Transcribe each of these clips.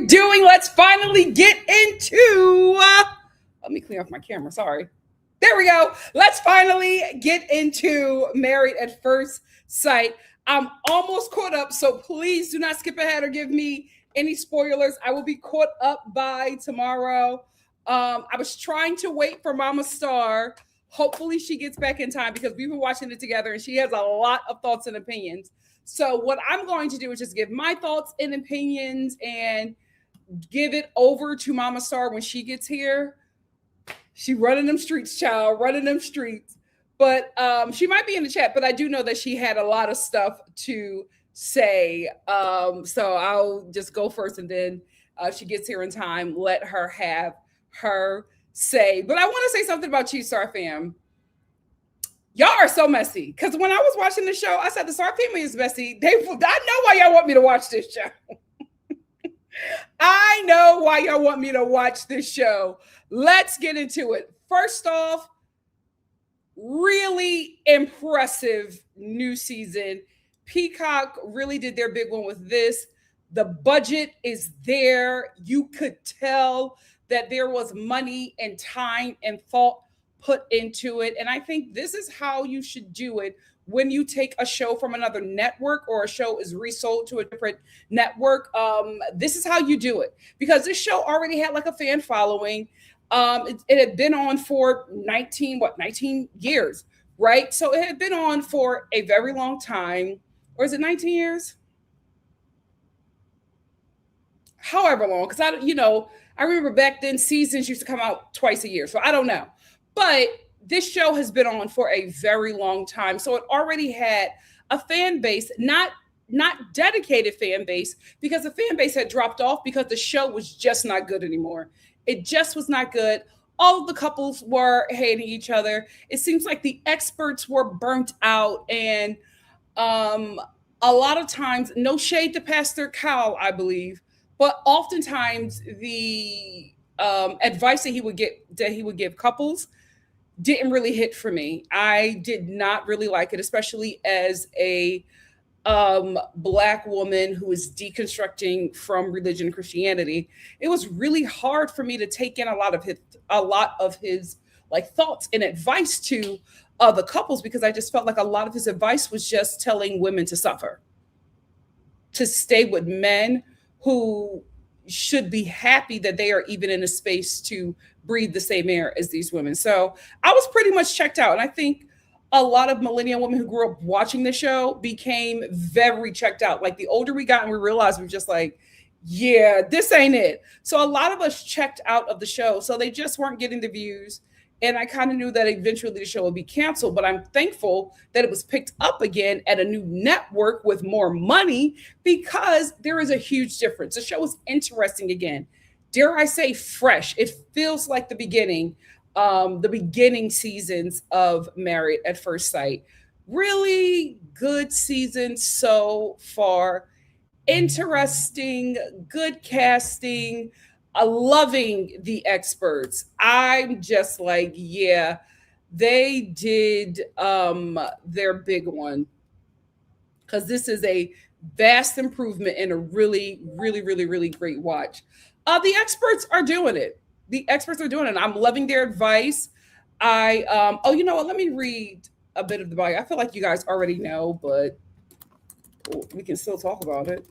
doing? Let's finally get into. Let me clean off my camera. Sorry. There we go. Let's finally get into Married at First Sight. I'm almost caught up, so please do not skip ahead or give me any spoilers. I will be caught up by tomorrow. I was trying to wait for Mama Star. Hopefully she gets back in time because we've been watching it together and she has a lot of thoughts and opinions. So what I'm going to do is just give my thoughts and opinions and give it over to Mama Star when she gets here. She running them streets, child, running them streets. But she might be in the chat, but I do know that she had a lot of stuff to say. So I'll just go first and then if she gets here in time, let her have her say. But I want to say something about you, Star fam. Y'all are so messy. Because when I was watching the show, I said the Star family is messy. I know why y'all want me to watch this show. I know why y'all want me to watch this show. Let's get into it. First off, really impressive new season. Peacock really did their big one with this. The budget is there. You could tell that there was money and time and thought put into it. And I think this is how you should do it when you take a show from another network or a show is resold to a different network. This is how you do it because this show already had like a fan following. It had been on for 19 years, right? So it had been on for a very long time. Or is it 19 years? However long, because I remember back then seasons used to come out twice a year. So I don't know. But this show has been on for a very long time. So it already had a fan base, not dedicated fan base, because the fan base had dropped off because the show was just not good anymore. It just was not good. All of the couples were hating each other. It seems like the experts were burnt out. And a lot of times, no shade to Pastor Kyle, I believe, but oftentimes the advice that he would give couples didn't really hit for me. I did not really like it, especially as a Black woman who is deconstructing from religion and Christianity. It was really hard for me to take in a lot of his like thoughts and advice to the couples because I just felt like a lot of his advice was just telling women to suffer, to stay with men who should be happy that they are even in a space to breathe the same air as these women. So I was pretty much checked out. And I think a lot of millennial women who grew up watching the show became very checked out. Like the older we got and we realized we were just like, yeah, this ain't it. So a lot of us checked out of the show. So they just weren't getting the views. And I kind of knew that eventually the show would be canceled, but I'm thankful that it was picked up again at a new network with more money because there is a huge difference. The show is interesting again. Dare I say fresh. It feels like the beginning seasons of Married at First Sight. Really good season so far. Interesting, good casting. Loving the experts. I'm just like, yeah, they did their big one because this is a vast improvement and a really, really, really, really great watch. The experts are doing it. The experts are doing it. I'm loving their advice. You know what? Let me read a bit of the bio. I feel like you guys already know, but we can still talk about it.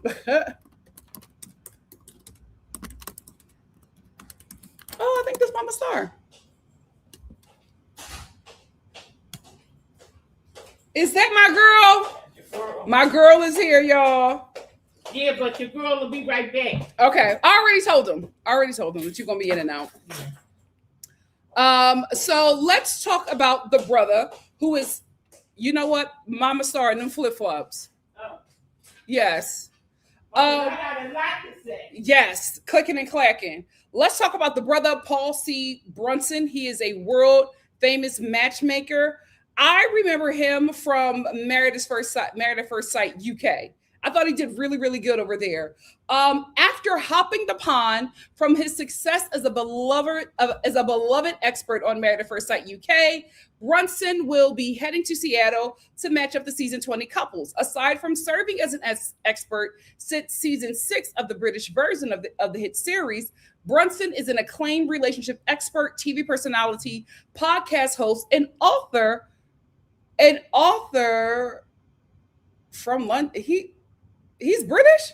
Oh, I think that's Mama Star. Is that my girl? My girl is here, y'all. Yeah, but your girl will be right back. Okay. I already told him that you're going to be in and out. So let's talk about the brother who is, you know what? Mama Star and them flip-flops. Oh. Yes. I got a lot to say. Yes. Clicking and clacking. Let's talk about the brother, Paul C. Brunson. He is a world famous matchmaker. I remember him from Married at First Sight UK. I thought he did really, really good over there. After hopping the pond from his success as a beloved expert on Married at First Sight UK, Brunson will be heading to Seattle to match up the season 20 couples. Aside from serving as an expert since season 6 of the British version of the hit series, Brunson is an acclaimed relationship expert, TV personality, podcast host, and author. An author from London. He's British.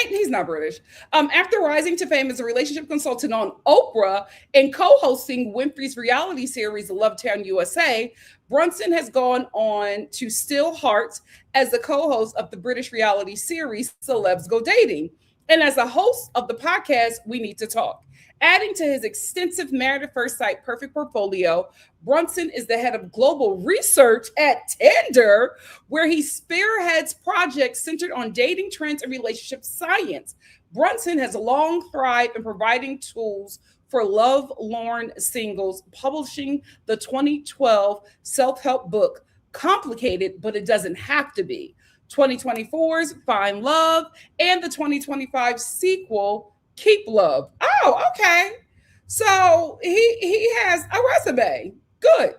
He's not British. After rising to fame as a relationship consultant on Oprah and co-hosting Winfrey's reality series Lovetown USA, Brunson has gone on to Still Hearts as the co-host of the British reality series Celebs Go Dating, and as a host of the podcast We Need to Talk. Adding to his extensive Married at First Sight perfect portfolio, Brunson is the head of global research at Tinder, where he spearheads projects centered on dating trends and relationship science. Brunson has long thrived in providing tools for love-lorn singles, publishing the 2012 self-help book, Complicated, But It Doesn't Have to Be, 2024's Find Love, and the 2025 sequel, Keep Love. Oh, okay. So he has a resume. Good.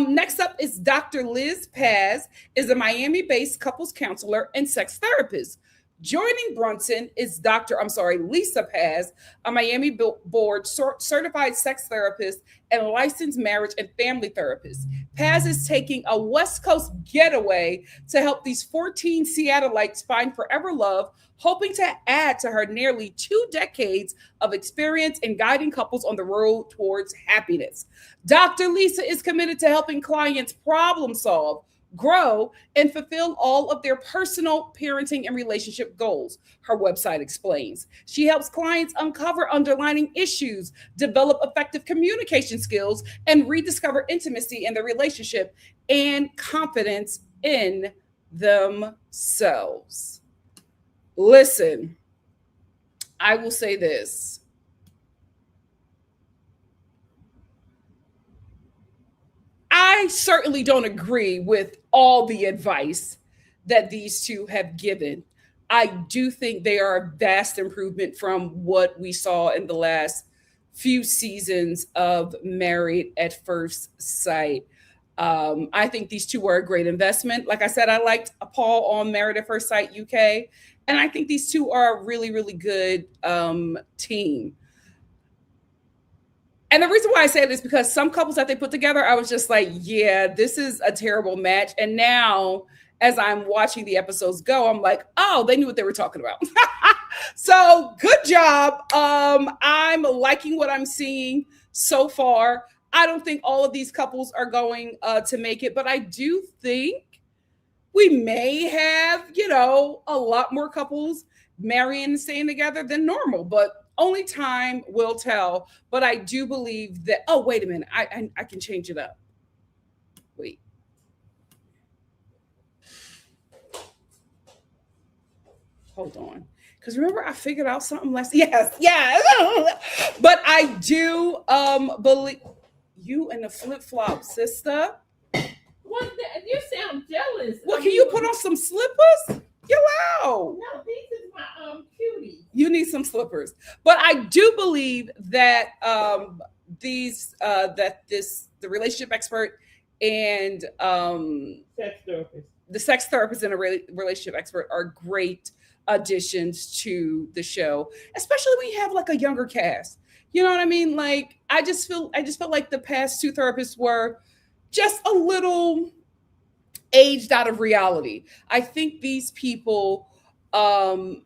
Next up is Dr. Liz Paz, is a Miami-based couples counselor and sex therapist. Joining Brunson is Lisa Paz, a Miami board certified sex therapist and licensed marriage and family therapist. Paz is taking a West Coast getaway to help these 14 Seattleites find forever love, hoping to add to her nearly 2 decades of experience in guiding couples on the road towards happiness. Dr. Lisa is committed to helping clients problem solve, grow, and fulfill all of their personal parenting and relationship goals, her website explains. She helps clients uncover underlying issues, develop effective communication skills, and rediscover intimacy in their relationship and confidence in themselves. Listen, I will say this. I certainly don't agree with all the advice that these two have given. I do think they are a vast improvement from what we saw in the last few seasons of Married at First Sight. I think these two were a great investment. Like I said, I liked Paul on Married at First Sight UK, and I think these two are a really, really good team. And the reason why I say it is because some couples that they put together, I was just like, yeah, this is a terrible match. And now, as I'm watching the episodes go, I'm like, oh, they knew what they were talking about. So good job. I'm liking what I'm seeing so far. I don't think all of these couples are going to make it, but I do think we may have, a lot more couples marrying and staying together than normal, but only time will tell. But I do believe that, oh, wait a minute. I can change it up. Wait. Hold on. Because remember, I figured out something last. Yes. But I do believe you and the flip-flop, sister. What? You sound jealous. Well, can you put on some slippers? Hello. No, these is my cuties. You need some slippers. But I do believe that the relationship expert and sex therapist, the sex therapist and a relationship expert are great additions to the show, especially when you have like a younger cast. You know what I mean? Like I just felt like the past 2 therapists were just a little aged out of reality. I think these people are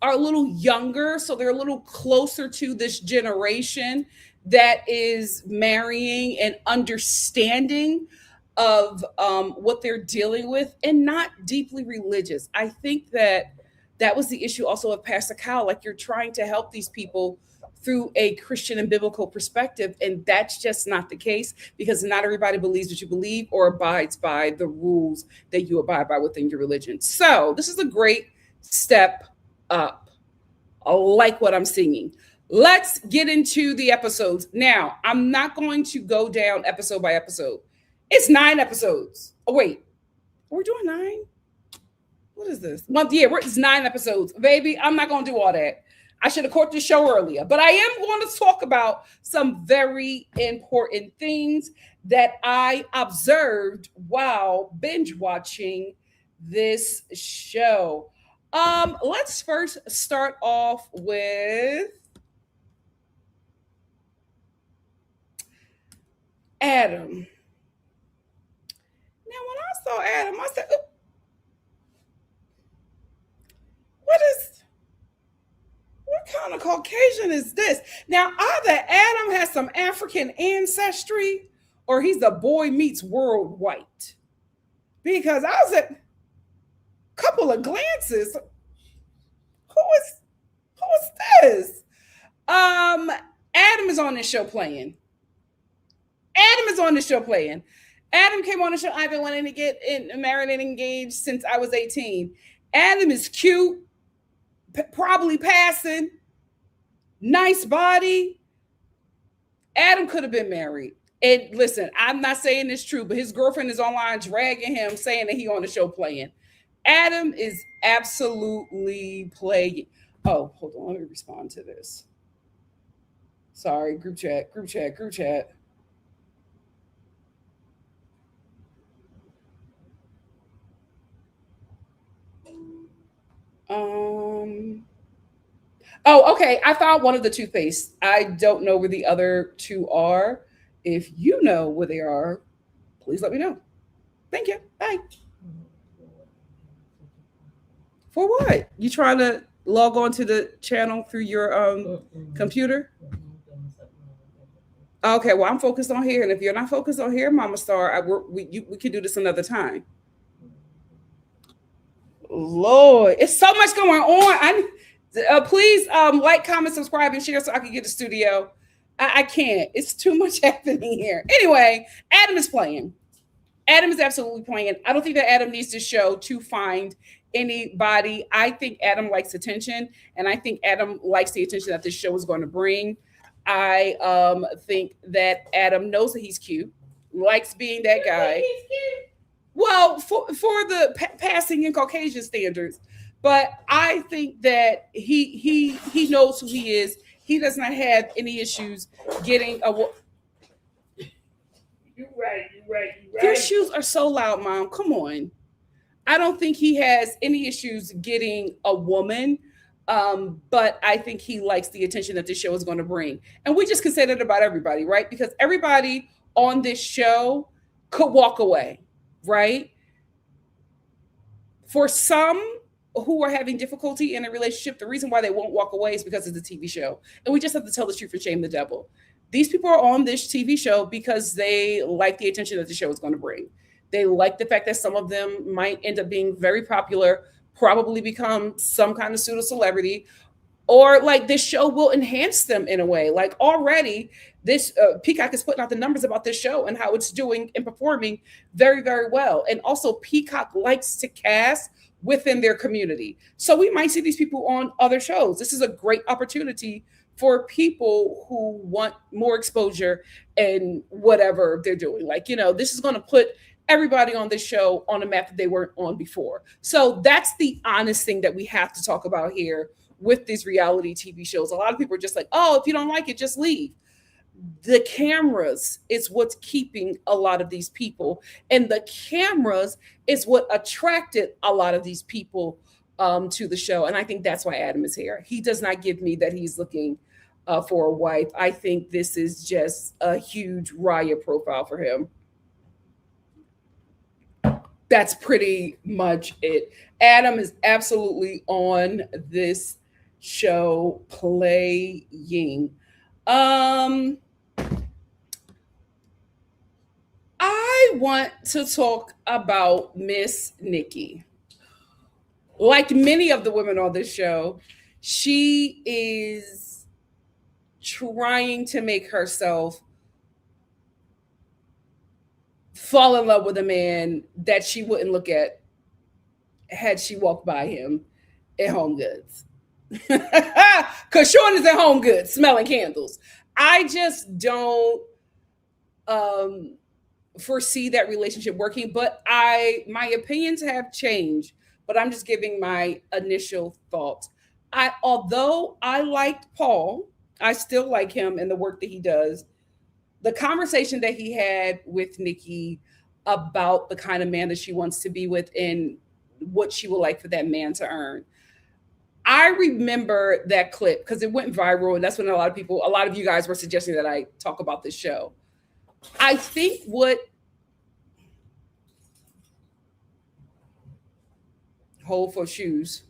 a little younger, so they're a little closer to this generation that is marrying and understanding of what they're dealing with, and not deeply religious. I think that was the issue also of Pastor Kyle. Like, you're trying to help these people through a Christian and biblical perspective, and that's just not the case, because not everybody believes what you believe or abides by the rules that you abide by within your religion. So this is a great step up. I like what I'm seeing. Let's get into the episodes. Now, I'm not going to go down episode by episode. It's 9 episodes. Oh, wait. Are we doing 9? What is this? Well, yeah, it's 9 episodes. Baby, I'm not going to do all that. I should have caught this show earlier. But I am going to talk about some very important things that I observed while binge watching this show. Let's first start off with Adam. Now, when I saw Adam, I said, what is what kind of Caucasian is this? Now, either Adam has some African ancestry or he's a boy meets world white. Because I was at a couple of glances. Who is this? Adam is on this show playing. Adam came on the show. I've been wanting to get married and engaged since I was 18. Adam is cute, probably passing, nice body. Adam could have been married. And listen, I'm not saying it's true, but his girlfriend is online dragging him, saying that he on the show playing. Adam is absolutely playing. Oh, hold on. Let me respond to this. Sorry, group chat. Oh, okay. I found one of the toothpaste. I don't know where the other two are. If you know where they are, please let me know. Thank you. Bye. For what? You trying to log on to the channel through your computer? Okay, well, I'm focused on here. And if you're not focused on here, Mama Star, we can do this another time. Lord, it's so much going on. Please like, comment, subscribe, and share so I can get the studio. I can't. It's too much happening here. Anyway, Adam is playing. Adam is absolutely playing. I don't think that Adam needs to show to find anybody. I think Adam likes attention, and I think Adam likes the attention that this show is going to bring. I think that Adam knows that he's cute, likes being that guy. Well, for the passing and Caucasian standards, but I think that he knows who he is. He does not have any issues getting a. You're right. Your shoes are so loud, Mom. Come on. I don't think he has any issues getting a woman, but I think he likes the attention that this show is going to bring. And we just can say that about everybody, right? Because everybody on this show could walk away, right? For some who are having difficulty in a relationship, the reason why they won't walk away is because it's a TV show. And we just have to tell the truth and shame the devil. These people are on this TV show because they like the attention that the show is going to bring. They like the fact that some of them might end up being very popular, probably become some kind of pseudo celebrity, or like this show will enhance them in a way. Like already, this Peacock is putting out the numbers about this show and how it's doing and performing very, very well. And also, Peacock likes to cast within their community. So we might see these people on other shows. This is a great opportunity for people who want more exposure and whatever they're doing. Like, this is going to put everybody on this show on a map that they weren't on before. So that's the honest thing that we have to talk about here with these reality TV shows. A lot of people are just like, oh, if you don't like it, just leave. The cameras is what's keeping a lot of these people. And the cameras is what attracted a lot of these people to the show. And I think that's why Adam is here. He does not give me that he's looking for a wife. I think this is just a huge Raya profile for him. That's pretty much it. Adam is absolutely on this show playing. I want to talk about Miss Nikki. Like many of the women on this show, she is trying to make herself fall in love with a man that she wouldn't look at had she walked by him at Home Goods. Because Sean is at Home Goods smelling candles. I just don't foresee that relationship working, but my opinions have changed but I'm just giving my initial thoughts. Although I liked Paul, I still like him and the work that he does. The conversation that he had with Nikki about the kind of man that she wants to be with and what she would like for that man to earn. I remember that clip because it went viral, and that's when a lot of you guys were suggesting that I talk about this show. I think what hold for shoes.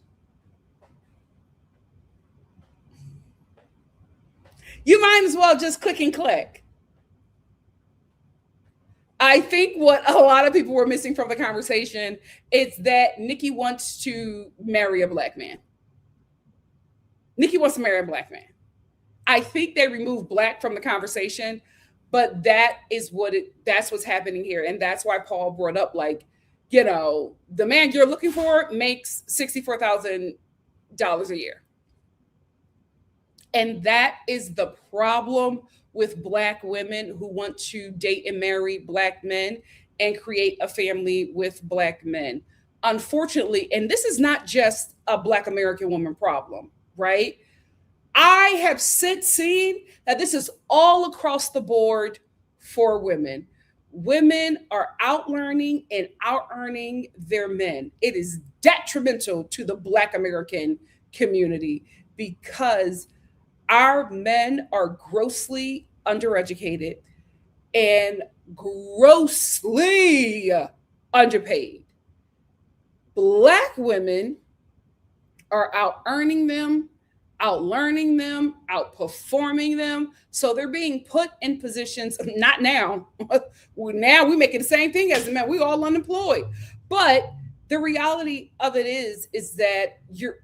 You might as well just click and click. I think what a lot of people were missing from the conversation is that Nikki wants to marry a black man. Nikki wants to marry a black man. I think they removed black from the conversation, but that's what's happening here. And that's why Paul brought up, like, the man you're looking for makes $64,000 a year. And that is the problem with black women who want to date and marry black men and create a family with black men. Unfortunately, and this is not just a black American woman problem, right? I have since seen that this is all across the board for women. Women are out learning and out earning their men. It is detrimental to the black American community because our men are grossly undereducated and grossly underpaid. Black women are out earning them, out learning them, outperforming them. So they're being put in positions, not now. Now we're making the same thing as the men. We all unemployed. But the reality of it is that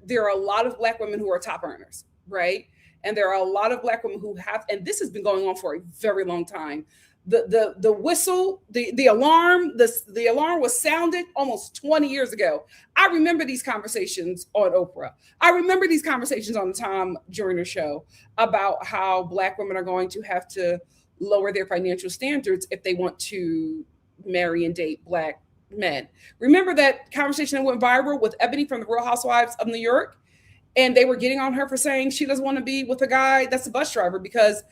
there are a lot of black women who are top earners, right? And there are a lot of black women who have, and this has been going on for a very long time. The whistle, the alarm, the alarm was sounded almost 20 years ago. I remember these conversations on Oprah. I remember these conversations on the Tom Joyner show about how black women are going to have to lower their financial standards if they want to marry and date black men. Remember that conversation that went viral with Ebony from the Real Housewives of New York? And they were getting on her for saying she doesn't want to be with a guy that's a bus driver because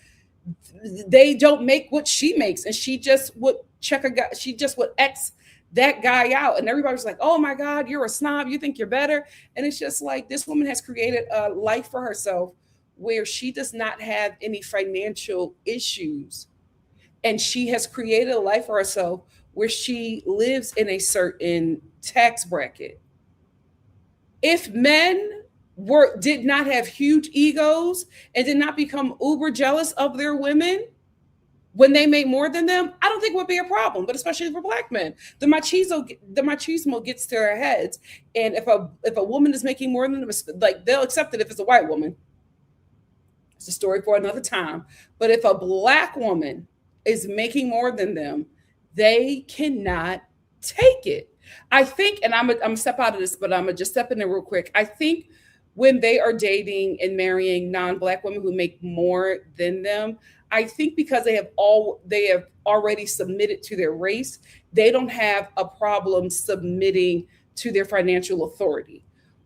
they don't make what she makes, and she just would check a guy, she just would X that guy out, and everybody's like, oh my god, you're a snob, you think you're better. And it's just like, this woman has created a life for herself where she does not have any financial issues, and she has created a life for herself where she lives in a certain tax bracket. If men did not have huge egos and did not become uber jealous of their women when they made more than them, I don't think it would be a problem. But especially for black men, the machismo gets to their heads. And if a woman is making more than them, like, they'll accept it if it's a white woman. It's a story for another time. But if a black woman is making more than them, they cannot take it. I think, and I'm gonna step out of this, but I'm gonna just step in there real quick. I think when they are dating and marrying non-black women who make more than them, I think because they have already submitted to their race, they don't have a problem submitting to their financial authority.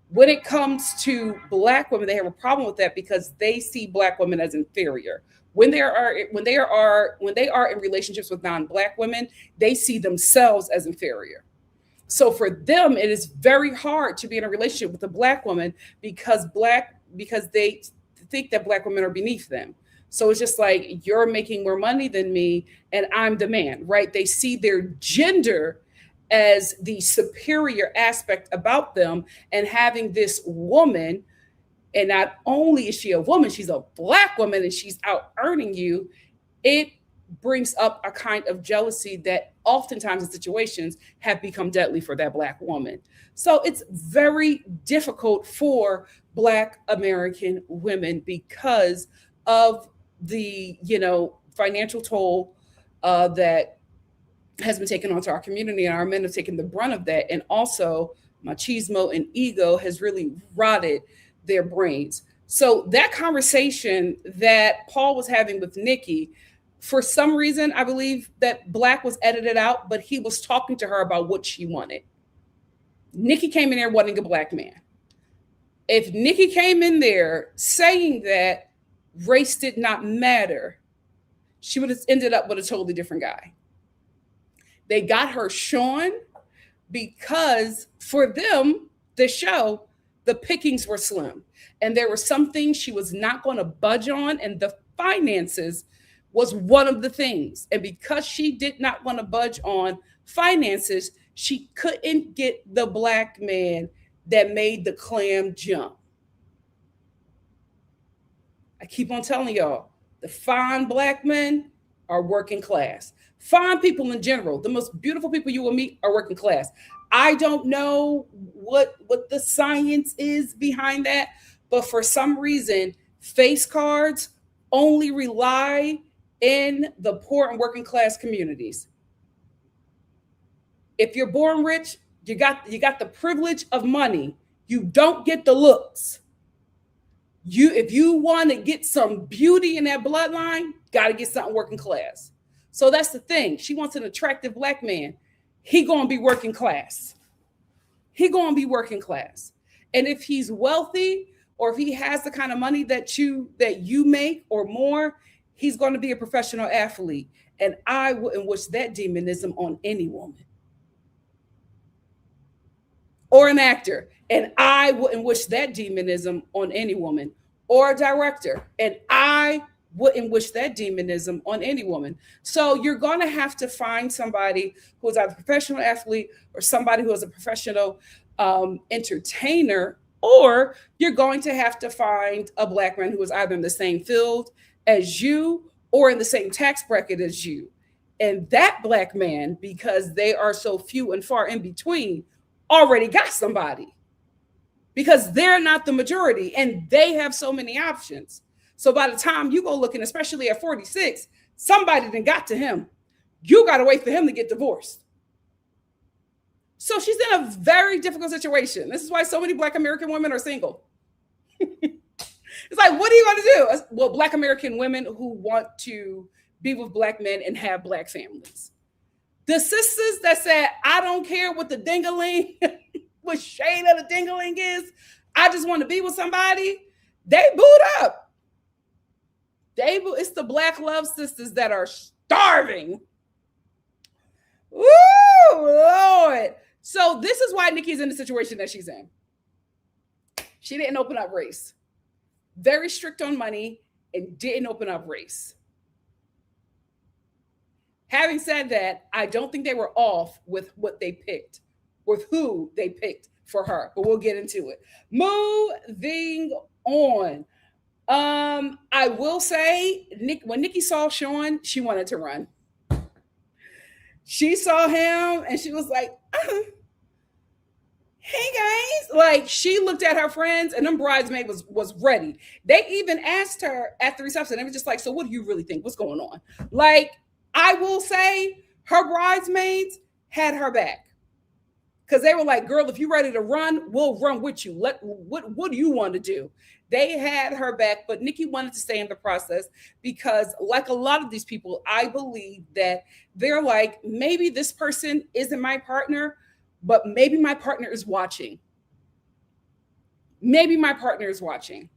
When it comes to black women, they have a problem with that because they see black women as inferior. When they are in relationships with non-black women, they see themselves as inferior. So for them, it is very hard to be in a relationship with a black woman because they think that black women are beneath them. So it's just like, you're making more money than me and I'm the man, right? They see their gender as the superior aspect about them, and having this woman, and not only is she a woman, she's a black woman and she's out earning you, it brings up a kind of jealousy that oftentimes in situations have become deadly for that black woman. So it's very difficult for black American women because of the financial toll that has been taken onto our community, and our men have taken the brunt of that. And also machismo and ego has really rotted their brains. So that conversation that Paul was having with Nikki, for some reason, I believe that black was edited out, but he was talking to her about what she wanted. Nikki came in there wanting a black man. If Nikki came in there saying that race did not matter, she would have ended up with a totally different guy. They got her Sean because for them, the show, the pickings were slim. And there were some things she was not going to budge on, and the finances was one of the things. And because she did not want to budge on finances, she couldn't get the black man that made the clam jump. I keep on telling y'all, the fine black men are working class. Fine people in general, the most beautiful people you will meet are working class. I don't know what the science is behind that, but for some reason, face cards only rely in the poor and working class communities. If you're born rich, you got the privilege of money. You don't get the looks. If you want to get some beauty in that bloodline, got to get something working class. So that's the thing. She wants an attractive black man. He gonna be working class. He gonna be working class. And if he's wealthy or if he has the kind of money that you make or more, he's going to be a professional athlete. And I wouldn't wish that demonism on any woman. Or an actor. And I wouldn't wish that demonism on any woman. Or a director. And I wouldn't wish that demonism on any woman. So you're going to have to find somebody who is either a professional athlete or somebody who is a professional entertainer, or you're going to have to find a black man who is either in the same field as you or in the same tax bracket as you. And that black man, because they are so few and far in between, already got somebody because they're not the majority and they have so many options. So by the time you go looking, especially at 46, somebody then got to him. You got to wait for him to get divorced. So she's in a very difficult situation. This is why so many Black American women are single. It's like, what are you going to do? Well, Black American women who want to be with Black men and have Black families. The sisters that said, I don't care what the dingaling, what shade of the dingaling is, I just want to be with somebody, they booed up. It's the Black love sisters that are starving. Woo, Lord. So this is why Nikki's in the situation that she's in. She didn't open up race. Very strict on money and didn't open up race. Having said that, I don't think they were off with what they picked, with who they picked for her, but we'll get into it. Moving on. I will say, when Nikki saw Sean, she wanted to run. She saw him and she was like, hey guys. Like, she looked at her friends and them bridesmaid was ready. They even asked her at the reception. They were just like, so what do you really think? What's going on? Like, I will say her bridesmaids had her back. Because they were like, girl, if you're ready to run, we'll run with you. What do you want to do? They had her back, but Nikki wanted to stay in the process because, like a lot of these people, I believe that they're like, maybe this person isn't my partner, but maybe my partner is watching. Maybe my partner is watching.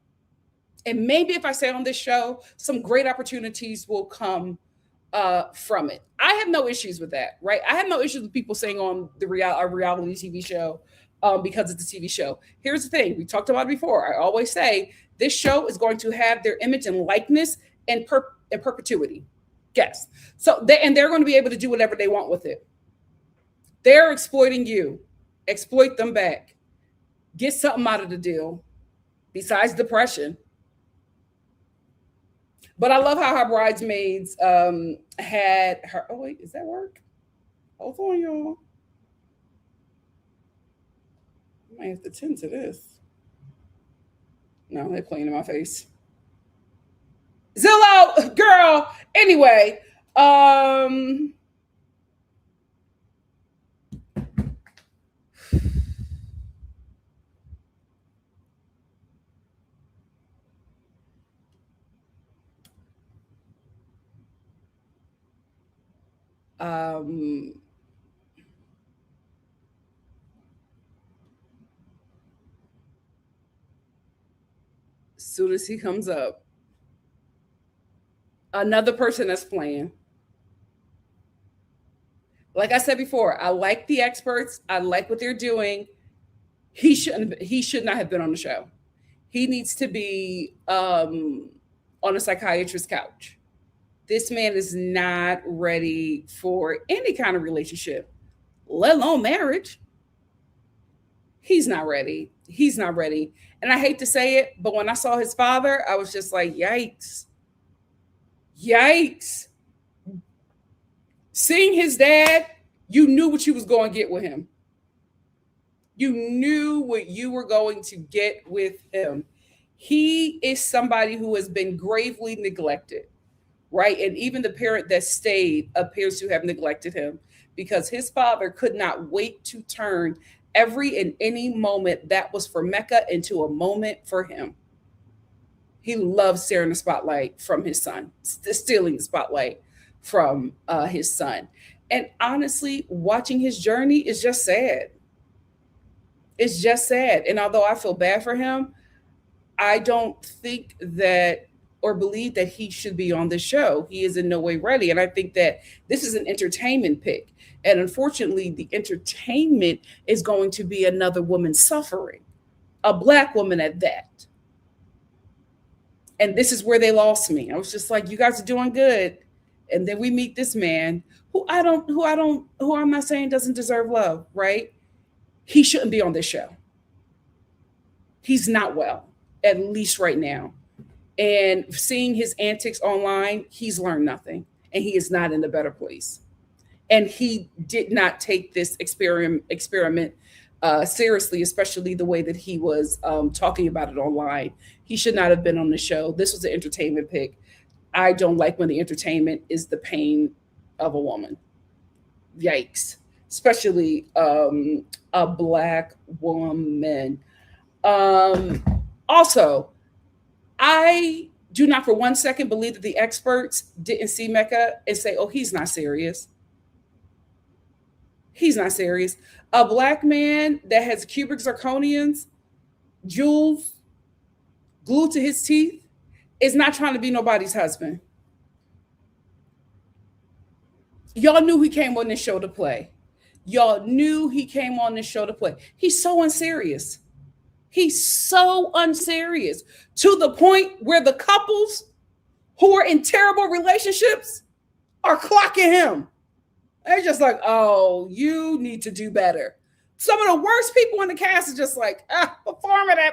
And maybe if I stay on this show, some great opportunities will come from it. I have no issues with that, right? I have no issues with people saying on a reality TV show because it's a TV show. Here's the thing. We talked about it before. I always say this show is going to have their image and likeness and perpetuity. Yes. So they're going to be able to do whatever they want with it. They're exploiting you. Exploit them back. Get something out of the deal besides depression. But I love how her bridesmaids had her. Oh, wait, is that work? Hold on, y'all. I might have to tend to this. No, they're playing in my face. Zillow, girl. Anyway, um, soon as he comes up, another person that's playing. Like I said before, I like the experts. I like what they're doing. He should not have been on the show. He needs to be on a psychiatrist's couch. This man is not ready for any kind of relationship, let alone marriage. He's not ready. He's not ready. And I hate to say it, but when I saw his father, I was just like, yikes. Yikes. Seeing his dad, you knew what you was going to get with him. You knew what you were going to get with him. He is somebody who has been gravely neglected, right? And even the parent that stayed appears to have neglected him because his father could not wait to turn every and any moment that was for Mecca into a moment for him. He loves staring the spotlight from his son, stealing the spotlight from his son. And honestly, watching his journey is just sad. It's just sad. And although I feel bad for him, I don't think that or believe that he should be on the show. He is in no way ready. And I think that this is an entertainment pick. And unfortunately, the entertainment is going to be another woman suffering, a Black woman at that. And this is where they lost me. I was just like, you guys are doing good. And then we meet this man who I'm not saying doesn't deserve love, right? He shouldn't be on this show. He's not well, at least right now. And seeing his antics online, he's learned nothing and he is not in a better place. And he did not take this experiment seriously, especially the way that he was talking about it online. He should not have been on the show. This was an entertainment pick. I don't like when the entertainment is the pain of a woman. Yikes. Especially a Black woman. Also, I do not for 1 second believe that the experts didn't see Mecca and say, oh, he's not serious. He's not serious. A Black man that has cubic zirconians, jewels glued to his teeth, is not trying to be nobody's husband. Y'all knew he came on this show to play. Y'all knew he came on this show to play. He's so unserious. He's so unserious to the point where the couples who are in terrible relationships are clocking him. They're just like, oh, you need to do better. Some of the worst people in the cast is just like, performative.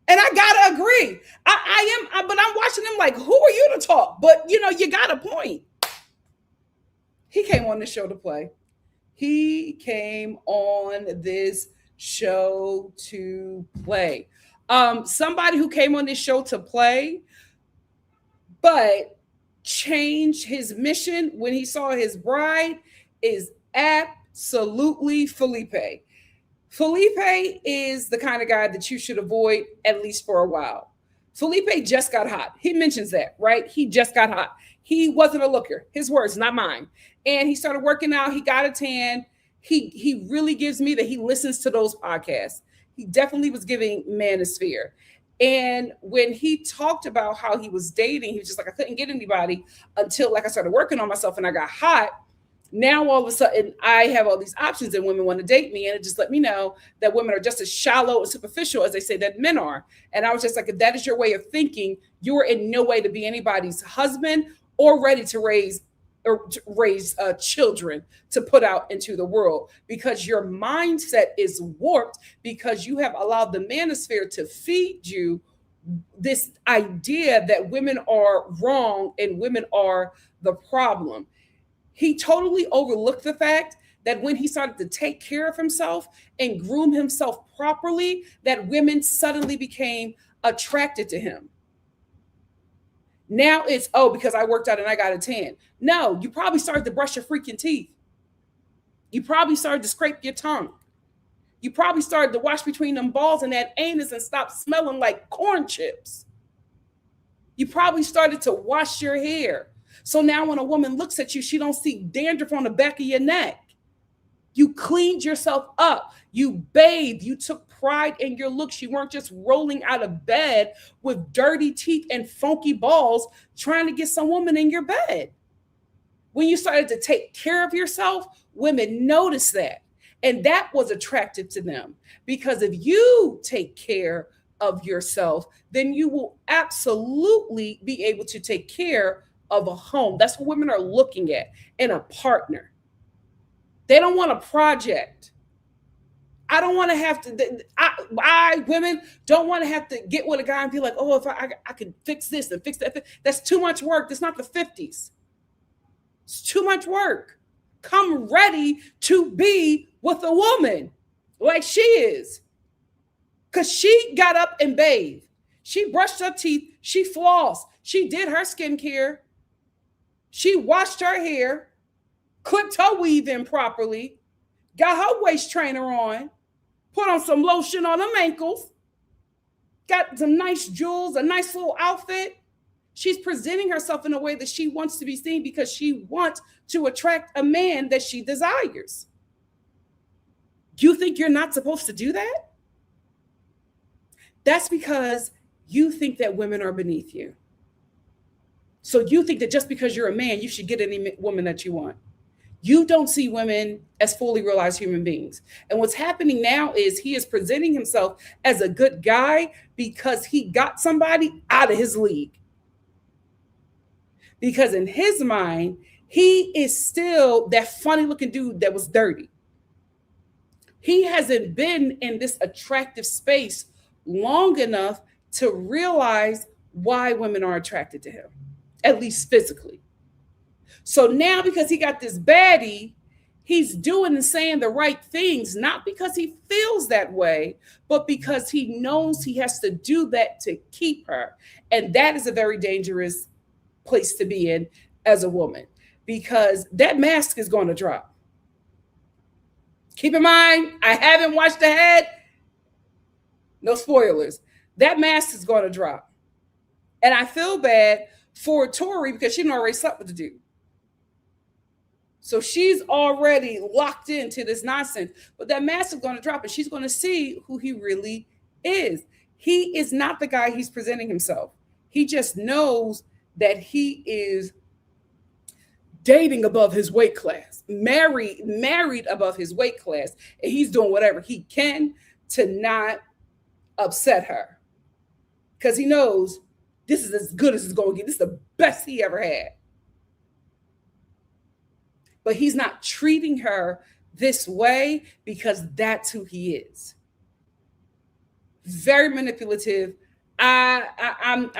And I gotta agree. But I'm watching them like, who are you to talk? But you got a point. He came on this show to play. He came on this show to play. Somebody who came on this show to play, but changed his mission when he saw his bride is absolutely Felipe. Felipe is the kind of guy that you should avoid at least for a while. Felipe just got hot. He mentions that, right? He just got hot. He wasn't a looker. His words, not mine. And he started working out. He got a tan. He really gives me that he listens to those podcasts. He definitely was giving Manosphere. And when he talked about how he was dating, he was just like, I couldn't get anybody until like I started working on myself and I got hot. Now all of a sudden I have all these options and women want to date me. And it just let me know that women are just as shallow and superficial as they say that men are. And I was just like, if that is your way of thinking, you are in no way to be anybody's husband or ready to raise children to put out into the world, because your mindset is warped because you have allowed the manosphere to feed you this idea that women are wrong and women are the problem. He totally overlooked the fact that when he started to take care of himself and groom himself properly, that women suddenly became attracted to him. Now it's, oh, because I worked out and I got a tan. No, you probably started to brush your freaking teeth. You probably started to scrape your tongue. You probably started to wash between them balls and that anus and stop smelling like corn chips. You probably started to wash your hair. So now when a woman looks at you, she don't see dandruff on the back of your neck. You cleaned yourself up. You bathed. You took pride in your looks. You weren't just rolling out of bed with dirty teeth and funky balls trying to get some woman in your bed. When you started to take care of yourself, women noticed that. And that was attractive to them because if you take care of yourself, then you will absolutely be able to take care of a home. That's what women are looking at in a partner. They don't want a project. I don't want to have to. Women don't want to have to get with a guy and be like, oh, if I could fix this and fix that. That's too much work. That's not the 50s. It's too much work. Come ready to be with a woman like she is. Because she got up and bathed. She brushed her teeth. She flossed. She did her skincare. She washed her hair, clipped her weave in properly, got her waist trainer on, put on some lotion on them ankles, got some nice jewels, a nice little outfit. She's presenting herself in a way that she wants to be seen because she wants to attract a man that she desires. You think you're not supposed to do that? That's because you think that women are beneath you. So you think that just because you're a man, you should get any woman that you want. You don't see women as fully realized human beings. And what's happening now is he is presenting himself as a good guy because he got somebody out of his league. Because in his mind, he is still that funny looking dude that was dirty. He hasn't been in this attractive space long enough to realize why women are attracted to him, at least physically. So now, because he got this baddie, he's doing and saying the right things, not because he feels that way, but because he knows he has to do that to keep her. And that is a very dangerous place to be in as a woman, because that mask is going to drop. Keep in mind, I haven't watched ahead. No spoilers. That mask is going to drop. And I feel bad for Tori because she already slept with the dude. So she's already locked into this nonsense. But that mask is going to drop and she's going to see who he really is. He is not the guy he's presenting himself. He just knows that he is dating above his weight class, married above his weight class, and he's doing whatever he can to not upset her. Because he knows this is as good as it's going to get. This is the best he ever had. But he's not treating her this way because that's who he is. Very manipulative. I'm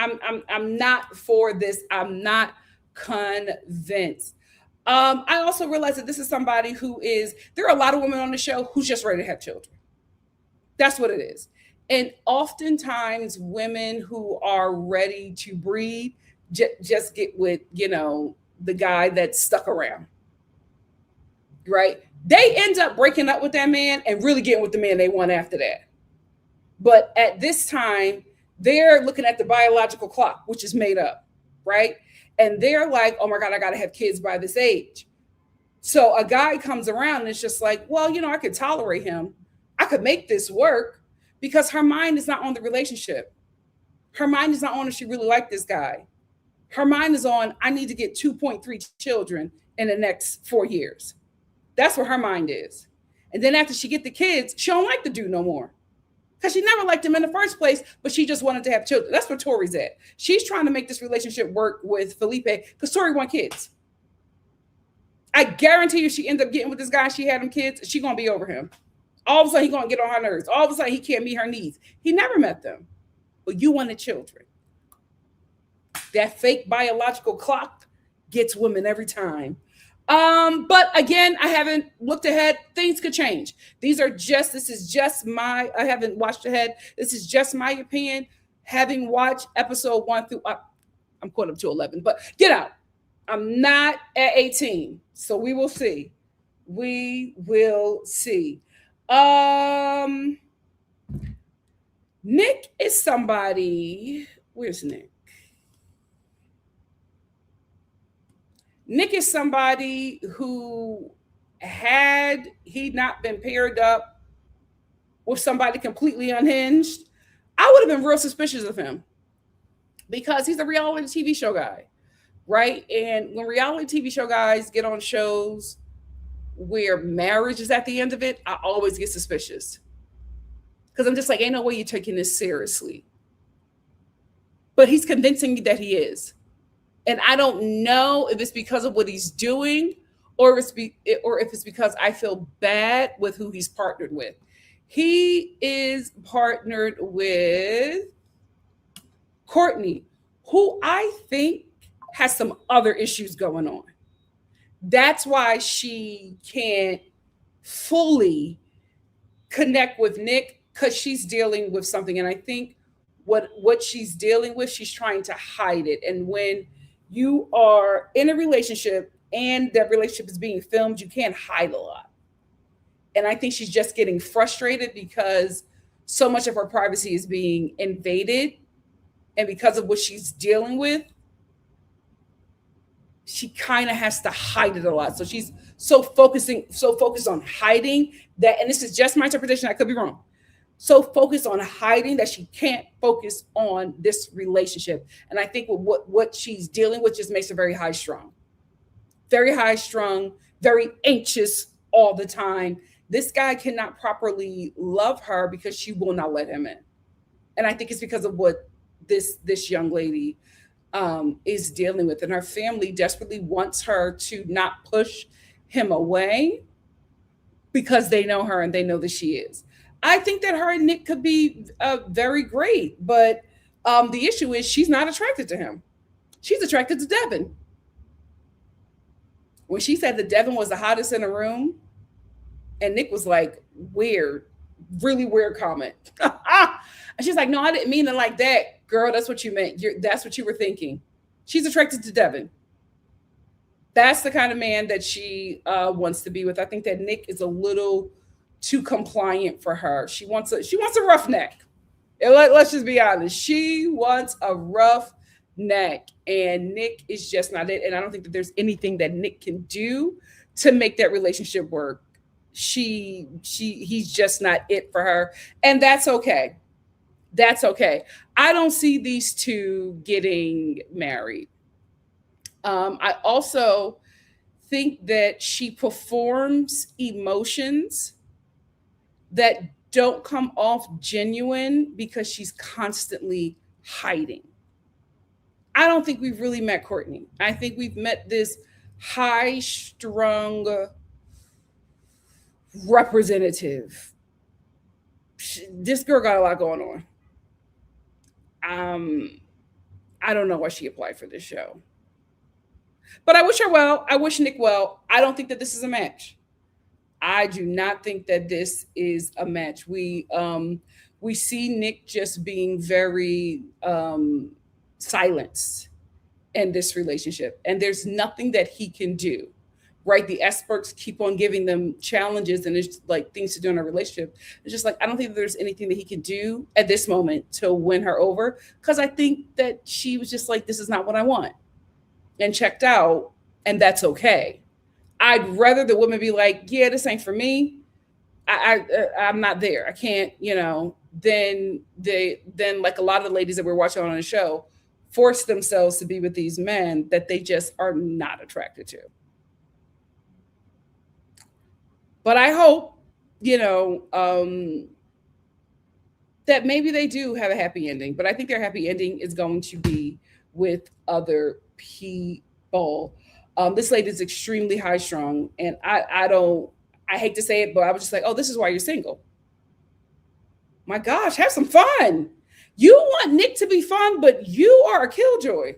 not for this. I'm not convinced. I also realize that this is somebody who is, there are a lot of women on the show who's just ready to have children. That's what it is. And oftentimes women who are ready to breed just get with, the guy that's stuck around. Right? They end up breaking up with that man and really getting with the man they want after that. But at this time, they're looking at the biological clock, which is made up, right? And they're like, oh my God, I got to have kids by this age. So a guy comes around and it's just like, well, I could tolerate him. I could make this work, because her mind is not on the relationship. Her mind is not on if she really liked this guy. Her mind is on, I need to get 2.3 children in the next 4 years. That's where her mind is. And then after she get the kids, she don't like the dude no more. Because she never liked him in the first place, but she just wanted to have children. That's where Tori's at. She's trying to make this relationship work with Felipe because Tori want kids. I guarantee you, she ended up getting with this guy, she had him kids, she going to be over him. All of a sudden, he's going to get on her nerves. All of a sudden, he can't meet her needs. He never met them. But you wanted children. That fake biological clock gets women every time. But again, I haven't looked ahead. Things could change. I haven't watched ahead. This is just my opinion. Having watched episode 1 through, I'm caught up to 11, but get out. I'm not at 18. So we will see. We will see. Nick is somebody. Where's Nick? Nick is somebody who had he not been paired up with somebody completely unhinged, I would have been real suspicious of him because he's a reality TV show guy, right? And when reality TV show guys get on shows where marriage is at the end of it, I always get suspicious because I'm just like, ain't no way you're taking this seriously. But he's convincing me that he is, and I don't know if it's because of what he's doing, or if it's because I feel bad with who he's partnered with. He is partnered with Courtney, who I think has some other issues going on. That's why she can't fully connect with Nick, because she's dealing with something. And I think what she's dealing with, she's trying to hide it. And when you are in a relationship and that relationship is being filmed, you can't hide a lot. And I think she's just getting frustrated because so much of her privacy is being invaded. And because of what she's dealing with, she kind of has to hide it a lot. So she's so focused on hiding that, and this is just my interpretation, I could be wrong. So focused on hiding that she can't focus on this relationship. And I think what she's dealing with just makes her very high strung, very anxious all the time. This guy cannot properly love her because she will not let him in. And I think it's because of what this young lady is dealing with, and her family desperately wants her to not push him away because they know her and they know that she is. I think that her and Nick could be very great, but the issue is she's not attracted to him. She's attracted to Devin. When she said that Devin was the hottest in the room, and Nick was like, weird, really weird comment. And she's like, no, I didn't mean it like that. Girl, that's what you meant. That's what you were thinking. She's attracted to Devin. That's the kind of man that she wants to be with. I think that Nick is a little too compliant for her. She wants a rough neck. And let's just be honest. She wants a rough neck, and Nick is just not it. And I don't think that there's anything that Nick can do to make that relationship work. He's just not it for her, and that's okay. That's okay. I don't see these two getting married. I also think that she performs emotions that don't come off genuine because she's constantly hiding. I don't think we've really met Courtney. I think we've met this high strung representative. This girl got a lot going on. I don't know why she applied for this show. But I wish her well. I wish Nick well. I don't think that this is a match. I do not think that this is a match. We see Nick just being very silenced in this relationship, and there's nothing that he can do. Right, the experts keep on giving them challenges, and it's like things to do in a relationship. It's just like I don't think there's anything that he can do at this moment to win her over, because I think that she was just like, this is not what I want, and checked out, and that's okay. I'd rather the woman be like, yeah, this ain't for me. I'm not there. I can't, Then like a lot of the ladies that we're watching on the show force themselves to be with these men that they just are not attracted to. But I hope, that maybe they do have a happy ending. But I think their happy ending is going to be with other people. This lady is extremely high strung, and I hate to say it, but I was just like, oh, this is why you're single. My gosh, have some fun. You want Nick to be fun, but you are a killjoy.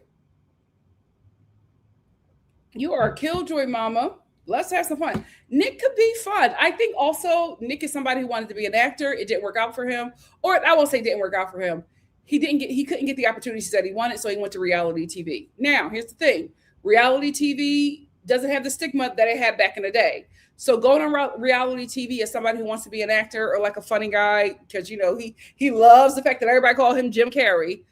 You are a killjoy, mama. Let's have some fun. Nick could be fun. I think also Nick is somebody who wanted to be an actor. It didn't work out for him. Or I won't say it didn't work out for him. He couldn't get the opportunities that he wanted, so he went to reality TV. Now, here's the thing. Reality TV doesn't have the stigma that it had back in the day. So going on reality TV as somebody who wants to be an actor or like a funny guy, because he loves the fact that everybody call him Jim Carrey.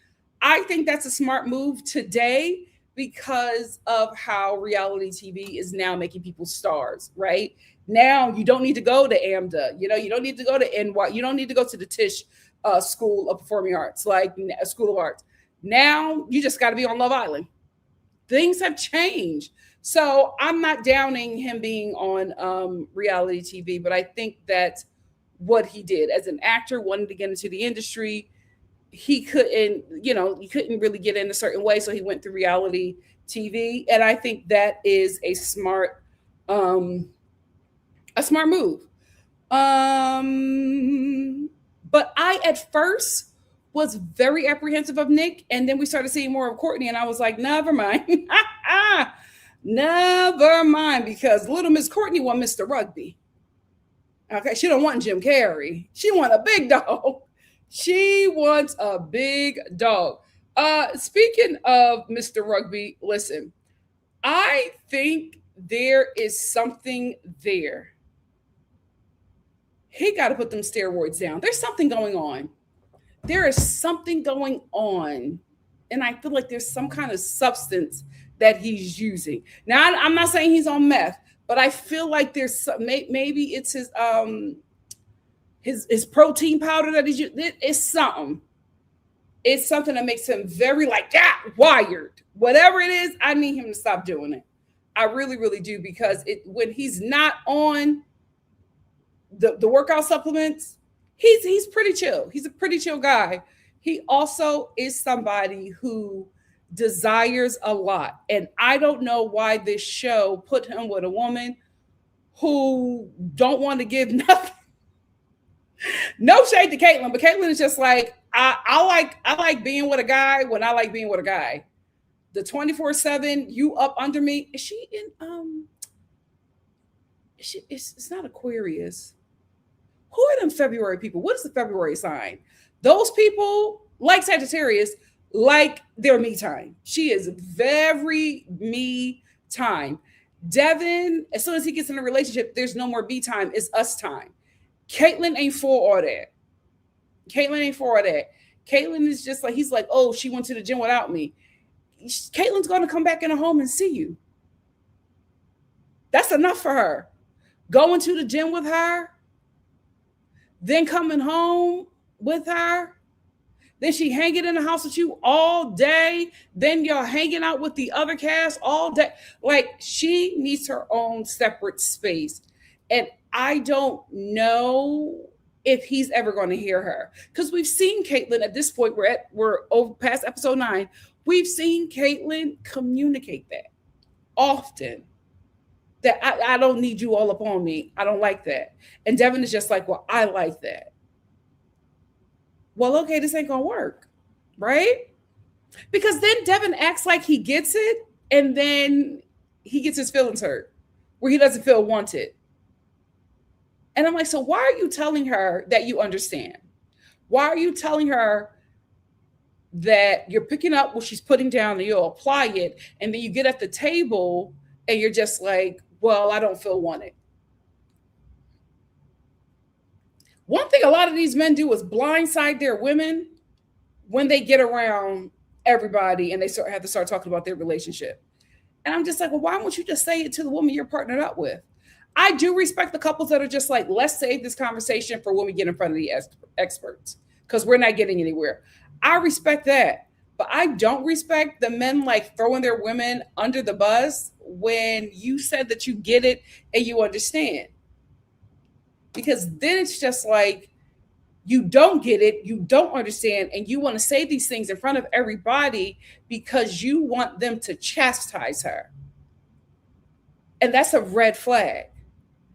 I think that's a smart move today, because of how reality TV is now making people stars, right? Now you don't need to go to AMDA. You don't need to go to NY. You don't need to go to the Tisch School of Performing Arts, like a School of Arts. Now you just got to be on Love Island. Things have changed. So I'm not downing him being on reality TV, but I think that what he did as an actor, wanted to get into the industry, he couldn't really get in a certain way, so he went through reality TV, and I think that is um, a smart move. But I at first was very apprehensive of Nick, and then we started seeing more of Courtney, and I was like, never mind. Never mind, because little Miss Courtney won Mr. Rugby. Okay, she don't want Jim Carrey. She want a big dog. She wants a big dog. Speaking of Mr. Rugby, listen, I think there is something there. He got to put them steroids down. There's something going on. There is something going on. And I feel like there's some kind of substance that he's using. Now, I'm not saying he's on meth, but I feel like there's maybe it's his protein powder that he's using. It's something. It's something that makes him very like wired. Whatever it is, I need him to stop doing it. I really, really do, because when he's not on the workout supplements, he's pretty chill. He's a pretty chill guy. He also is somebody who desires a lot. And I don't know why this show put him with a woman who don't want to give nothing. No shade to Caitlyn, but Caitlyn is just like, I like being with a guy when I like being with a guy. The 24/7, you up under me. Is she in it's not Aquarius. Who are them February people? What is the February sign? Those people, like Sagittarius, like their me time. She is very me time. Devin, as soon as he gets in a relationship, there's no more me time. It's us time. Caitlyn ain't for all that. Caitlyn ain't for all that. Caitlyn is just like, he's like, oh, she went to the gym without me. Caitlyn's going to come back in the home and see you. That's enough for her. Going to the gym with her, then coming home with her, then she hanging in the house with you all day, then you're hanging out with the other cast all day. Like, she needs her own separate space. And I don't know if he's ever going to hear her, because we've seen Caitlyn at this point. We're over past episode 9. We've seen Caitlyn communicate that often, that I don't need you all up on me. I don't like that. And Devin is just like, well, I like that. Well, okay, this ain't gonna work, right? Because then Devin acts like he gets it, and then he gets his feelings hurt, where he doesn't feel wanted. And I'm like, so why are you telling her that you understand? Why are you telling her that you're picking up what she's putting down and you'll apply it, and then you get at the table and you're just like, well, I don't feel wanted? One thing a lot of these men do is blindside their women when they get around everybody and they have to start talking about their relationship. And I'm just like, well, why won't you just say it to the woman you're partnered up with? I do respect the couples that are just like, let's save this conversation for when we get in front of the experts, because we're not getting anywhere. I respect that. But I don't respect the men like throwing their women under the bus when you said that you get it and you understand. Because then it's just like, you don't get it, you don't understand, and you want to say these things in front of everybody because you want them to chastise her. And that's a red flag,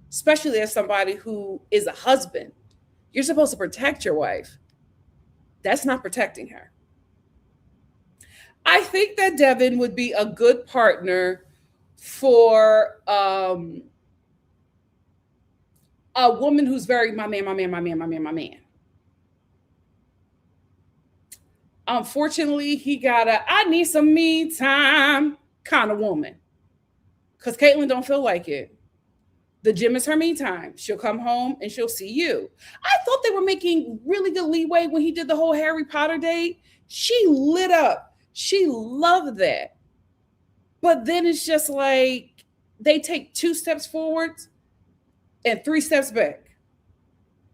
especially as somebody who is a husband. You're supposed to protect your wife. That's not protecting her. I think that Devin would be a good partner for a woman who's very my man. Unfortunately, he got I need some me time kind of woman, because Caitlyn don't feel like it. The gym is her me time. She'll come home and she'll see you. I thought they were making really good leeway when he did the whole Harry Potter date. She lit up. She loved that. But then it's just like they take 2 steps forward and 3 steps back.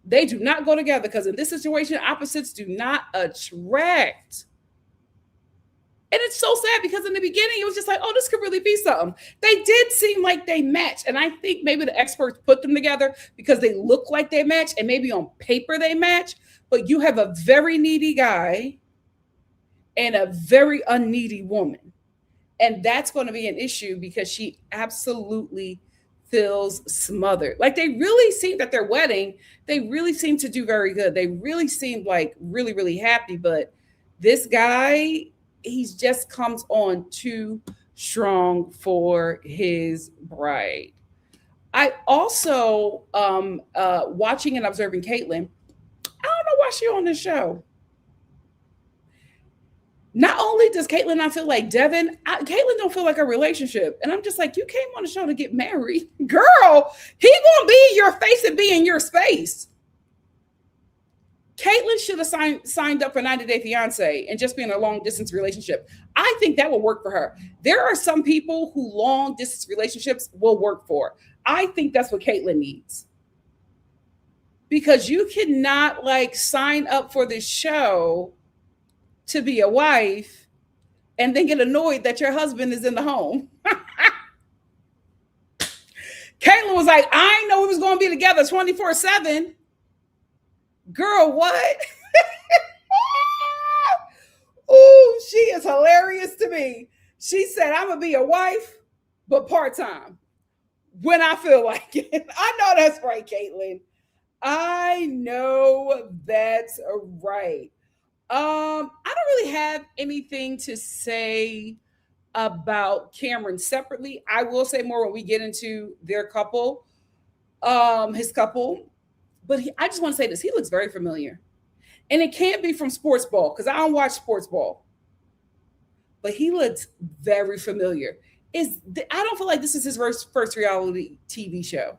They do not go together because in this situation, opposites do not attract. And it's so sad because in the beginning, it was just like, oh, this could really be something. They did seem like they match. And I think maybe the experts put them together because they look like they match and maybe on paper they match. But you have a very needy guy and a very unneedy woman. And that's going to be an issue because she absolutely feels smothered. Like they really seemed at their wedding, they really seemed to do very good. They really seemed like really, really happy. But this guy, he's just comes on too strong for his bride. I also watching and observing Caitlyn. I don't know why she on this show. Not only does Caitlyn not feel like Devin, Caitlyn don't feel like a relationship. And I'm just like, you came on the show to get married. Girl, he gonna be in your face and be in your space. Caitlyn should have signed up for 90 Day Fiance and just be in a long distance relationship. I think that will work for her. There are some people who long distance relationships will work for. I think that's what Caitlyn needs. Because you cannot like sign up for this show to be a wife and then get annoyed that your husband is in the home. Caitlyn was like, I didn't know we was going to be together 24/7. Girl, what? Oh, she is hilarious to me. She said, I'm going to be a wife, but part-time when I feel like it. I know that's right, Caitlyn. I know that's right. I don't really have anything to say about Cameron separately. I will say more when we get into their couple, his couple. But I just want to say this. He looks very familiar. And it can't be from sports ball because I don't watch sports ball. But he looks very familiar. I don't feel like this is his first reality TV show.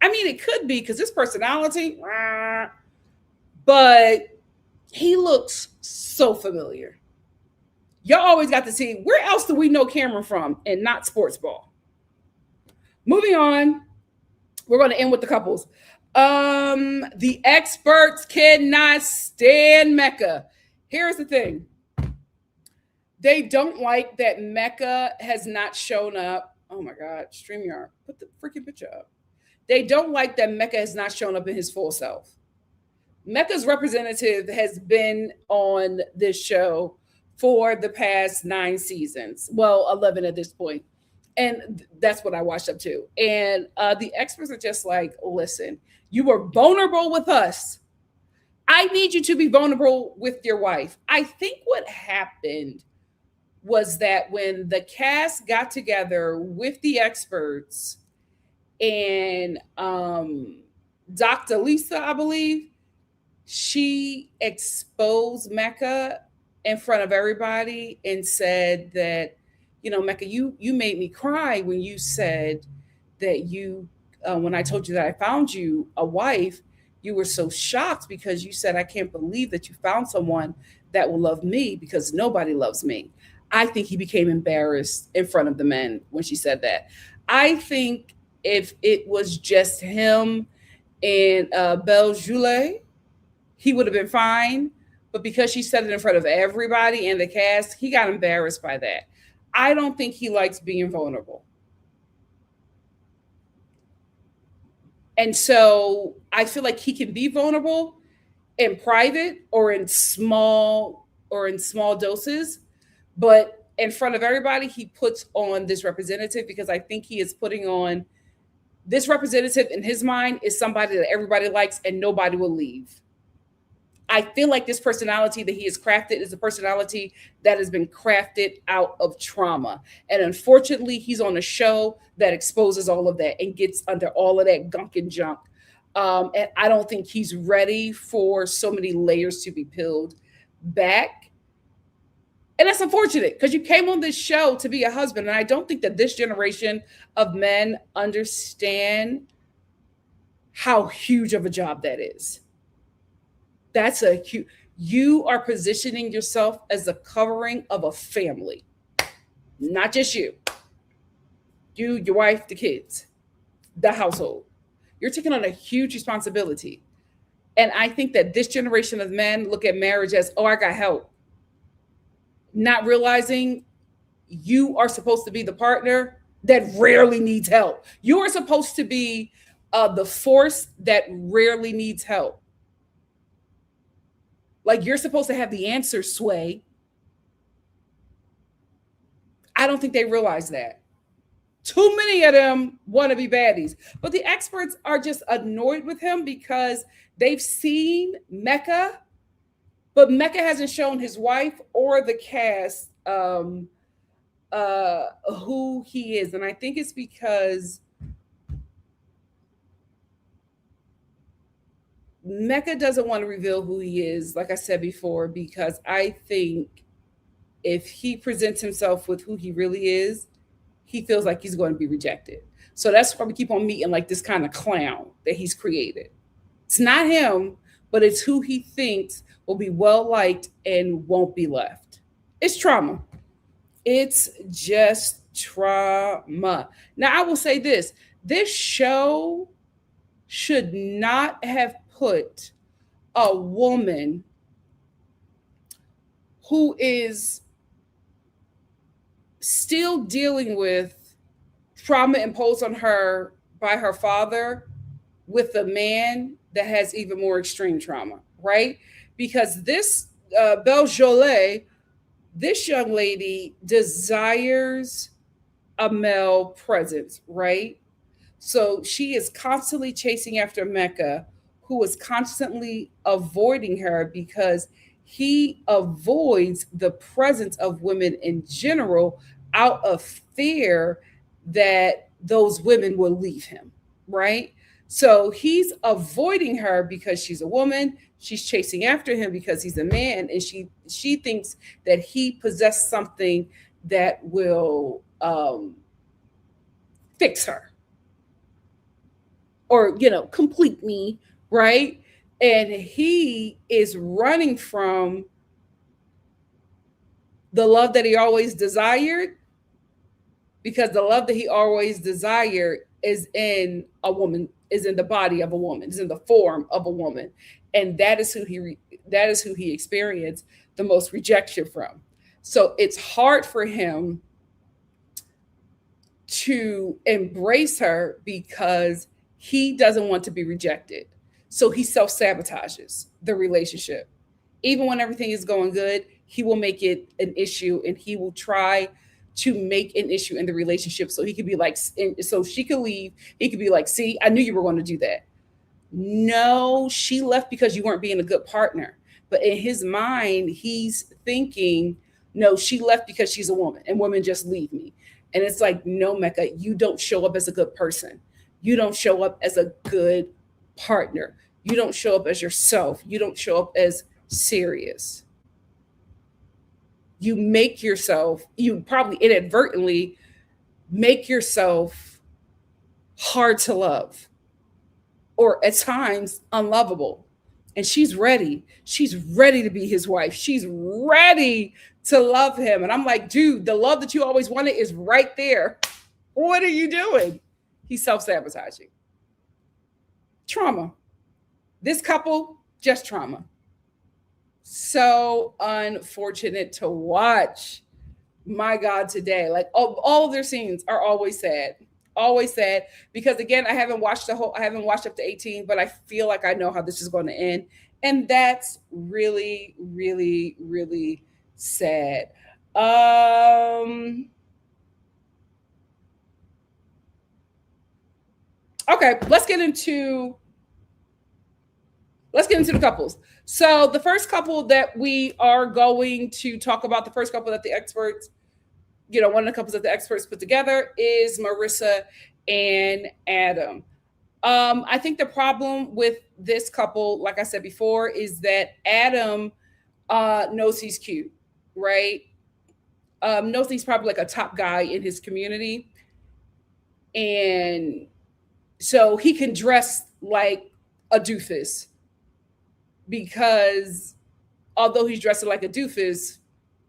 I mean, it could be because his personality, but he looks so familiar. Y'all always got to see where else do we know Cameron from and not sports ball. Moving on, we're going to end with the couples. The experts cannot stand Mecca. Here's the thing. They don't like that Mecca has not shown up. Oh my God, StreamYard, put the freaking picture up. They don't like that Mecca has not shown up in his full self. Mecca's representative has been on this show for the past 9 seasons. Well, 11 at this point. And that's what I watched up to. And the experts are just like, listen, you were vulnerable with us. I need you to be vulnerable with your wife. I think what happened was that when the cast got together with the experts and Dr. Lisa, I believe, she exposed Mecca in front of everybody and said that, you know, Mecca, you made me cry when you said that when I told you that I found you a wife, you were so shocked because you said, I can't believe that you found someone that will love me because nobody loves me. I think he became embarrassed in front of the men when she said that. I think if it was just him and Belle Joulet, he would have been fine. But because she said it in front of everybody and the cast, he got embarrassed by that. I don't think he likes being vulnerable. And so I feel like he can be vulnerable in private or in small doses, but in front of everybody, he puts on this representative because I think he is putting on this representative in his mind is somebody that everybody likes and nobody will leave. I feel like this personality that he has crafted is a personality that has been crafted out of trauma. And unfortunately, he's on a show that exposes all of that and gets under all of that gunk and junk. And I don't think he's ready for so many layers to be peeled back. And that's unfortunate because you came on this show to be a husband. And I don't think that this generation of men understand how huge of a job that is. That's you are positioning yourself as a covering of a family, not just you, your wife, the kids. the household. You're taking on a huge responsibility. And I think that this generation of men look at marriage as, oh, I got help, not realizing you are supposed to be the partner that rarely needs help. You are supposed to be the force that rarely needs help. Like you're supposed to have the answer, Sway. I don't think they realize that. Too many of them want to be baddies. But the experts are just annoyed with him because they've seen Mecca, but Mecca hasn't shown his wife or the cast uh, who he is. And I think it's because Mecca doesn't want to reveal who he is, like I said before, because I think if he presents himself with who he really is, he feels like he's going to be rejected. So that's why we keep on meeting like this kind of clown that he's created. It's not him, but it's who he thinks will be well liked and won't be left. It's trauma. It's just trauma. Now, I will say this show should not have put a woman who is still dealing with trauma imposed on her by her father with a man that has even more extreme trauma, right? Because this Belle Jolie, this young lady desires a male presence, right? So she is constantly chasing after Mecca, who is constantly avoiding her because he avoids the presence of women in general out of fear that those women will leave him, right? So he's avoiding her because she's a woman. She's chasing after him because he's a man, and she thinks that he possessed something that will fix her or complete me, right? And he is running from the love that he always desired, because the love that he always desired is in a woman, is in the body of a woman, is in the form of a woman, and that is who he experienced the most rejection from. So it's hard for him to embrace her because he doesn't want to be rejected. So he self sabotages the relationship. Even when everything is going good, he will make it an issue, and he will try to make an issue in the relationship so he could be like, so she could leave. He could be like, see, I knew you were going to do that. No, she left because you weren't being a good partner. But in his mind, he's thinking, no, she left because she's a woman and women just leave me. And it's like, no, Mecca, you don't show up as a good person. You don't show up as a good partner. You don't show up as yourself. You don't show up as serious. You make yourself, you probably inadvertently make yourself hard to love, or at times unlovable. And she's ready. She's ready to be his wife. She's ready to love him. And I'm like, dude, the love that you always wanted is right there. What are you doing? He's self sabotaging. Trauma. This couple, just trauma. So unfortunate to watch. My God, today, like all of their scenes are always sad, because again, I haven't watched up to 18, but I feel like I know how this is going to end, and that's really, really, really sad. Okay, let's get into the couples. So the first couple that we are going to talk about, the first couple that the experts, one of the couples that the experts put together, is Marissa and Adam. I think the problem with this couple, like I said before, is that Adam knows he's cute, right? Knows he's probably like a top guy in his community. And so he can dress like a doofus, because although he's dressing like a doofus,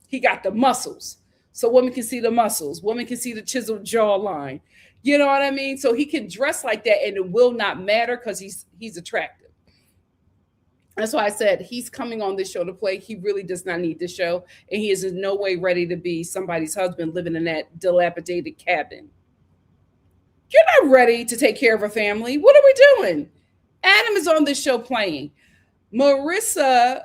he got the muscles. So women can see the muscles. Women can see the chiseled jawline. You know what I mean? So he can dress like that and it will not matter because he's attractive. That's why I said he's coming on this show to play. He really does not need this show. And he is in no way ready to be somebody's husband living in that dilapidated cabin. You're not ready to take care of a family. What are we doing? Adam is on this show playing. Marissa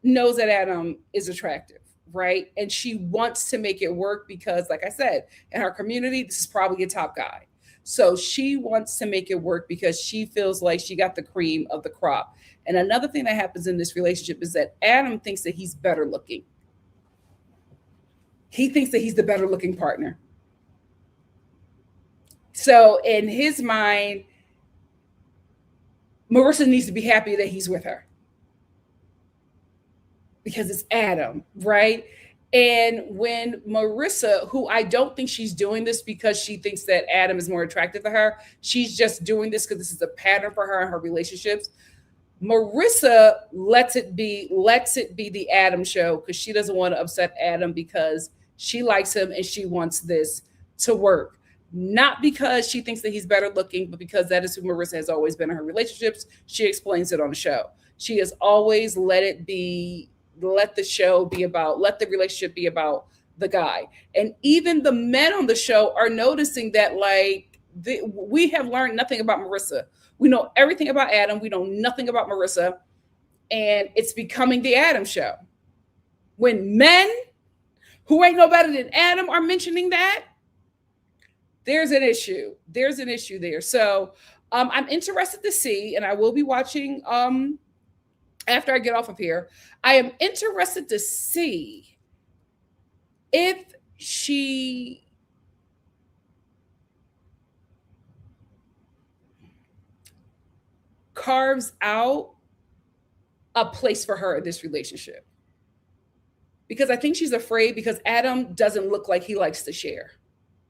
knows that Adam is attractive, right? And she wants to make it work because, like I said, in her community, this is probably a top guy. So she wants to make it work because she feels like she got the cream of the crop. And another thing that happens in this relationship is that Adam thinks that he's better looking. He thinks that he's the better looking partner. So in his mind, Marissa needs to be happy that he's with her because it's Adam, right? And when Marissa, who I don't think she's doing this because she thinks that Adam is more attractive to her, she's just doing this because this is a pattern for her in her relationships. Marissa lets it be the Adam show because she doesn't want to upset Adam because she likes him and she wants this to work. Not because she thinks that he's better looking, but because that is who Marissa has always been in her relationships. She explains it on the show. She has always let the relationship be about the guy. And even the men on the show are noticing that, like, we have learned nothing about Marissa. We know everything about Adam. We know nothing about Marissa. And it's becoming the Adam show. When men who ain't no better than Adam are mentioning that, there's an issue. There's an issue there. So I'm interested to see, and I will be watching after I get off of here. I am interested to see if she carves out a place for her in this relationship. Because I think she's afraid because Adam doesn't look like he likes to share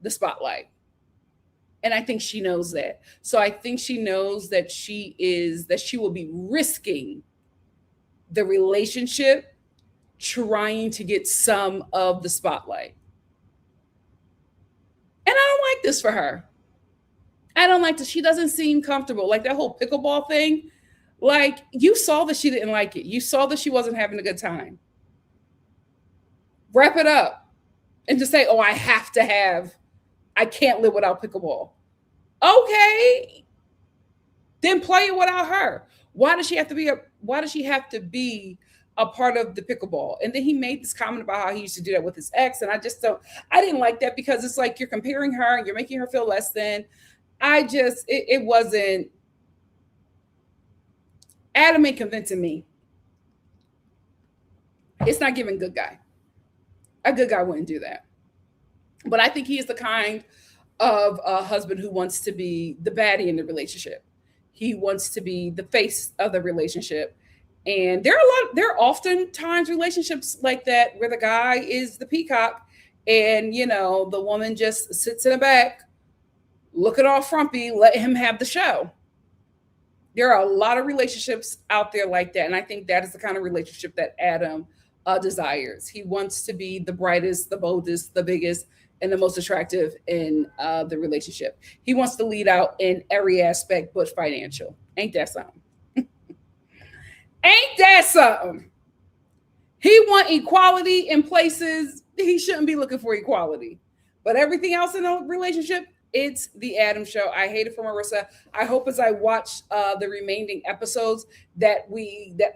the spotlight. And I think she knows that. So I think she knows that she will be risking the relationship trying to get some of the spotlight. And I don't like this for her. I don't like this. She doesn't seem comfortable. Like that whole pickleball thing. Like you saw that she didn't like it. You saw that she wasn't having a good time. Wrap it up. And to say, oh, I can't live without pickleball. Okay. Then play it without her. Why does she have to be a part of the pickleball? And then he made this comment about how he used to do that with his ex. And I didn't like that because it's like you're comparing her and you're making her feel less than. It wasn't. Adam ain't convincing me. It's not giving good guy. A good guy wouldn't do that. But I think he is the kind of a husband who wants to be the baddie in the relationship. He wants to be the face of the relationship. And there are often times relationships like that where the guy is the peacock and, the woman just sits in the back, looking all frumpy, let him have the show. There are a lot of relationships out there like that. And I think that is the kind of relationship that Adam desires. He wants to be the brightest, the boldest, the biggest, and the most attractive in the relationship. He wants to lead out in every aspect but financial. Ain't that something? Ain't that something? He want equality in places he shouldn't be looking for equality. But everything else in a relationship, it's the Adam show. I hate it for Marissa. I hope as I watch the remaining episodes that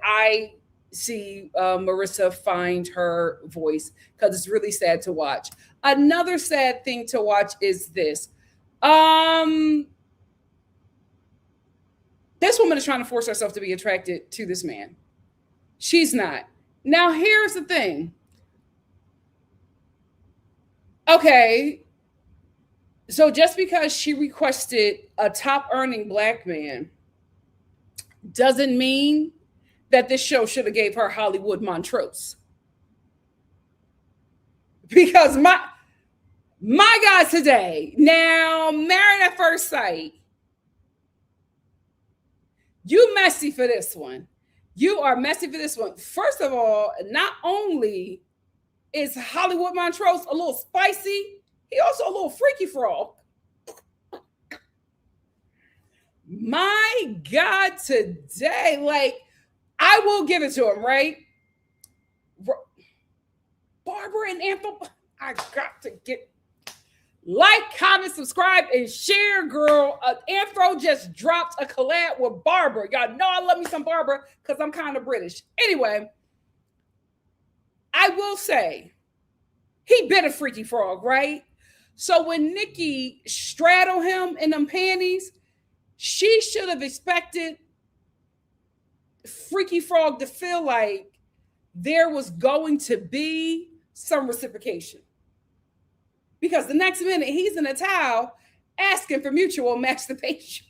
I see Marissa find her voice because it's really sad to watch. Another sad thing to watch is this. This woman is trying to force herself to be attracted to this man. She's not. Now, here's the thing. Okay. So just because she requested a top earning black man doesn't mean that this show should have gave her Hollywood Montrose. Because my guys today, now Married at First Sight, you messy for this one. You are messy for this one. First of all, not only is Hollywood Montrose a little spicy, he also a little freaky frog. My God, today, like, I will give it to him, right? Barbara and Anthony, I got to get like, comment, subscribe, and share, girl. Anthro just dropped a collab with Barbara. Y'all know I love me some Barbara because I'm kind of British. Anyway, I will say he been a freaky frog, right? So when Nikki straddled him in them panties, she should have expected Freaky Frog to feel like there was going to be some reciprocation. Because the next minute he's in a towel asking for mutual masturbation.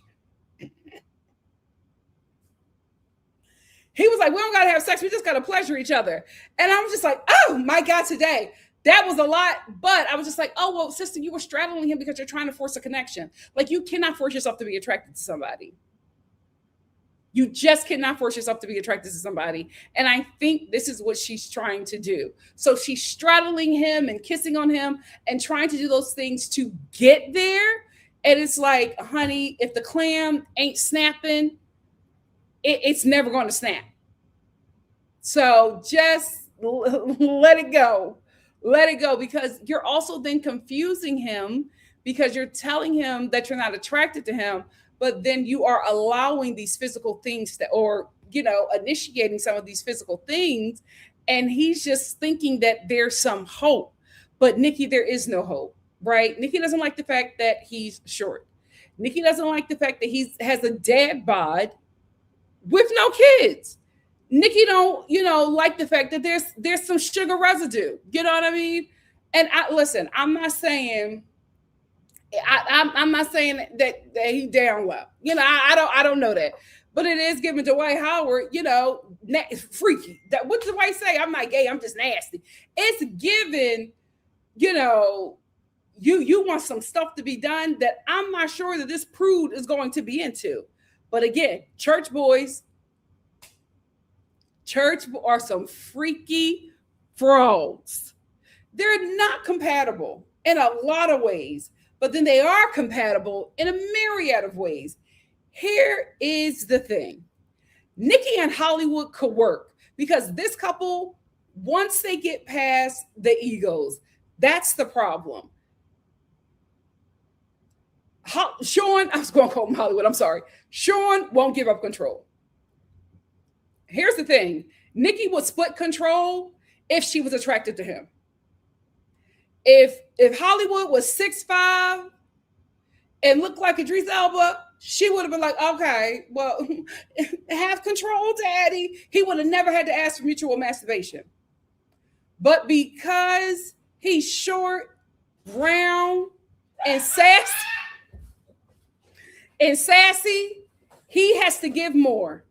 He was like, we don't got to have sex. We just got to pleasure each other. And I was just like, oh my God, today. That was a lot. But I was just like, oh, well, sister, you were straddling him because you're trying to force a connection. Like, you cannot force yourself to be attracted to somebody. You just cannot force yourself to be attracted to somebody. And I think this is what she's trying to do. So she's straddling him and kissing on him and trying to do those things to get there. And it's like, honey, if the clam ain't snapping, it's never going to snap. So just let it go. Let it go, because you're also then confusing him because you're telling him that you're not attracted to him, but then you are allowing these physical things that, or, initiating some of these physical things. And he's just thinking that there's some hope. But Nikki, there is no hope, right? Nikki doesn't like the fact that he's short. Nikki doesn't like the fact that he has a dad bod with no kids. Nikki don't, like the fact that there's some sugar residue. You know what I mean? And listen, I'm not saying I'm not saying that he down low. I don't know that. But it is giving Dwight Howard, freaky. That what does Dwight say? I'm not gay, I'm just nasty. It's given, you want some stuff to be done that I'm not sure that this prude is going to be into. But again, church boys are some freaky frogs. They're not compatible in a lot of ways, but then they are compatible in a myriad of ways. Here is the thing. Nikki and Hollywood could work because this couple, once they get past the egos, that's the problem. Sean, I was going to call him Hollywood, I'm sorry. Sean won't give up control. Here's the thing. Nikki would split control if she was attracted to him. If Hollywood was 6'5" and looked like Idris Elba, she would have been like, okay, well, have control, daddy. He would have never had to ask for mutual masturbation. But because he's short, brown, and sassy, he has to give more.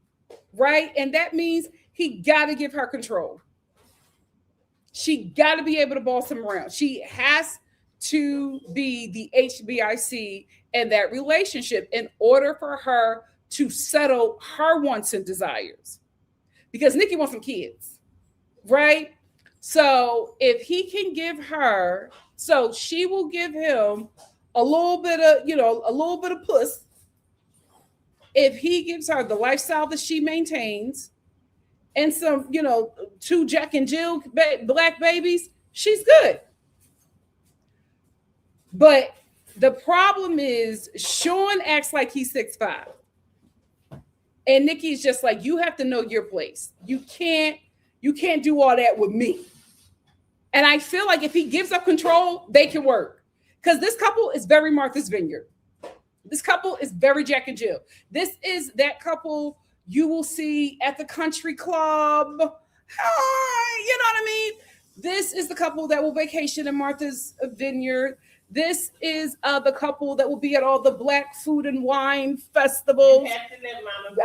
Right? And that means he got to give her control. She got to be able to boss him around. She has to be the HBIC in that relationship in order for her to settle her wants and desires. Because Nikki wants some kids, right? So if he can give her, so she will give him a little bit of puss. If he gives her the lifestyle that she maintains and some, 2 Jack and Jill black babies, she's good. But the problem is Sean acts like he's 6'5". And Nikki's just like, you have to know your place. You can't do all that with me. And I feel like if he gives up control, they can work. Because this couple is very Martha's Vineyard. This couple is very Jack and Jill. This is that couple you will see at the country club. You know what I mean? This is the couple that will vacation in Martha's Vineyard. This is the couple that will be at all the Black food and wine festivals.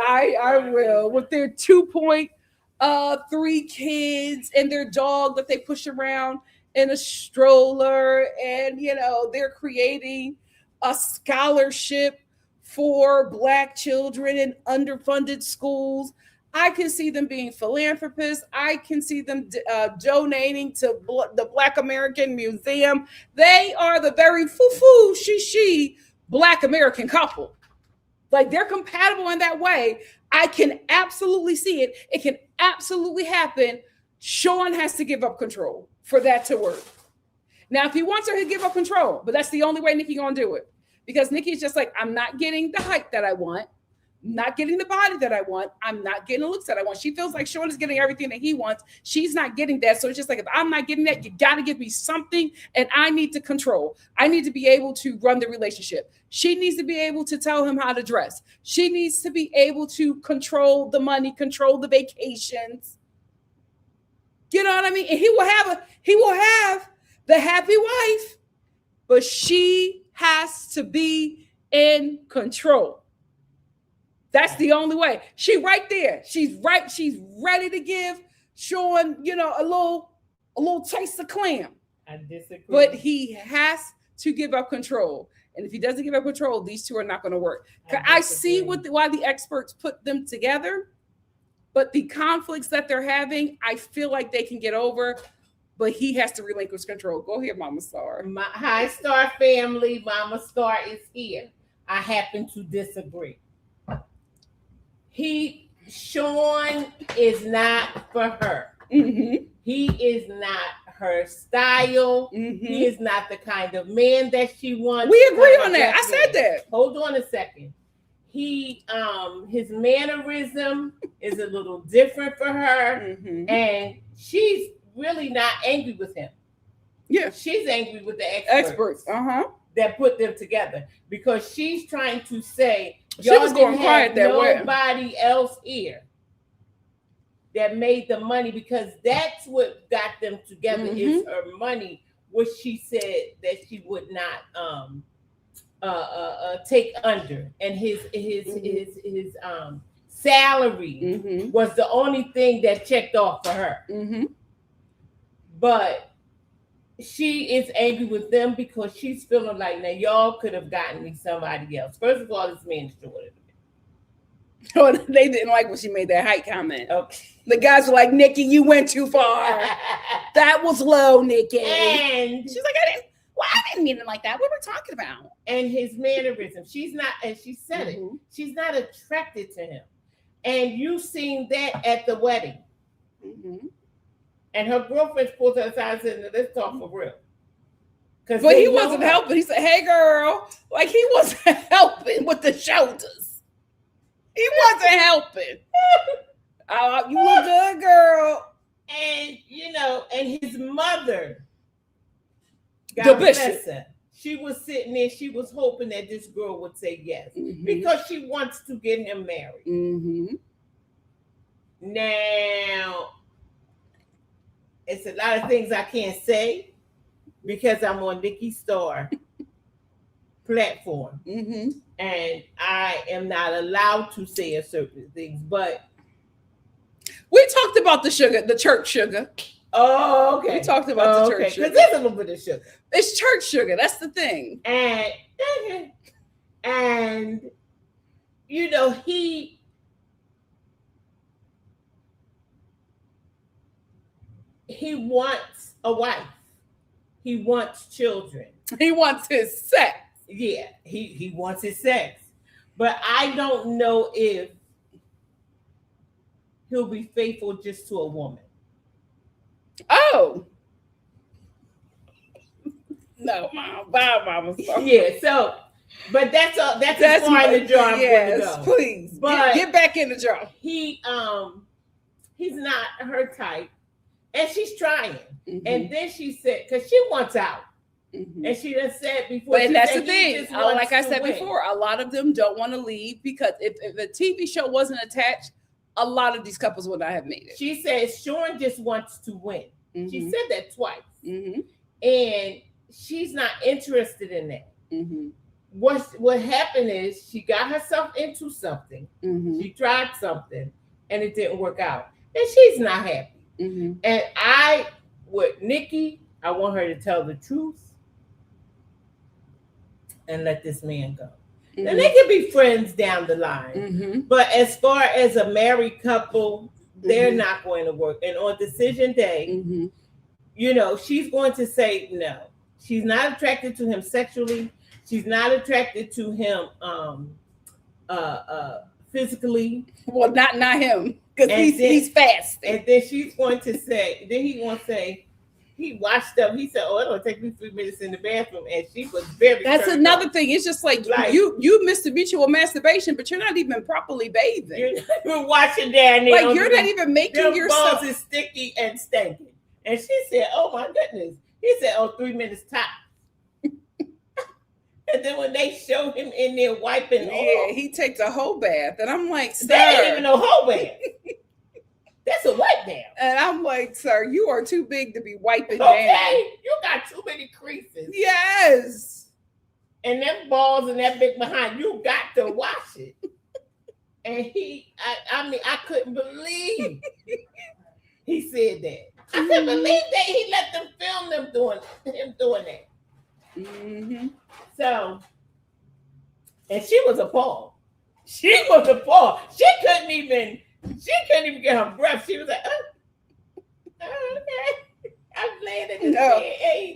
I will. With their 2.3 kids and their dog that they push around in a stroller. And, they're creating a scholarship for Black children in underfunded schools. I can see them being philanthropists. I can see them donating to the Black American Museum. They are the very foo-foo, she Black American couple. Like they're compatible in that way. I can absolutely see it. It can absolutely happen. Sean has to give up control for that to work. Now, if he wants her to give up control, but that's the only way Nikki gonna do it. Because Nikki is just like, I'm not getting the height that I want, not getting the body that I want, I'm not getting the looks that I want. She feels like Sean is getting everything that he wants. She's not getting that. So it's just like, if I'm not getting that, you gotta give me something, and I need to control. I need to be able to run the relationship. She needs to be able to tell him how to dress. She needs to be able to control the money, control the vacations. You know what I mean? And he will have the happy wife, but she has to be in control. That's the only way. She right there. She's right. She's ready to give Sean, a little taste of clam. I disagree. But he has to give up control. And if he doesn't give up control, these two are not going to work. I see why the experts put them together, but the conflicts that they're having, I feel like they can get over, but he has to relinquish control. Go here, Mama Star. Hi, Star family. Mama Star is here. I happen to disagree. Sean is not for her. Mm-hmm. He is not her style. Mm-hmm. He is not the kind of man that she wants. We agree on that. I said that. Hold on a second. His mannerism is a little different for her, Mm-hmm. and she's really not angry with him. Yeah. She's angry with the Experts. that put them together, because she's trying to say, She was going quiet that way. Nobody else here that made the money, because that's what got them together. Mm-hmm. Is her money, which she said that she would not take under, and his salary Mm-hmm. was the only thing that checked off for her. Mm-hmm. But she is angry with them because she's feeling like, now y'all could have gotten me somebody else. First of all, this man is shorter than me. Oh, they didn't like when she made that height comment. Okay. The guys were like, Nikki, you went too far. That was low, Nikki. And she's like, I didn't mean it like that. What were we talking about? And his mannerism. She's not, and she said Mm-hmm. it, she's not attracted to him. And you seen that at the wedding. Mm-hmm. And her girlfriend pulled her aside and said, let's talk for real. But he wasn't helping. He said, hey, girl. Like, he wasn't helping with the shoulders. He wasn't helping. You look good, girl. And, and his mother, The God bishop. bless her, she was sitting there, she was hoping that this girl would say yes. Mm-hmm. Because she wants to get him married. Mm-hmm. Now, it's a lot of things I can't say because I'm on NikkiStar platform. Mm-hmm. And I am not allowed to say a certain things, but we talked about the sugar, the church sugar. Oh, okay. We talked about the church sugar. Because there's a little bit of sugar. It's church sugar. That's the thing. And he wants a wife. He wants children. He wants his sex. Yeah, he wants his sex. But I don't know if he'll be faithful just to a woman. Oh. No, Mom. Bye, Mama. Yeah, so, but that's as far in the jar I'm going to go. Please. But get back in the jar. He's not her type. And she's trying. Mm-hmm. And then she said, because she wants out. Mm-hmm. And she done said before. But that's the thing. Like I said before, a lot of them don't want to leave because if the TV show wasn't attached, a lot of these couples would not have made it. She says Sean just wants to win. Mm-hmm. She said that twice. Mm-hmm. And she's not interested in that. Mm-hmm. What happened is she got herself into something. Mm-hmm. She tried something and it didn't work out. And she's not happy. Mm-hmm. And with Nikki, I want her to tell the truth and let this man go. Mm-hmm. And they can be friends down the line. Mm-hmm. But as far as a married couple, they're Mm-hmm. not going to work. And on decision day, Mm-hmm. She's going to say no. She's not attracted to him sexually. She's not attracted to him physically. Well, not him, because he's fast. And then she's going to say, then he won't say, he washed up. He said, "Oh, it'll take me 3 minutes in the bathroom," and she was very. That's another thing. It's just like you missed the mutual masturbation, but you're not even properly bathing. You're not even washing down there. Like you're not even making yourself. Balls is sticky and stinking. And she said, "Oh my goodness." He said, "Oh, 3 minutes top." And then when they show him in there wiping, he takes a whole bath, and I'm like, "Sir, that ain't even no whole bath. That's a wipe down." And I'm like, "Sir, you are too big to be wiping down. You got too many creases." Yes. And them balls and that big behind, you got to wash it. And I mean, I couldn't believe he said that. I couldn't believe that he let them film him doing that. Mm-hmm. So, and she was appalled. She couldn't even get her breath. She was like, "Oh, okay. I'm laying in this bed."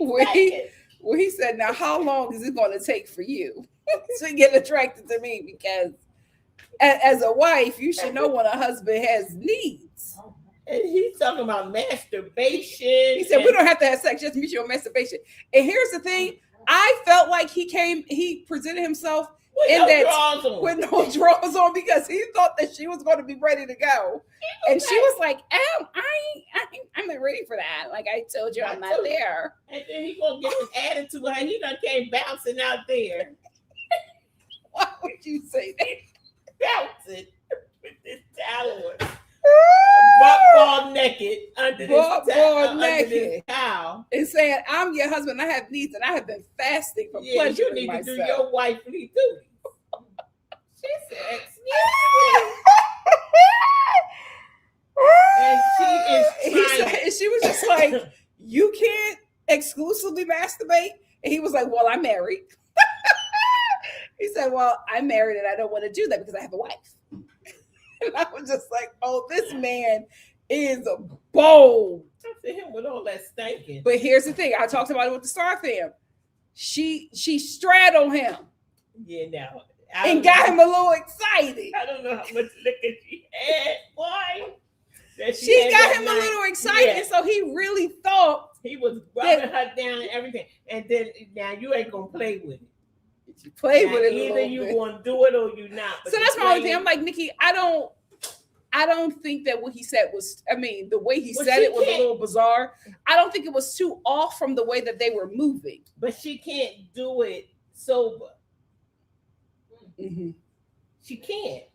Well, he said, "Now, how long is it going to take for you to get attracted to me? Because as a wife, you should know when a husband has needs." And he's talking about masturbation. He said, "We don't have to have sex, just mutual masturbation." And here's the thing. I felt like he presented himself with no drawers on because he thought that she was going to be ready to go. And she was like, I'm not ready for that. Like I told you, I'm not there. And then he gonna get his attitude how he done came bouncing out there. Why would you say that? Bouncing with this towel. Butt naked under this towel. And saying, "I'm your husband, I have needs, and I have been fasting for pleasure." You need to do your wifely duty. She said, and she was just like, "You can't exclusively masturbate." And he was like, "Well, I'm married." He said, "Well, I'm married and I don't want to do that because I have a wife." And I was just like, "Oh, this man is bold." I see him with all that stinking. But here's the thing. I talked about it with the Star fam. She straddled him. Yeah, now. And got him a little excited. I don't know how much liquor she had. Why? She got him a little excited, so he really thought he was rubbing her down and everything. And then now you ain't gonna play with it. You play with it. Either you gonna do it or you not. So that's my only thing. I'm like, Nikki, I don't think that what he said was, I mean, the way he said it was a little bizarre. I don't think it was too off from the way that they were moving. But she can't do it sober. Mm-hmm. She can't.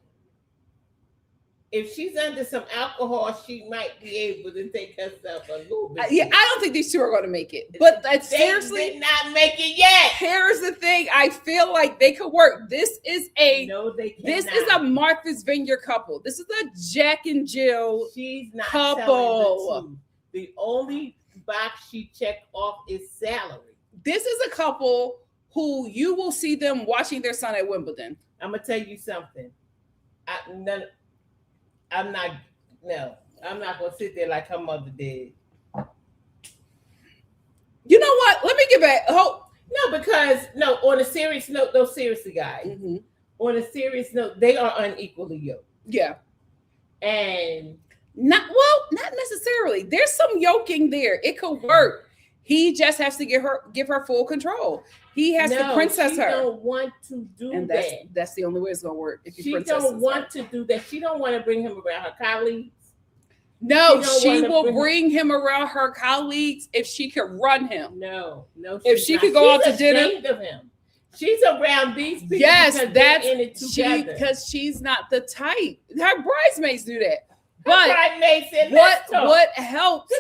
If she's under some alcohol, she might be able to take herself a little bit. I don't think these two are going to make it. But seriously, did not make it yet. Here's the thing: I feel like they could work. This is a Martha's Vineyard couple. This is a Jack and Jill couple. The only box she checked off is salary. This is a couple who you will see them watching their son at Wimbledon. I'm gonna tell you something. I'm not gonna sit there like her mother did. You know what? Let me get back. On a serious note, though, seriously, guys. Mm-hmm. On a serious note, they are unequally yoked. Yeah. And not necessarily. There's some yoking there. It could work. He just has to give her full control. He has to princess her. She don't want to do that. That's the only way it's gonna work. If she don't want to do that. She don't want to bring him around her colleagues. No, she will bring him around her colleagues if she could run him. No. If she could go out to dinner. Of him. She's around these people. Yes, because she's not the type. Her bridesmaids do that. But what helps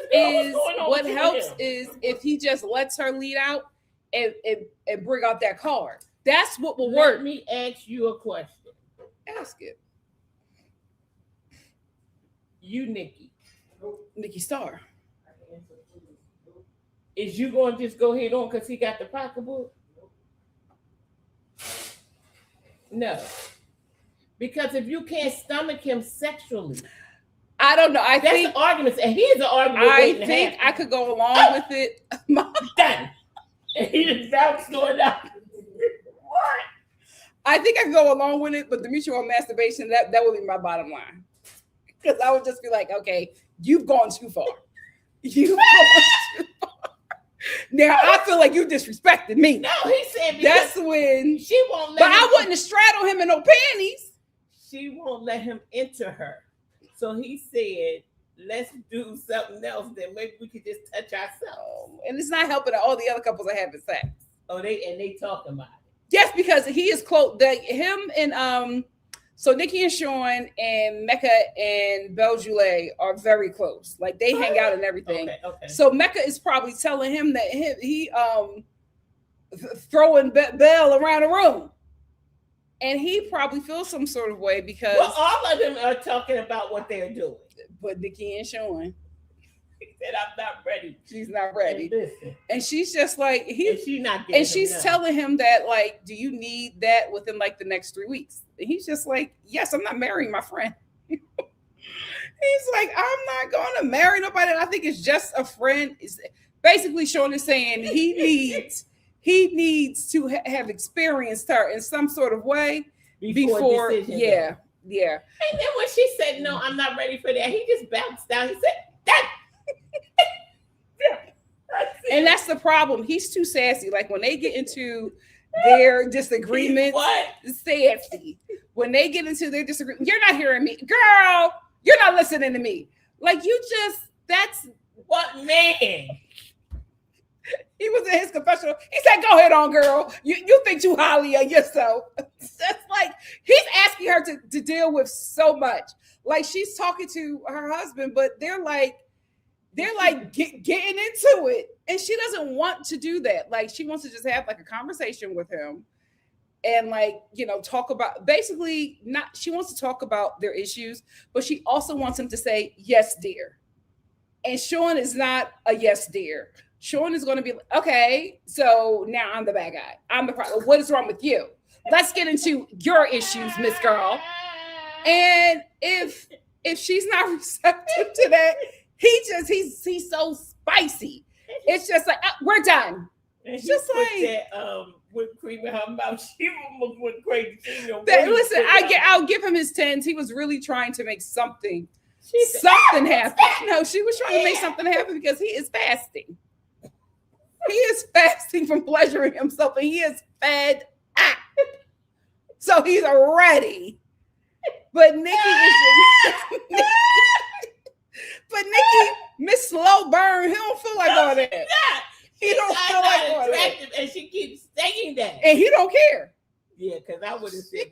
is if he just lets her lead out and bring out that card. That's what will work. Let me ask you a question. Ask it. You, NikkiStar. Is you going to just go head on because he got the pocketbook? No. Because if you can't stomach him sexually, I don't know. That's an argument, and here's an argument. I think I could go along with it. Done. And he just bounced going out. What? I think I can go along with it, but the mutual masturbation, that would be my bottom line. Because I would just be like, okay, you've gone too far. You've gone too far. Now I feel like you disrespected me. No, he said that's when she won't let But I wouldn't have straddled him in no panties. She won't let him enter her. So he said, let's do something else. Then maybe we could just touch ourselves. And it's not helping all the other couples are having sex. Oh, they talking about it. Yes, because he is close. Him and so Nikki and Sean and Mecca and Beljulet are very close. Like they hang out and everything. Okay. So Mecca is probably telling him that he throwing Belle around the room. And he probably feels some sort of way because all of them are talking about what they're doing. But Nikki and Sean. He said, I'm not ready. She's not ready. And, and she's just like she's telling him that, like, do you need that within like the next 3 weeks? And he's just like, yes, I'm not marrying my friend. He's like, I'm not gonna marry nobody. And I think it's just a friend. Is basically Sean is saying he needs to have experienced her in some sort of way before yeah. And then when she said, no, I'm not ready for that, he just bounced down. He said, that. And that's the problem. He's too sassy. Like when they get into their disagreements, sassy. When they get into their disagreement, you're not hearing me. Girl, you're not listening to me. Like that's what man? He was in his confessional. He said, go ahead on, girl. You think too highly of yourself. That's like, he's asking her to deal with so much. Like she's talking to her husband, but they're like getting into it. And she doesn't want to do that. Like she wants to just have like a conversation with him and like, talk about basically she wants to talk about their issues, but she also wants him to say, yes, dear. And Sean is not a yes, dear. Sean is going to be like, okay, so now I'm the bad guy. I'm the problem. What is wrong with you? Let's get into your issues, Miss Girl. And if she's not receptive to that, he's so spicy. It's just like, we're done. It's just like that whipped cream in her mouth. She almost went crazy. Listen, I'll give him his 10s. He was really trying to make something happen. No, she was trying to make something happen because he is fasting. He is fasting from pleasuring himself, and he is fed up. So he's ready. But Nikki Miss Slow Burn, he don't feel like all that. He don't feel like all that. And she keeps saying that. And he don't care. Yeah, because I would have said,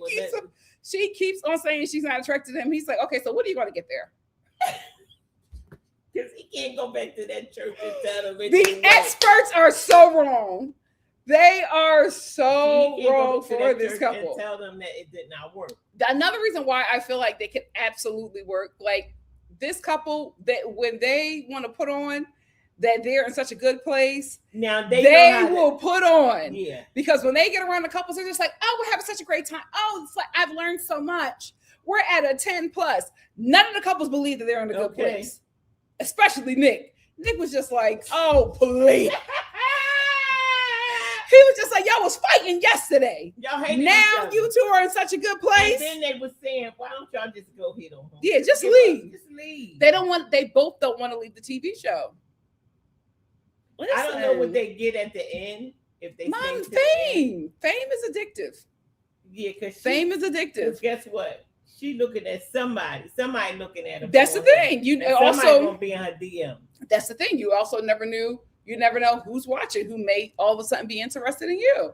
she keeps on saying she's not attracted to him. He's like, okay, so what are you going to get there? Because he can't go back to that church and tell them. The experts are so wrong. They are so wrong for this couple. And tell them that it did not work. Another reason why I feel like they could absolutely work, like this couple, that when they want to put on that they're in such a good place, now they will put on. Yeah. Because when they get around the couples, they're just like, oh, we're having such a great time. Oh, it's like I've learned so much. We're at a 10 plus. None of the couples believe that they're in a good place. Especially Nick. Nick was just like, oh, please. He was just like, y'all was fighting yesterday. Y'all hated now you two are in such a good place. And then they were saying, why don't y'all just go hit on him? Yeah, just leave. Just leave. They both don't want to leave the TV show. I don't know what they get at the end. If they fame. Fame is addictive. Yeah, because fame is addictive. Guess what? She looking at somebody looking at her. That's the thing. You also gonna be in her DM. That's the thing. You also never know who's watching, who may all of a sudden be interested in you.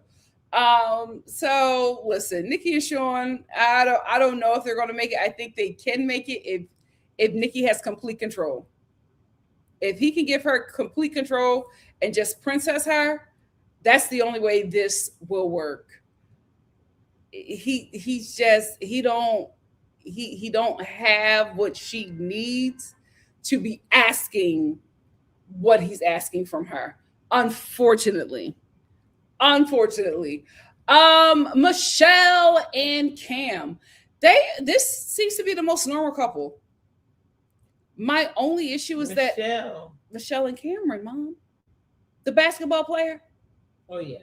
So listen, Nikki and Sean, I don't know if they're gonna make it. I think they can make it if Nikki has complete control. If he can give her complete control and just princess her, that's the only way this will work. He don't have what she needs to be asking what he's asking from her. Unfortunately. Michelle and Cam, this seems to be the most normal couple. My only issue is that Michelle and Cameron, Mom, the basketball player. Oh yeah.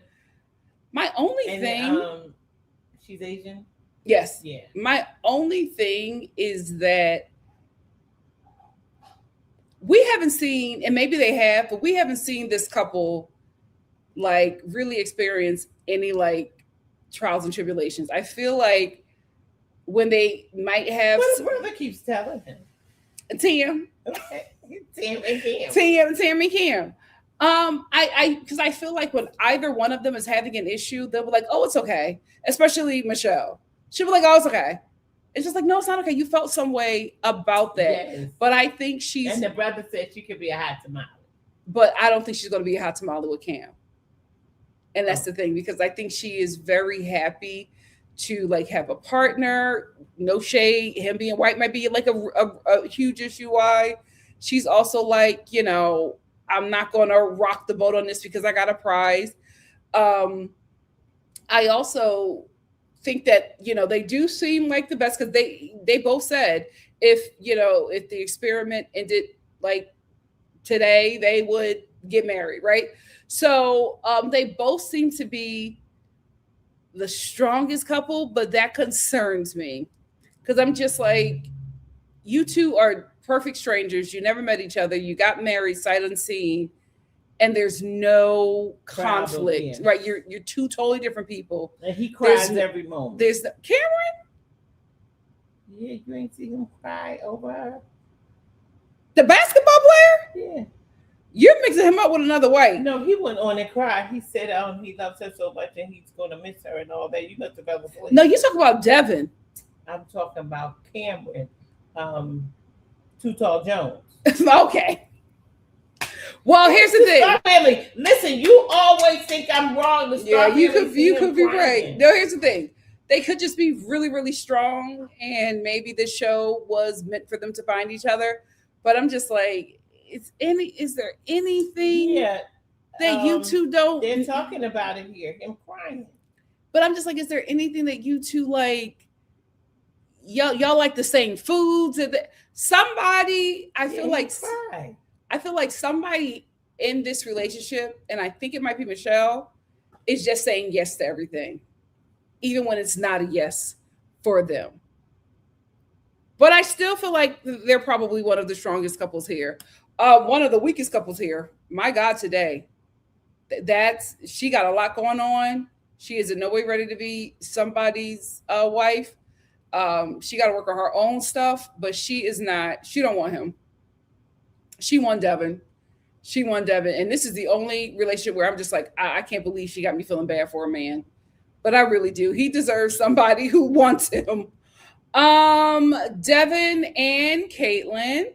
My only thing. She's Asian. Yes. Yeah. My only thing is that we haven't seen, and maybe they have, but we haven't seen this couple like really experience any like trials and tribulations. I feel like when they might have What the brother keeps telling him. Tim. Okay. Tim and Kim. Tim and Kim. Because I feel like when either one of them is having an issue, they'll be like, "Oh, it's okay." Especially Michelle, she'll be like, "Oh, it's okay." It's just like, no, it's not okay. You felt some way about that, Yes. but I think she's. And the brother said she could be a hot tamale, but I don't think she's going to be a hot tamale with Cam, and that's the thing, because I think she is very happy to like have a partner. No shade, him being white might be like a huge issue. Why? She's also like, I'm not going to rock the boat on this because I got a prize. I also think that they do seem like the best, because they both said if the experiment ended like today, they would get married, right? So they both seem to be the strongest couple, but that concerns me, because I'm just like, you two are perfect strangers. You never met each other. You got married sight unseen, and there's no conflict, right? You're two totally different people. And he cries every moment. There's Cameron. Yeah, you ain't see him cry over her. The basketball player. Yeah. You're mixing him up with another white. No, he went on and cried. He said he loves her so much and he's going to miss her and all that. You must have fell asleep. No, you talk about Devin. I'm talking about Cameron, Too Tall Jones. Okay. Well, here's the thing. Family, listen, you always think I'm wrong. Yeah, you could be right. No, here's the thing. They could just be really, really strong, and maybe this show was meant for them to find each other. But I'm just like, is there anything that you two don't? They're talking about it here, him crying. But I'm just like, is there anything that you two like? Y'all like the same foods? Somebody, I feel like somebody in this relationship, and I think it might be Michelle, is just saying yes to everything, even when it's not a yes for them. But I still feel like they're probably one of the strongest couples here. One of the weakest couples here. My God, today. She got a lot going on. She is in no way ready to be somebody's wife. She got to work on her own stuff, but she is not. She don't want him. She won Devin. And this is the only relationship where I'm just like, I can't believe she got me feeling bad for a man. But I really do. He deserves somebody who wants him. Devin and Caitlyn.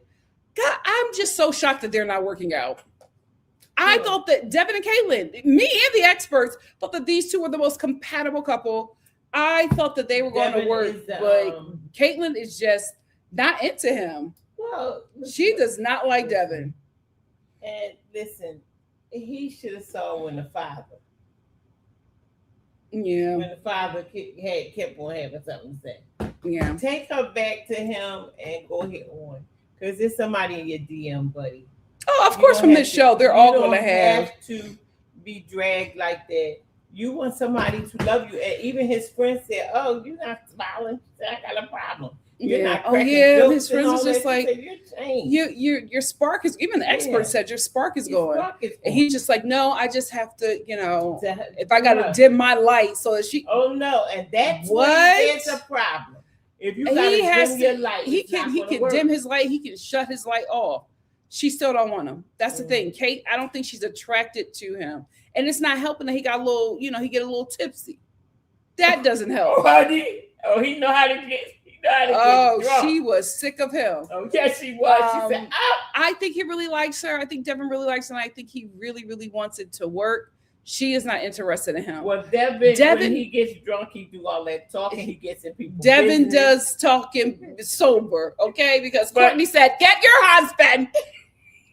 God, I'm just so shocked that they're not working out. I thought that Devin and Caitlyn, me and the experts, thought that these two were the most compatible couple. I thought that they were going to work, but Caitlyn is just not into him. Well, she does not like Devin. And listen, he should have saw when the father. Yeah. When the father kept on having something to say. Yeah. Take her back to him and go ahead on. Because there's somebody in your DM, buddy. Oh, of course, from this show, they're all going to have to be dragged like that. You want somebody to love you. And even his friends said, "Oh, you're not smiling. I got a problem." You're not cracking jokes. His friends was just like, your spark is, even the expert said your spark is going. And he's just like, no, I just have to, if I got to dim my light so that she. Oh no, and that's what there's a problem. If you got to dim your light, he can dim his light. He can shut his light off. She still don't want him. That's the thing. Kate, I don't think she's attracted to him. And it's not helping that he got a little, he get a little tipsy. That doesn't help. He know how to get. She was sick of him. Oh, yes, she was. She said, I think he really likes her. I think Devin really likes her. And I think he really, really wants it to work. She is not interested in him. Well, Devin, when he gets drunk, he do all that talking. He gets in people's Devin business. Does talking sober, okay? Because Courtney said, get your husband.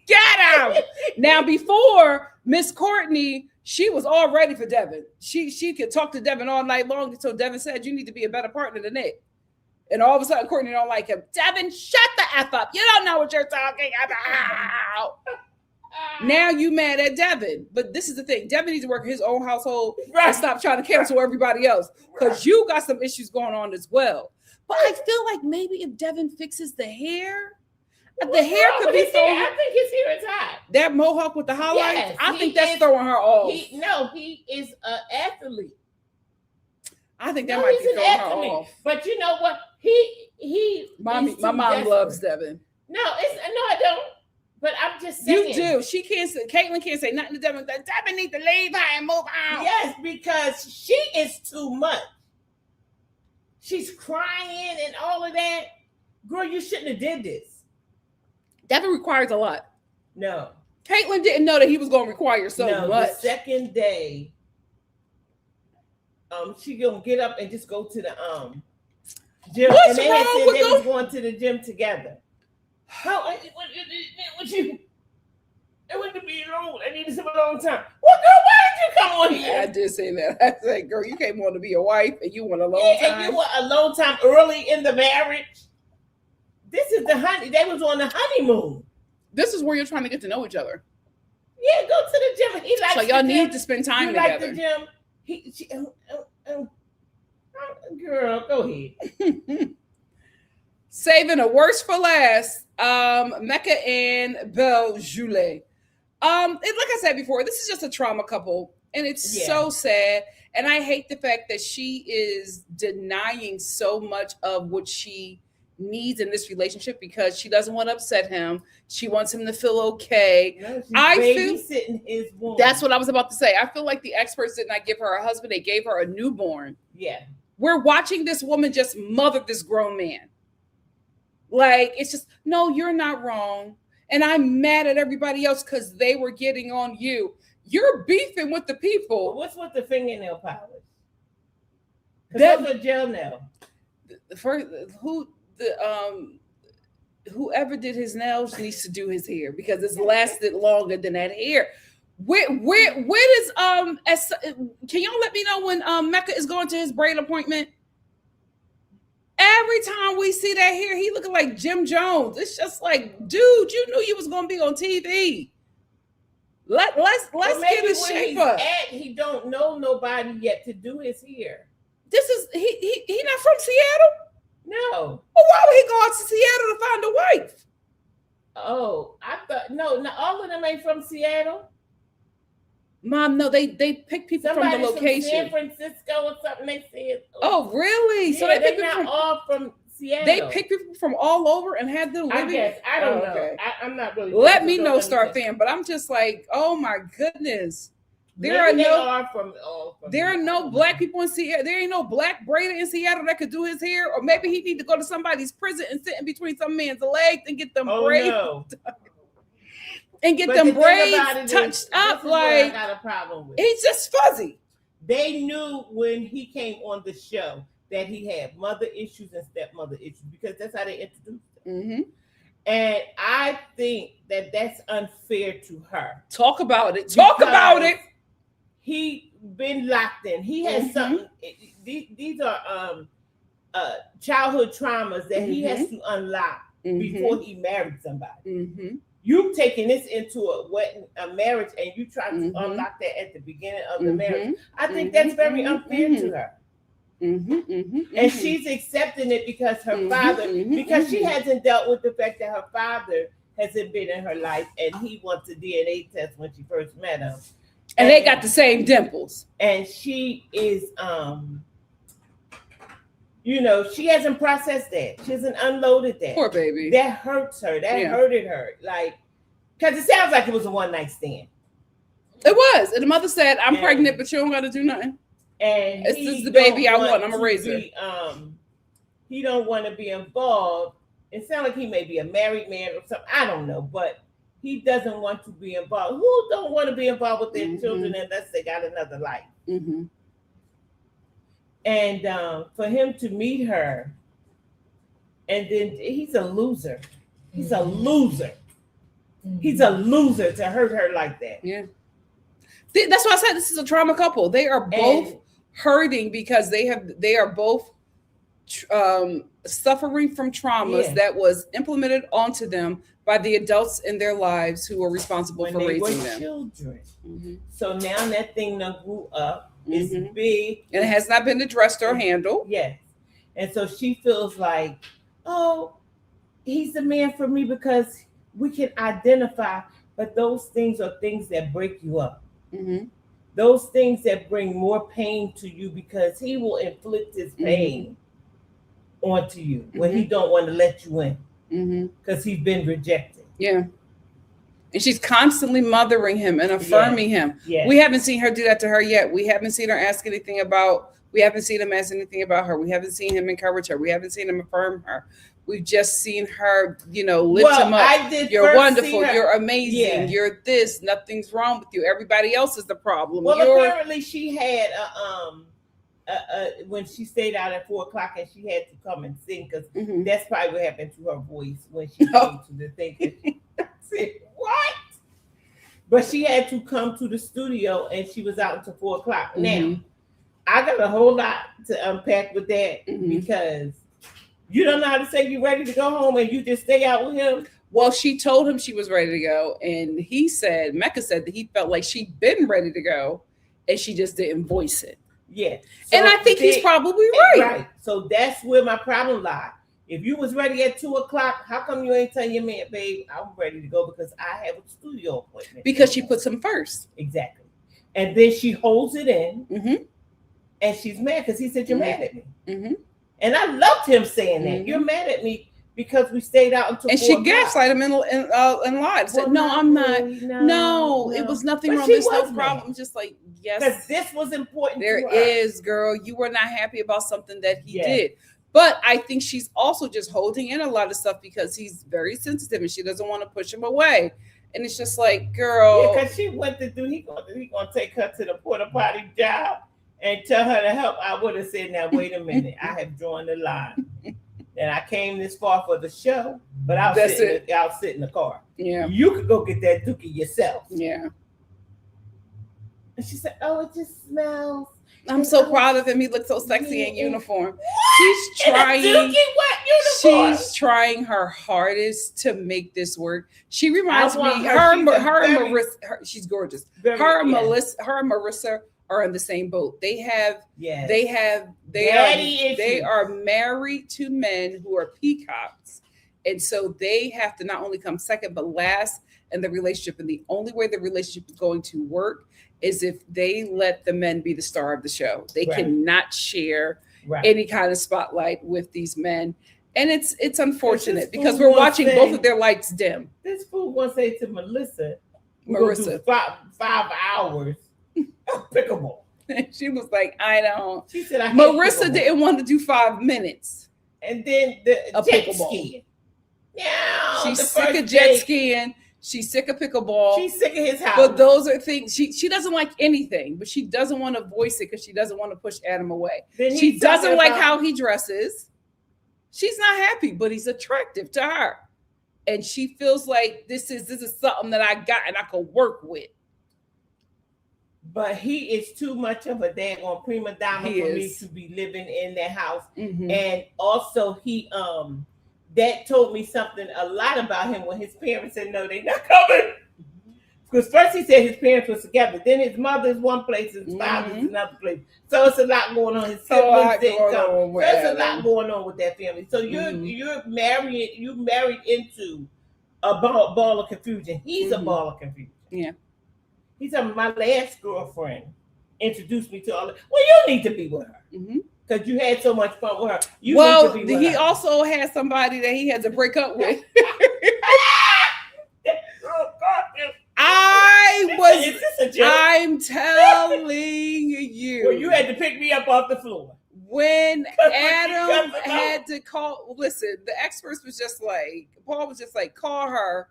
Get him. Now, before Miss Courtney, she was all ready for Devin. She could talk to Devin all night long until Devin said, you need to be a better partner than Nick. And all of a sudden, Courtney don't like him. Devin, shut the F up. You don't know what you're talking about. Now you mad at Devin. But this is the thing. Devin needs to work his own household Right. and stop trying to cancel everybody else. Because you got some issues going on as well. But I feel like maybe if Devin fixes the hair, the hair could be throwing. I think his hair is hot. That mohawk with the highlights, Yes, I think that's throwing her off. He is an athlete. I think that might be throwing her off. But you know what? He my mom loves Devin. No, I don't. But I'm just saying. You do. She can't say. Caitlin can't say nothing to Devin. Devin needs to leave her and move on. Yes, because she is too much. She's crying and all of that. Girl, you shouldn't have did this. Devin requires a lot. No. Caitlin didn't know that he was going to require so much. The second day, she gonna get up and just go to the gym. What's and they wrong had said with they was going to the gym together. How? What you? I want to be alone. I need some alone time. Well, girl, why did you come on here? I did say that. I said, girl, you came on to be a wife and you want alone time. And you want alone time early in the marriage. This is the honey. They was on the honeymoon. This is where you're trying to get to know each other. Yeah, go to the gym. He likes. So y'all need to spend time together. Like the gym. Girl, go ahead. Saving a worst for last. Mecca and Belle Joulet. Like I said before, this is just a trauma couple, and it's so sad. And I hate the fact that she is denying so much of what she needs in this relationship because she doesn't want to upset him. She wants him to feel okay. No, I feel babysitting his woman. That's what I was about to say. I feel like the experts did not give her a husband; they gave her a newborn. Yeah, we're watching this woman just mother this grown man. Like, it's just, no, you're not wrong. And I'm mad at everybody else because they were getting on you. You're beefing with the people. What's with the fingernail polish? That's a gel nail. Whoever did his nails needs to do his hair because it's lasted longer than that hair. Where does can y'all let me know when Mecca is going to his braid appointment? Every time we see that hair, he looking like Jim Jones. It's just like, dude, you knew you was gonna be on TV. Let's get his shape up. He don't know nobody yet to do his hair. This is he not from Seattle? No. Well, why would he go out to Seattle to find a wife? Oh, I thought no, all of them ain't from Seattle. Mom, no, they pick people from the location. From San Francisco or something. They said. Oh, really? Yeah, so they pick people all from Seattle. They pick people from all over and had them living. I don't know. Okay. I'm not really. Let me know, Star fan. But I'm just like, oh my goodness. There are no black people in Seattle. There ain't no black braider in Seattle that could do his hair. Or maybe he need to go to somebody's prison and sit in between some man's legs and get them braids. No. And get them braids touched up. Like, I got a problem with. He's just fuzzy. They knew when he came on the show that he had mother issues and stepmother issues because that's how they introduced him. Mm-hmm. And I think that that's unfair to her. Talk about it. Talk about it. He been locked in. He has something. These are childhood traumas that he has to unlock before he married somebody. Mm-hmm. You taking this into a marriage and you trying to unlock that at the beginning of the marriage. I think that's very unfair to her. And she's accepting it because her father, because she hasn't dealt with the fact that her father hasn't been in her life and he wants a DNA test when she first met him. And they got the same dimples. And she is, she hasn't processed that. She hasn't unloaded that. Poor baby. That hurts her. That hurted her. Like, because it sounds like it was a one-night stand. It was. And the mother said, I'm pregnant, but you don't got to do nothing. And this is the baby I want. I'm a raiser. He don't want to be involved. It sounds like he may be a married man or something. I don't know. But he doesn't want to be involved. Who don't want to be involved with their children unless they got another life? Mm-hmm. And for him to meet her, and then he's a loser. He's a loser. He's a loser to hurt her like that. Yeah. That's why I said this is a trauma couple. They are both hurting because they are both suffering from traumas that was implemented onto them by the adults in their lives who are responsible when for they raising were them. children. Mm-hmm. So now that thing done grew up, it's Mm-hmm. big. And it has not been addressed or handled. Yes. And so she feels like, oh, he's the man for me because we can identify, but those things are things that break you up. Mm-hmm. Those things that bring more pain to you because he will inflict his pain onto you when he don't want to let you in because he's been rejected. Yeah. And she's constantly mothering him and affirming him. Yes. We haven't seen her do that to her yet. We haven't seen her ask anything about, we haven't seen him ask anything about her. We haven't seen him encourage her. We haven't seen him affirm her. We've just seen her, lift him up. You're wonderful. You're amazing. You're this. Nothing's wrong with you. Everybody else is the problem. Well, apparently she had when she stayed out at 4:00 and she had to come and sing because that's probably what happened to her voice when she came to the thing. I said, what? But she had to come to the studio and she was out until 4:00. Now, I got a whole lot to unpack with that because you don't know how to say you're ready to go home and you just stay out with him. Well, she told him she was ready to go, and he said, Mecca said that he felt like she'd been ready to go, and she just didn't voice it. Yeah. So and I think he's probably right. So that's where my problem lies. If you was ready at 2:00, how come you ain't telling your man, babe, I'm ready to go because I have a studio appointment? Because she puts him first. Exactly. And then she holds it in, and she's mad because he said, you're mad at me. And I loved him saying that. You're mad at me because we stayed out until 4:00. And she gaslighted him and lied. Said, well, no, I'm not. No, it was nothing wrong. There's no problem. Just like, yes. Because this was important. There is, girl. You were not happy about something that he did. But I think she's also just holding in a lot of stuff because he's very sensitive and she doesn't want to push him away. And it's just like, girl. Yeah, because she went to do, he gonna take her to the porta potty job and tell her to help. I would have said, now, wait a minute. I have drawn the line. And I came this far for the show, but I'll sit in the car. Yeah. You could go get that dookie yourself. Yeah. And she said, oh, it just smells. I'm so proud of him. He looks so sexy in uniform. What? She's trying her hardest to make this work. She reminds me, her and Marissa, she's gorgeous. Her and Marissa are in the same boat. They are married to men who are peacocks. And so they have to not only come second, but last in the relationship. And the only way the relationship is going to work is if they let the men be the star of the show. They cannot share any kind of spotlight with these men. And it's unfortunate because we're watching both of their lights dim. This fool wants to say to Marissa, 5 hours of pickleball. She was like, I don't. She said, Marissa didn't want to do 5 minutes. And then the jet skiing. Yeah, she's sick of jet skiing. She's sick of pickleball. She's sick of his house. But those are things she doesn't like anything, but she doesn't want to voice it because she doesn't want to push Adam away. She doesn't like how he dresses. She's not happy, but he's attractive to her. And she feels like this is something that I got and I could work with. But he is too much of a daggone prima donna for me to be living in that house. And also he that told me something a lot about him when his parents said, no, they're not coming. Because first he said his parents were together. Then his mother's one place, his father's another place. So it's a lot going on. His siblings didn't come. There's a lot going on with that family. So you're married into a ball of confusion. He's a ball of confusion. Yeah. He said, my last girlfriend introduced me to all of, well, you need to be with her. Because you had so much fun with her. He also had somebody that he had to break up with. I'm telling you. Well, you had to pick me up off the floor. When Adam had to call, listen, the experts was just like, Paul was just like, call her,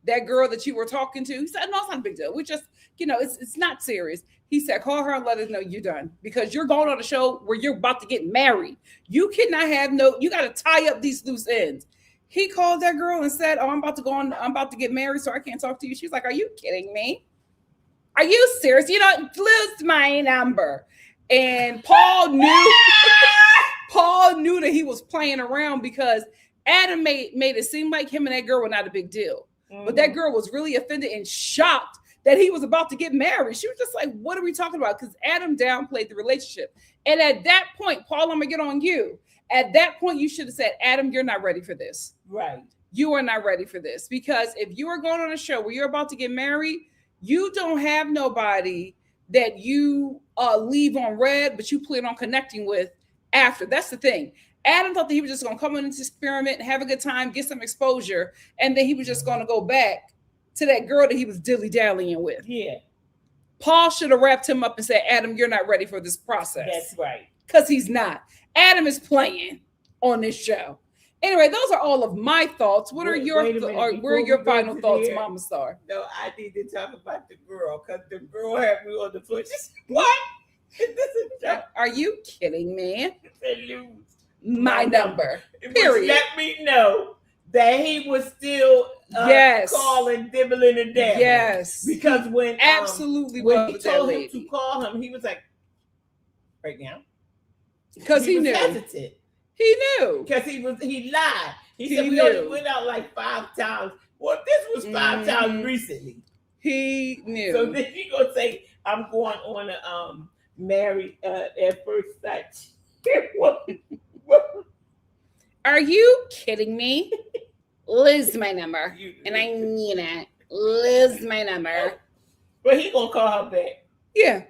that girl that you were talking to. He said, no, it's not a big deal. We just, it's not serious. He said, call her and let us know you're done because you're going on a show where you're about to get married. You cannot you got to tie up these loose ends. He called that girl and said, oh, I'm about to get married, so I can't talk to you. She's like, are you kidding me? Are you serious? You don't lose my number. And Paul knew that he was playing around because Adam made it seem like him and that girl were not a big deal. But that girl was really offended and shocked that he was about to get married. She was just like, what are we talking about? Because Adam downplayed the relationship. And at that point, Paul, I'm going to get on you. At that point, you should have said, Adam, you're not ready for this. Right. You are not ready for this. Because if you are going on a show where you're about to get married, you don't have nobody that you leave on red, but you plan on connecting with after. That's the thing. Adam thought that he was just going to come in this experiment, have a good time, get some exposure, and then he was just going to go back to that girl that he was dilly-dallying with. Yeah. Paul should have wrapped him up and said, Adam, you're not ready for this process. That's right. Because he's not. Adam is playing on this show. Anyway, those are all of my thoughts. What are your final thoughts, Mama Star? No, I need to talk about the girl because the girl had me on the floor. She said, what? This is a joke. Are you kidding me? Lose my number. Period. Which let me know that he was still calling, dibbling, and dabbling. Yes. Because when absolutely when he told him to call him, he was like, right now. Because he knew. Hesitant. He knew. Because he lied. He said we only went out like 5 times. Well, this was 5 times recently. He knew. So then you gonna say I'm going on a married at first sight. Are you kidding me? Lose my number. And I mean it. Lose my number. But he gonna call her back. Yeah,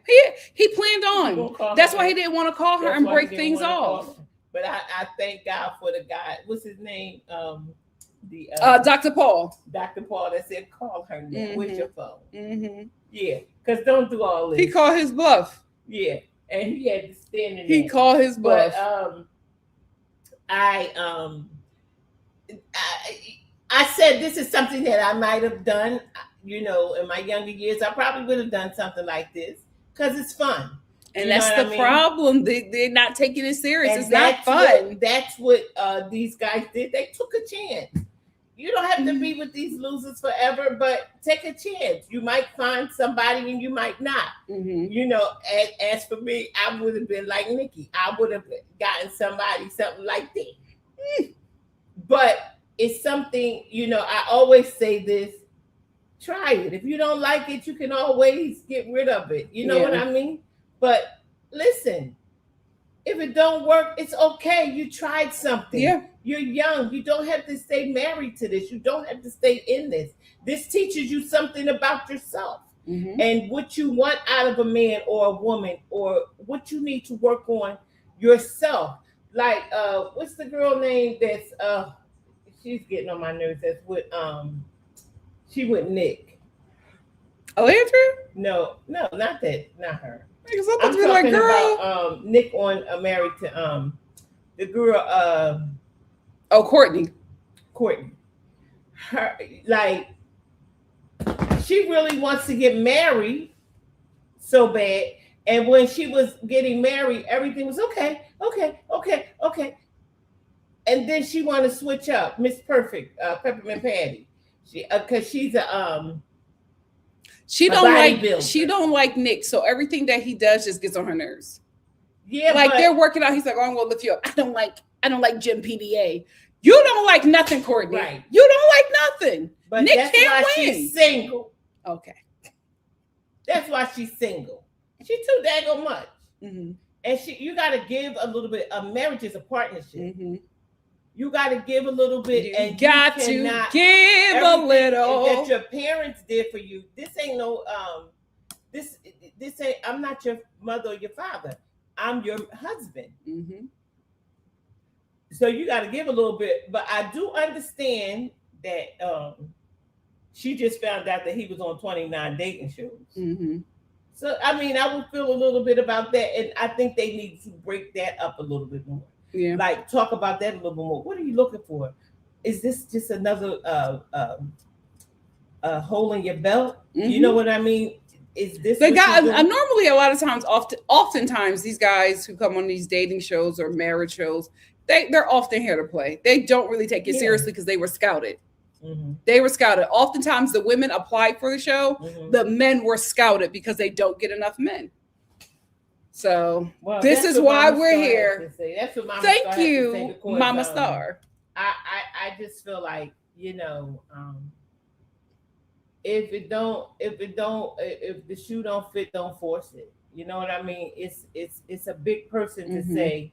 he planned on. That's why he didn't want to call her and break things off. But I thank God for the guy. What's his name? Dr. Paul. Dr. Paul that said call her now with your phone. Mm-hmm. Yeah, because don't do all this. He called his bluff. Yeah, and he had to stand in He there. Called his bluff. But I said this is something that I might have done, in my younger years. I probably would have done something like this because it's fun. And that's the problem. They're not taking it serious. It's not fun. That's what these guys did. They took a chance. You don't have to be with these losers forever, but take a chance. You might find somebody and you might not. Mm-hmm. As for me, I would have been like Nikki. I would have gotten something like that. But it's something, I always say this, try it. If you don't like it, you can always get rid of it. You know what I mean? But listen, if it don't work, it's okay. You tried something. Yeah. You're young. You don't have to stay married to this. You don't have to stay in this. This teaches you something about yourself and what you want out of a man or a woman or what you need to work on yourself. Like, what's the girl name that's she's getting on my nerves. That's with she with Nick. Oh, Andrew? No, not that, not her. I'm talking like, girl. About Nick on married to the girl. Courtney. Her she really wants to get married so bad, and when she was getting married, everything was okay, and then she wanted to switch up. Miss Perfect, Peppermint Patty. Because she's a She don't like Nick, so everything that he does just gets on her nerves. Yeah, like they're working out. He's like, "Oh, I'm gonna lift you up." I don't like Jim PDA. You don't like nothing, Courtney. Right? You don't like nothing. But Nick that's can't why win. She's single. Okay, that's why she's single. She too daggone much, and you got to give a little bit. A marriage is a partnership. You got to give a little bit, and you got to give a little that your parents did for you. This ain't no this ain't. I'm not your mother or your father. I'm your husband. So you got to give a little bit, but I do understand that she just found out that he was on 29 dating shows. So I mean, I would feel a little bit about that, and I think they need to break that up a little bit more. Yeah. Like talk about that a little bit more. What are you looking for? Is this just another hole in your belt? You know what I mean? Is this the guy? Normally, a lot of times, oftentimes, these guys who come on these dating shows or marriage shows, they're often here to play. They don't really take it seriously because they were scouted. They were scouted. Oftentimes, the women applied for the show. The men were scouted because they don't get enough men. So this is why we're here. That's what Thank you, Mama Star. I just feel like, if the shoe don't fit, don't force it. You know what I mean? It's a big person to say,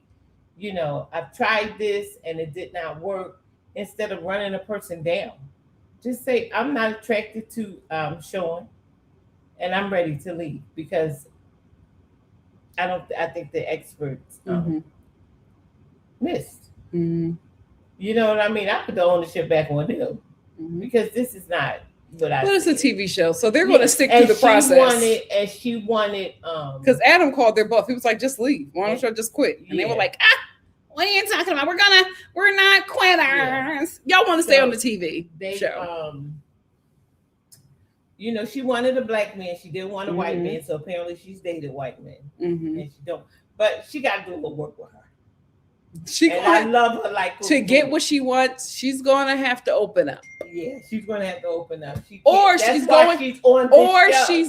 I've tried this and it did not work. Instead of running a person down, just say, I'm not attracted to showing, and I'm ready to leave, because I think the experts missed. You know what I mean? I put the ownership back on them, because this is not what I. Well, it's a TV show, so they're going to stick through the process. She wanted, because Adam called their bluff. He was like, "Just leave. Why don't you just quit?" And they were like, "What are you talking about? We're not quitters. Y'all want to stay on the TV show." She wanted a black man. She didn't want a white man. So apparently she's dated white men, and she don't. But she got to do a little work with her. I love her like to get what she wants. She's gonna have to open up. Yeah, she's gonna have to open up. She's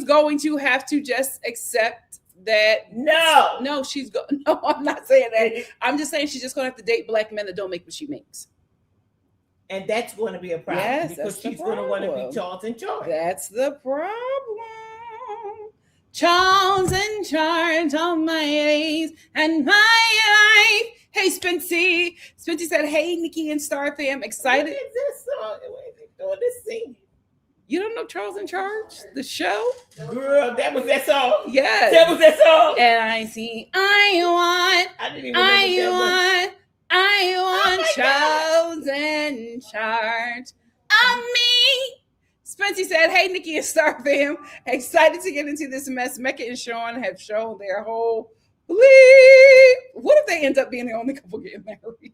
going to have to just accept that. No, No, I'm not saying that. I'm just saying she's just gonna have to date black men that don't make what she makes. And that's going to be a problem, because she's going to want to be Charles in charge. That's the problem. Charles in charge of my days and my life. Hey, Spency. Spency said, "Hey, Nikki and Star fam, excited." What is this song? Doing this singing. You don't know Charles in Charge, the show? Girl, that was that song. Yes, that was that song. And I want Charles in charge of me. Spency said, "Hey, Nikki and Star fam, excited to get into this mess. Mecca and Sean have shown their whole belief. What if they end up being the only couple getting married?"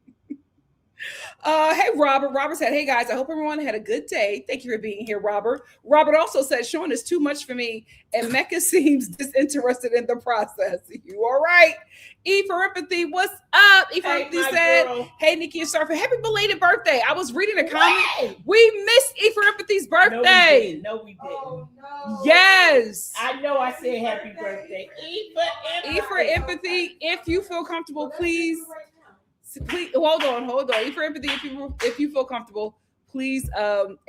Hey, Robert. Robert said, "Hey, guys, I hope everyone had a good day. Thank you for being here, Robert." Robert also said, "Sean is too much for me, and Mecca seems disinterested in the process." You all right? E for Empathy, what's up? E for Empathy said, girl. "Hey, Nikki and Star, happy belated birthday." I was reading a comment. Hey. We missed E for Empathy's birthday. No, we didn't. Oh, no. Yes. I know I said happy birthday. E for Empathy, if you feel comfortable, please hold on. E for Empathy, if you feel comfortable, please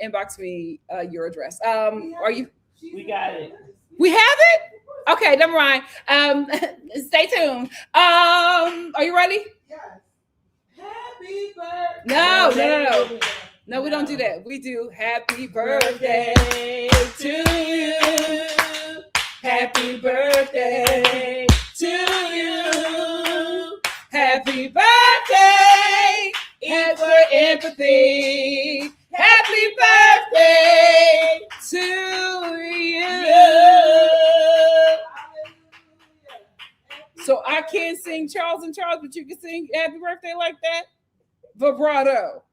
inbox me your address. Are you? We got it. We have it? Okay, never mind. Stay tuned. Are you ready? Yes. Happy birthday. No. No, we don't do that. We do happy birthday to you. Happy birthday to you. Happy birthday, E for Empathy. Happy birthday to you. So I can't sing Charles in Charge, but you can sing happy birthday like that. Vibrato.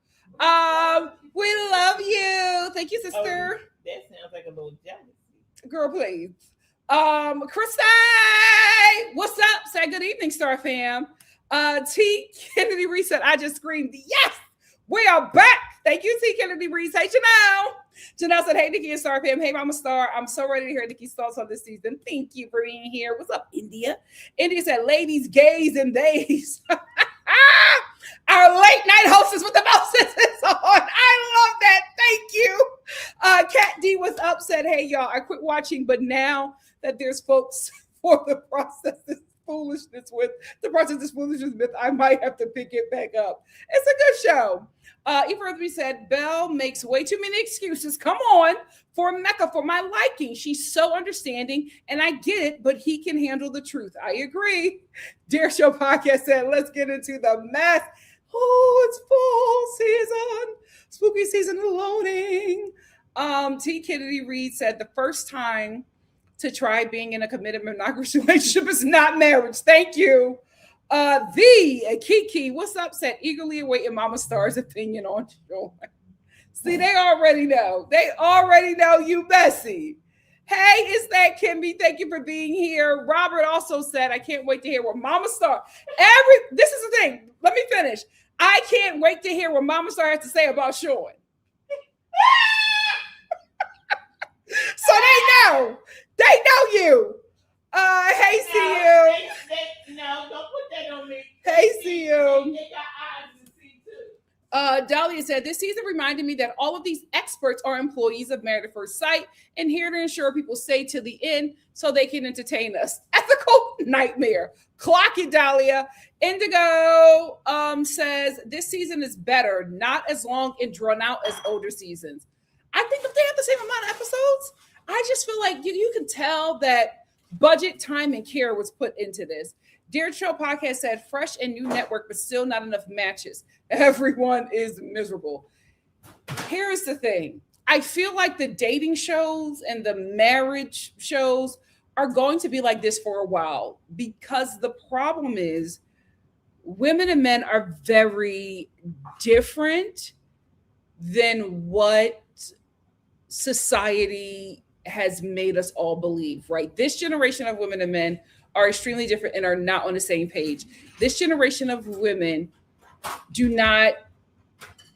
We love you. Thank you, sister. That sounds like a little jealous. Girl, please. Christy, what's up? Say good evening, Star fam. T. Kennedy Reese said, "I just screamed, yes, we are back." Thank you, T. Kennedy Reese. Hey, Janelle. Janelle said, "Hey, Nikki and Star fam. Hey, Mama Star. I'm so ready to hear Nikki's thoughts on this season. Thank you for being here." What's up, India? India said, "Ladies, gays, and days." Our late night hostess with the mostest is on. I love that. Thank you. Kat D was upset. "Hey, y'all, I quit watching, but now that there's folks for the process this foolishness with, I might have to pick it back up. It's a good show." Everybody said, "Belle makes way too many excuses. Come on, for Mecca, for my liking. She's so understanding, and I get it, but he can handle the truth." I agree. Dare Show Podcast said, "Let's get into the mess." Oh, it's fall season. Spooky season loading. T. Kennedy Reed said, "The first time to try being in a committed monogamous relationship is not marriage." Thank you. The Kiki, what's up? Said, "Eagerly awaiting Mama Star's opinion on Sean." See, they already know. They already know you messy. Hey, it's that Kimby. Thank you for being here. Robert also said, "I can't wait to hear what Mama Star." This is the thing. Let me finish. I can't wait to hear what Mama Star has to say about Sean. So they know. They know you. Hey, see you. No, don't put that on me. Hey, see you. They got eyes to see too. Dahlia said, this season reminded me that all of these experts are employees of Married at First Sight and here to ensure people stay to the end so they can entertain us. Ethical nightmare. Clock it, Dahlia. Indigo says, this season is better, not as long and drawn out as older seasons. I think if they have the same amount of episodes, I just feel like you can tell that budget, time, and care was put into this. Dear Show Podcast said, fresh and new network, but still not enough matches. Everyone is miserable. Here's the thing. I feel like the dating shows and the marriage shows are going to be like this for a while because the problem is women and men are very different than what society has made us all believe, right? This generation of women and men are extremely different and are not on the same page. This generation of women do not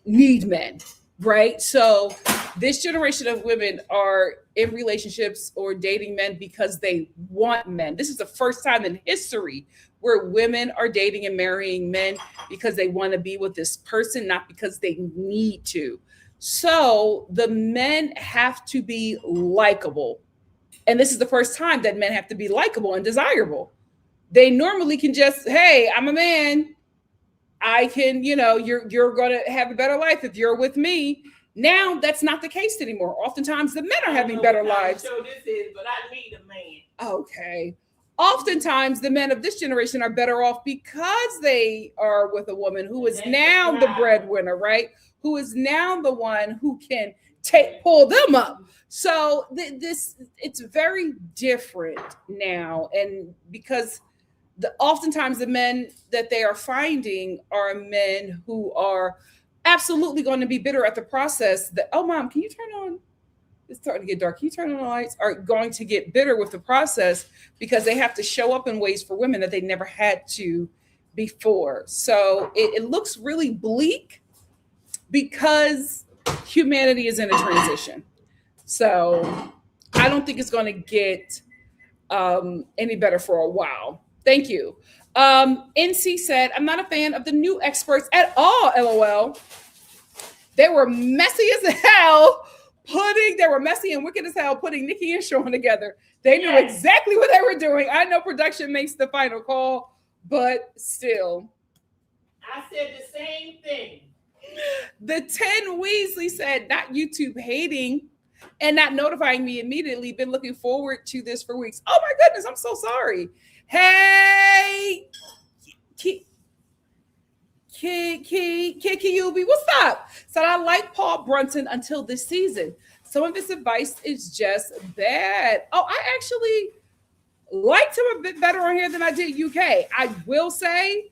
need men, right? So this generation of women are in relationships or dating men because they want men. This is the first time in history where women are dating and marrying men because they want to be with this person, not because they need to. So the men have to be likable. And this is the first time that men have to be likable and desirable. They normally can just, hey, I'm a man. I can, you're going to have a better life if you're with me. Now that's not the case anymore. Oftentimes the men are having better lives. Show this is, but I need a man. Okay. Oftentimes the men of this generation are better off because they are with a woman who is now the breadwinner, right? Who is now the one who can pull them up. So it's very different now. And because oftentimes the men that they are finding are men who are absolutely going to be bitter at the process that, oh, mom, can you turn on? It's starting to get dark. Can you turn on the lights? Are going to get bitter with the process because they have to show up in ways for women that they never had to before. So it looks really bleak because humanity is in a transition. So I don't think it's going to get any better for a while. Thank you. NC said, I'm not a fan of the new experts at all, LOL. They were messy as hell they were messy and wicked as hell putting Nikki and Sean together. They knew exactly what they were doing. I know production makes the final call, but still. I said the same thing. The 10 Weasley said, not YouTube hating and not notifying me immediately. Been looking forward to this for weeks. Oh my goodness, I'm so sorry. Hey, Kiki, what's up? So I like Paul Brunson until this season. Some of his advice is just bad. Oh, I actually liked him a bit better on here than I did UK. I will say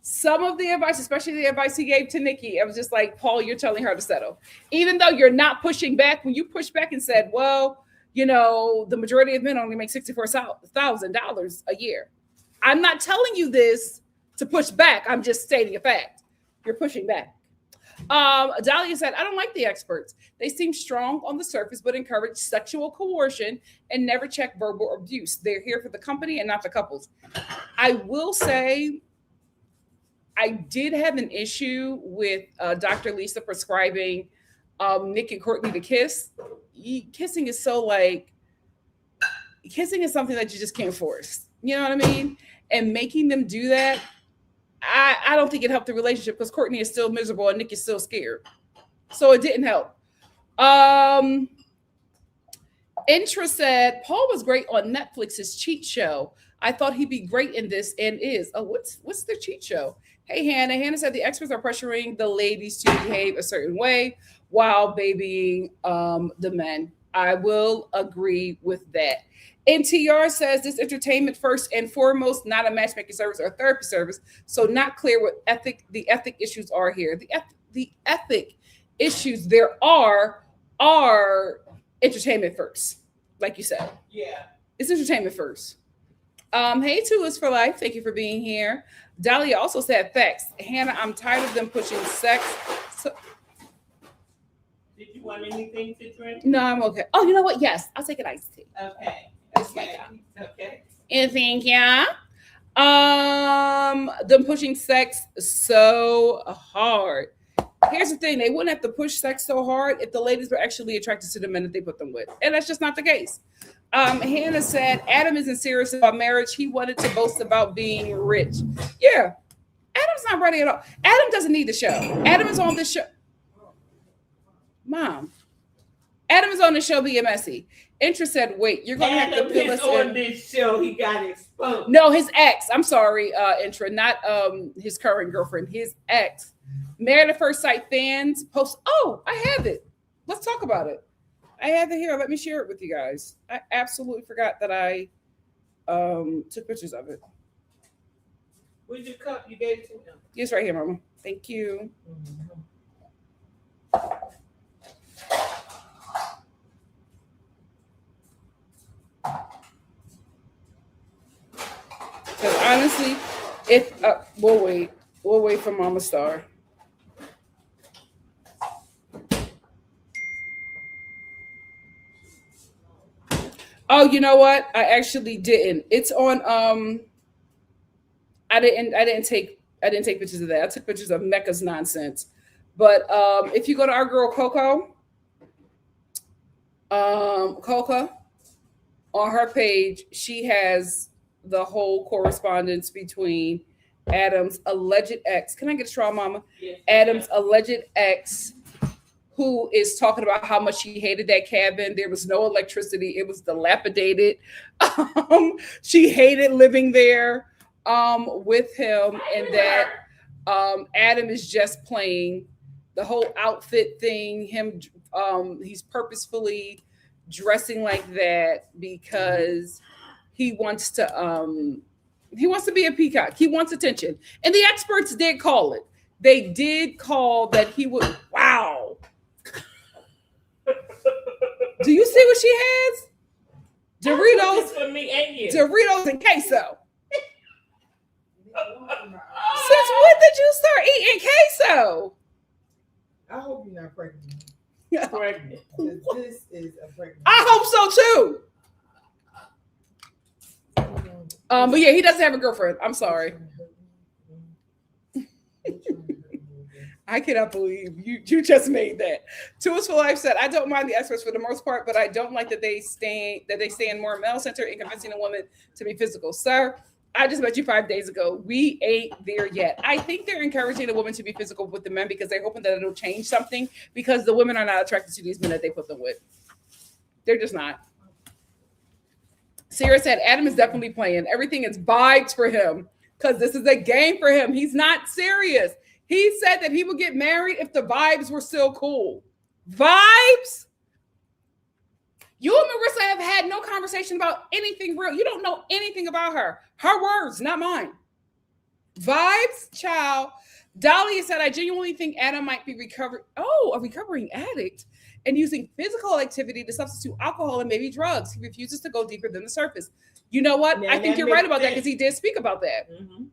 some of the advice, especially the advice he gave to Nikki, I was just like, Paul, you're telling her to settle. Even though you're not pushing back, when you push back and said, well, the majority of men only make $64,000 a year. I'm not telling you this to push back. I'm just stating a fact. You're pushing back. Dahlia said, I don't like the experts. They seem strong on the surface, but encourage sexual coercion and never check verbal abuse. They're here for the company and not the couples. I will say, I did have an issue with Dr. Lisa prescribing Nick and Courtney to kiss. Kissing is kissing is something that you just can't force. You know what I mean? And making them do that, I don't think it helped the relationship because Courtney is still miserable and Nick is still scared. So it didn't help. Intra said, Paul was great on Netflix's Cheat Show. I thought he'd be great in this and is. Oh, what's the Cheat Show? Hey, Hannah. Hannah said the experts are pressuring the ladies to behave a certain way while babying the men. I will agree with that. NTR says this entertainment first and foremost, not a matchmaking service or therapy service. So not clear what the ethic issues are here. The ethic issues there are entertainment first, like you said. Yeah. It's entertainment first. Hey, Two is for life. Thank you for being here. Dahlia also said facts. Hannah, I'm tired of them pushing sex. Did you want anything to drink? No, I'm okay. Oh, you know what? Yes, I'll take an iced tea. Okay. Okay. And thank you. Them pushing sex so hard. Here's the thing: they wouldn't have to push sex so hard if the ladies were actually attracted to the men that they put them with, and that's just not the case. Hannah said Adam isn't serious about marriage. He wanted to boast about being rich. Yeah, Adam's not ready at all. Adam doesn't need the show. Adam is on this show. Mom, Adam is on the show being messy. Intra said, "Wait, you're gonna have to fill us on in." This show, he got exposed. No, his ex. I'm sorry, Intra, not his current girlfriend. His ex. Married at First Sight fans post. Oh, I have it. Let's talk about it. I have it here. Let me share it with you guys. I absolutely forgot that I took pictures of it. Where's your cup? You gave it to him. It's right here, Mama. Thank you. Because honestly, we'll wait for Mama Star. Oh, you know what? I actually didn't. It's on. I didn't take pictures of that. I took pictures of Mecca's nonsense. But if you go to our girl Coco, Coca, on her page, she has the whole correspondence between Adam's alleged ex. Can I get a straw, Mama? Yes. Adam's alleged ex, who is talking about how much she hated that cabin. There was no electricity. It was dilapidated. She hated living there with him, and that Adam is just playing the whole outfit thing. He's purposefully dressing like that because he wants to be a peacock. He wants attention. And the experts did call it. They did call that he would. Wow. Do you see what she has? Doritos for me and you. Doritos and queso. Since when did you start eating queso? I hope you're not pregnant. Pregnant. This is a pregnant. I hope so too. But yeah, he doesn't have a girlfriend. I'm sorry. I cannot believe you just made that. Tools for Life said, I don't mind the experts for the most part, but I don't like that they stand more male-centered and convincing a woman to be physical. Sir, I just met you 5 days ago. We ain't there yet. I think they're encouraging the women to be physical with the men because they're hoping that it'll change something because the women are not attracted to these men that they put them with. They're just not. Sarah said, Adam is definitely playing. Everything is vibes for him because this is a game for him. He's not serious. He said that he would get married if the vibes were still cool. Vibes? You and Marissa have had no conversation about anything real. You don't know anything about her. Her words, not mine. Vibes, child. Dahlia said, I genuinely think Adam might be a recovering addict and using physical activity to substitute alcohol and maybe drugs. He refuses to go deeper than the surface. You know what? Now, I think you're right about that because he did speak about that. Mm-hmm.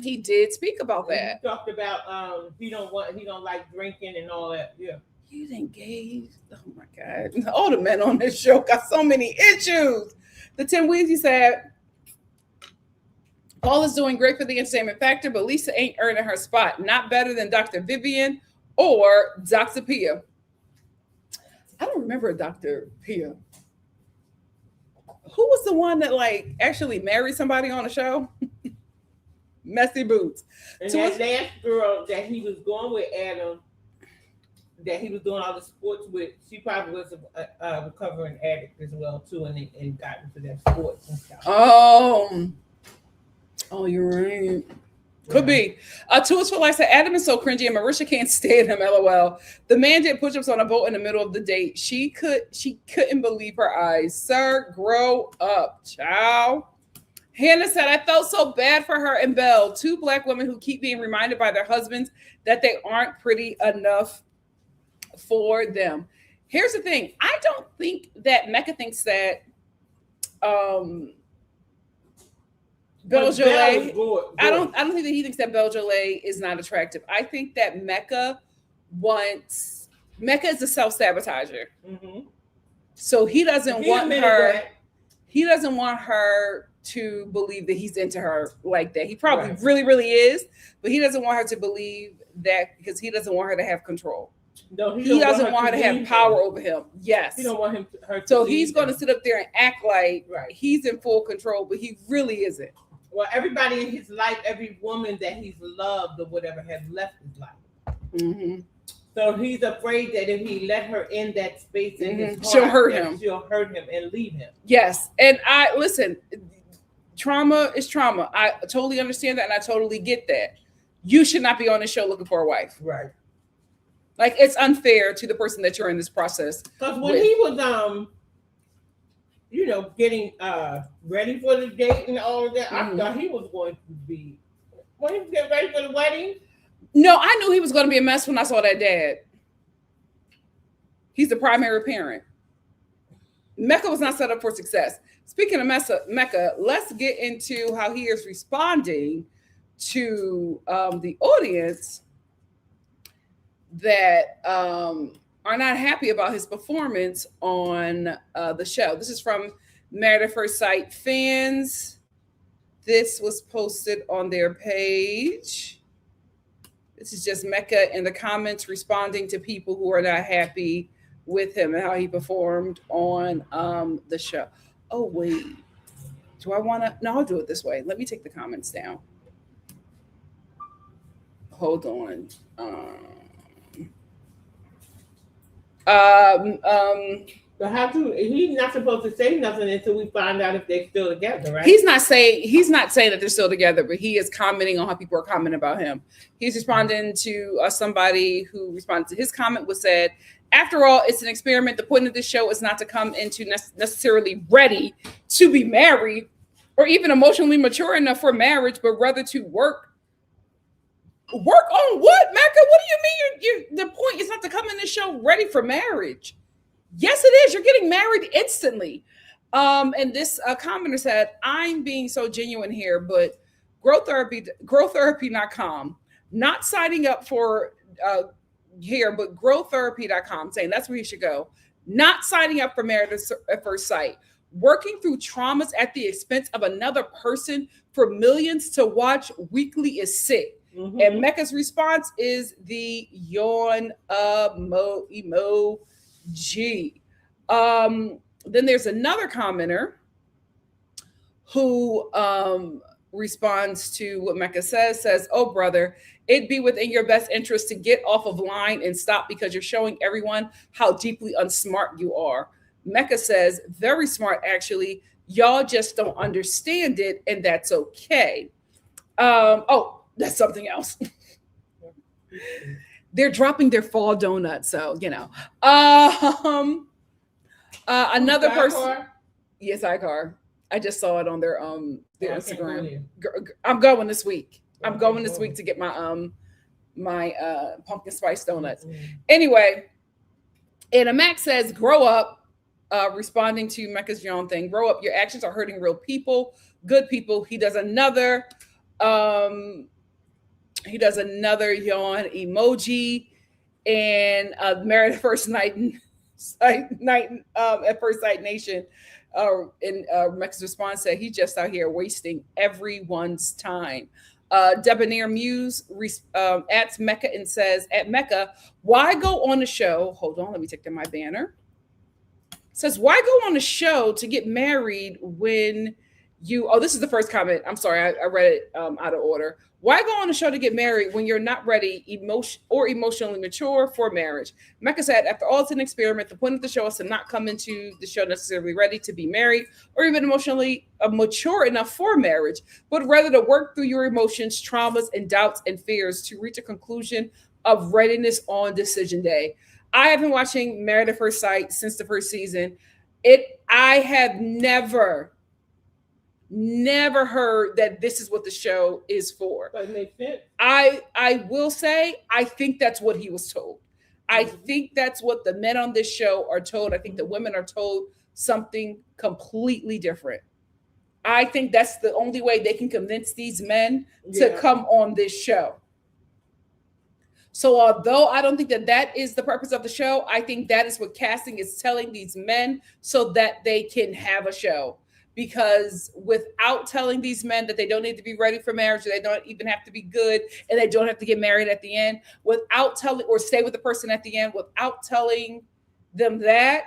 He did speak about that. He talked about he don't like drinking and all that. Yeah. He's engaged. Oh my God. All the men on this show got so many issues. The Tim Weezy said, Paul is doing great for the entertainment factor, but Lisa ain't earning her spot. Not better than Dr. Vivian or Dr. Pia. I don't remember Dr. Pia. Who was the one that actually married somebody on the show? Messy Boots. And that last girl that he was going with, Adam, that he was doing all the sports with, she probably was a recovering addict as well too, and got into that sports and stuff. Oh, you're right. Could be. Tools for Life said, Adam is so cringy and Marisha can't stand him, LOL. The man did push-ups on a boat in the middle of the date. She couldn't believe her eyes. Sir, grow up, child. Hannah said, I felt so bad for her and Belle, two Black women who keep being reminded by their husbands that they aren't pretty enough for them. Here's the thing. I don't think that Mecca thinks that Beljolet. I don't think that he thinks that Beljolet is not attractive. I think that Mecca is a self-sabotager. Mm-hmm. So he doesn't want her. He doesn't want her to believe that he's into her like that. He probably really, really is, but he doesn't want her to believe that because he doesn't want her to have control. No, He doesn't want her to have leave power him. over him. Yes. He don't want her to So leave he's going to him. sit up there and act like Right. he's in full control, but he really isn't. Well, everybody in his life, every woman that he's loved or whatever, has left his life. Mm-hmm. So he's afraid that if he let her in that space in his heart, She'll hurt that him. She'll hurt him and leave him. Yes. And listen, trauma is trauma. I totally understand that, and I totally get that. You should not be on the show looking for a wife. Right. Like, it's unfair to the person that you're in this process. Because when he was getting ready for the date and all of that, I thought he was going to be when he was getting ready for the wedding. No, I knew he was going to be a mess when I saw that dad. He's the primary parent. Mecca was not set up for success. Speaking of Mecca, let's get into how he is responding to the audience that are not happy about his performance on the show. This is from Married at First Sight fans. This was posted on their page. This is just Mecca in the comments responding to people who are not happy with him and how he performed on the show. Oh, wait. Do I want to? No, I'll do it this way. Let me take the comments down. Hold on. But he's not supposed to say nothing until we find out if they're still together, right? He's not saying that they're still together, but he is commenting on how people are commenting about him. He's responding to somebody who responded to his comment, was said, after all, it's an experiment. The point of this show is not to come into necessarily ready to be married or even emotionally mature enough for marriage, but rather to work on what, Mecca? What do you mean? The point is not to come in this show ready for marriage. Yes, it is. You're getting married instantly. And this commenter said, I'm being so genuine here, but growtherapy.com, not signing up for here, but growtherapy.com, saying that's where you should go. Not signing up for Married at First Sight. Working through traumas at the expense of another person for millions to watch weekly is sick. Mm-hmm. And Mecca's response is the yawn emoji. Then there's another commenter who responds to what Mecca says, oh, brother, it'd be within your best interest to get off of line and stop because you're showing everyone how deeply unsmart you are. Mecca says, very smart, actually. Y'all just don't understand it, and that's okay. That's something else. They're dropping their fall donuts, so another person. Yes, iCar. I just saw it on their Instagram. I'm going this week. I'm going this week to get my my pumpkin spice donuts. Anyway, and Max says, grow up. Responding to Mecca's yawn thing, grow up. Your actions are hurting real people, good people. He does another yawn emoji, and Married at First Night at First Sight Nation. In Mecca's response said, he's just out here wasting everyone's time. Debonair Muse at Mecca and says, at Mecca, why go on the show? Hold on, let me take down my banner. Says, why go on a show to get married when you, this is the first comment. I'm sorry, I read it out of order. Why go on a show to get married when you're not ready emotionally mature for marriage? Mecca said, after all, it's an experiment. The point of the show is to not come into the show necessarily ready to be married or even emotionally mature enough for marriage, but rather to work through your emotions, traumas, and doubts and fears to reach a conclusion of readiness on decision day. I have been watching Married at First Sight since the first season. I have never heard that this is what the show is for. But it makes sense. I will say, I think that's what he was told. I think that's what the men on this show are told. I think the women are told something completely different. I think that's the only way they can convince these men to come on this show. So although I don't think that is the purpose of the show, I think that is what casting is telling these men so that they can have a show. because without telling these men that they don't need to be ready for marriage, they don't even have to be good, and they don't have to get married at the end, without telling or stay with the person at the end, without telling them that,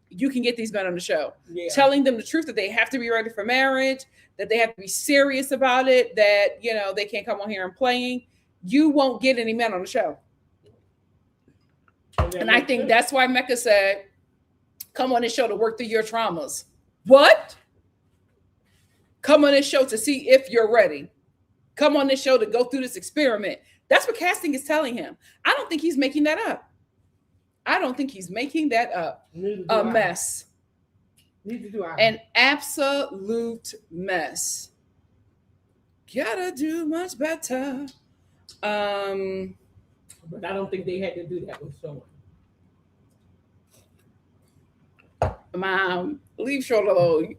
you can get these men on the show. Yeah. Telling them the truth that they have to be ready for marriage, that they have to be serious about it, that, you know, they can't come on here and playing. You won't get any men on the show. And I think that's why Mecca said, come on this show to work through your traumas. What? Come on this show to see if you're ready. Come on this show to go through this experiment. That's what casting is telling him. I don't think he's making that up. I don't think he's making that up. A mess. An absolute mess. Gotta do much better. But I don't think they had to do that with someone. Mom, leave short alone.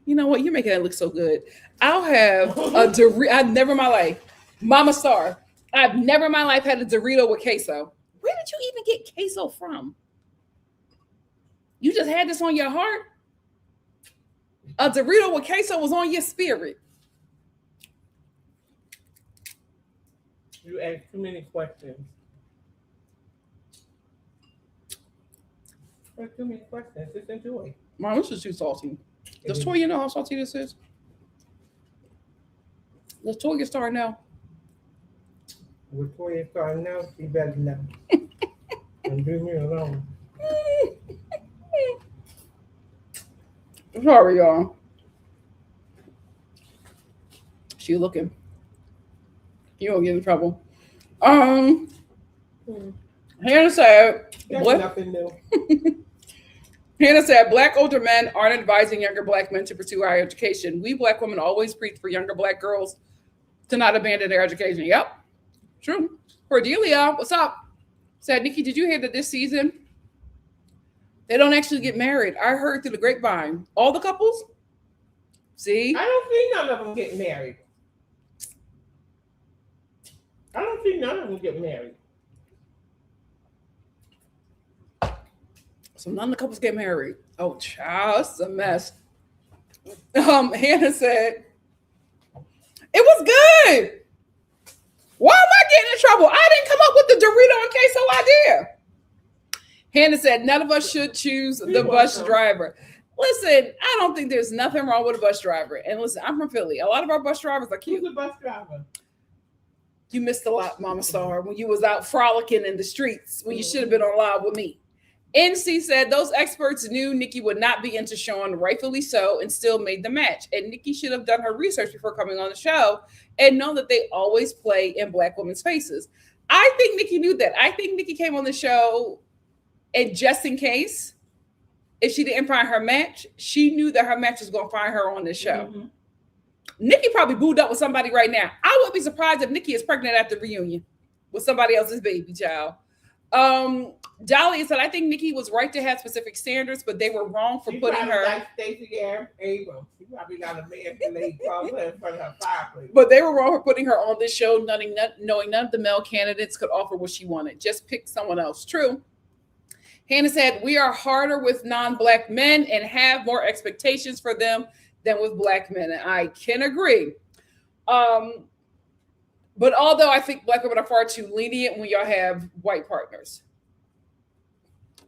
You know what? You're making that look so good. I'll have a Dorito. I've never in my life, Mama Star. I've never in my life had a Dorito with queso. Where did you even get queso from? You just had this on your heart? A Dorito with queso was on your spirit. You ask too many questions. There's too many questions. Just enjoy. Mom, this is too salty. Does Toya know how salty this is? Does Toya Star know? With Nikki.Star now, she better know. And leave me alone. Sorry, y'all. She looking. You won't get in trouble. Hannah said, nothing new. Hannah said, Black older men aren't advising younger Black men to pursue higher education. We Black women always preach for younger Black girls to not abandon their education. Yep, true. Cordelia, what's up? Said, Nikki, did you hear that this season they don't actually get married? I heard through the grapevine. All the couples? See? I don't think none of them get married. I don't think none of them get married. So none of the couples get married. Oh, child, it's a mess. Hannah said, it was good. Why am I getting in trouble? I didn't come up with the Dorito and queso idea. Hannah said, none of us should choose the bus driver. Listen, I don't think there's nothing wrong with a bus driver. And listen, I'm from Philly. A lot of our bus drivers are cute. Who's a bus driver? You missed a lot, Mama Star, when you was out frolicking in the streets, when you should have been on live with me. NC said those experts knew Nikki would not be into Sean, rightfully so, and still made the match. And Nikki should have done her research before coming on the show and known that they always play in Black women's faces. I think Nikki knew that. I think Nikki came on the show, and just in case, if she didn't find her match, she knew that her match was going to find her on this show. Mm-hmm. Nikki probably booed up with somebody right now. I wouldn't be surprised if Nikki is pregnant at the reunion with somebody else's baby child. Dolly said, I think Nikki was right to have specific standards, but they were wrong for putting her. Like Stacey Abrams. She probably got a man that laid across her in front of her fireplace. But they were wrong for putting her on this show, knowing none of the male candidates could offer what she wanted. Just pick someone else. True. Hannah said, we are harder with non-Black men and have more expectations for them than with Black men. And I can agree. But although I think Black women are far too lenient when y'all have white partners.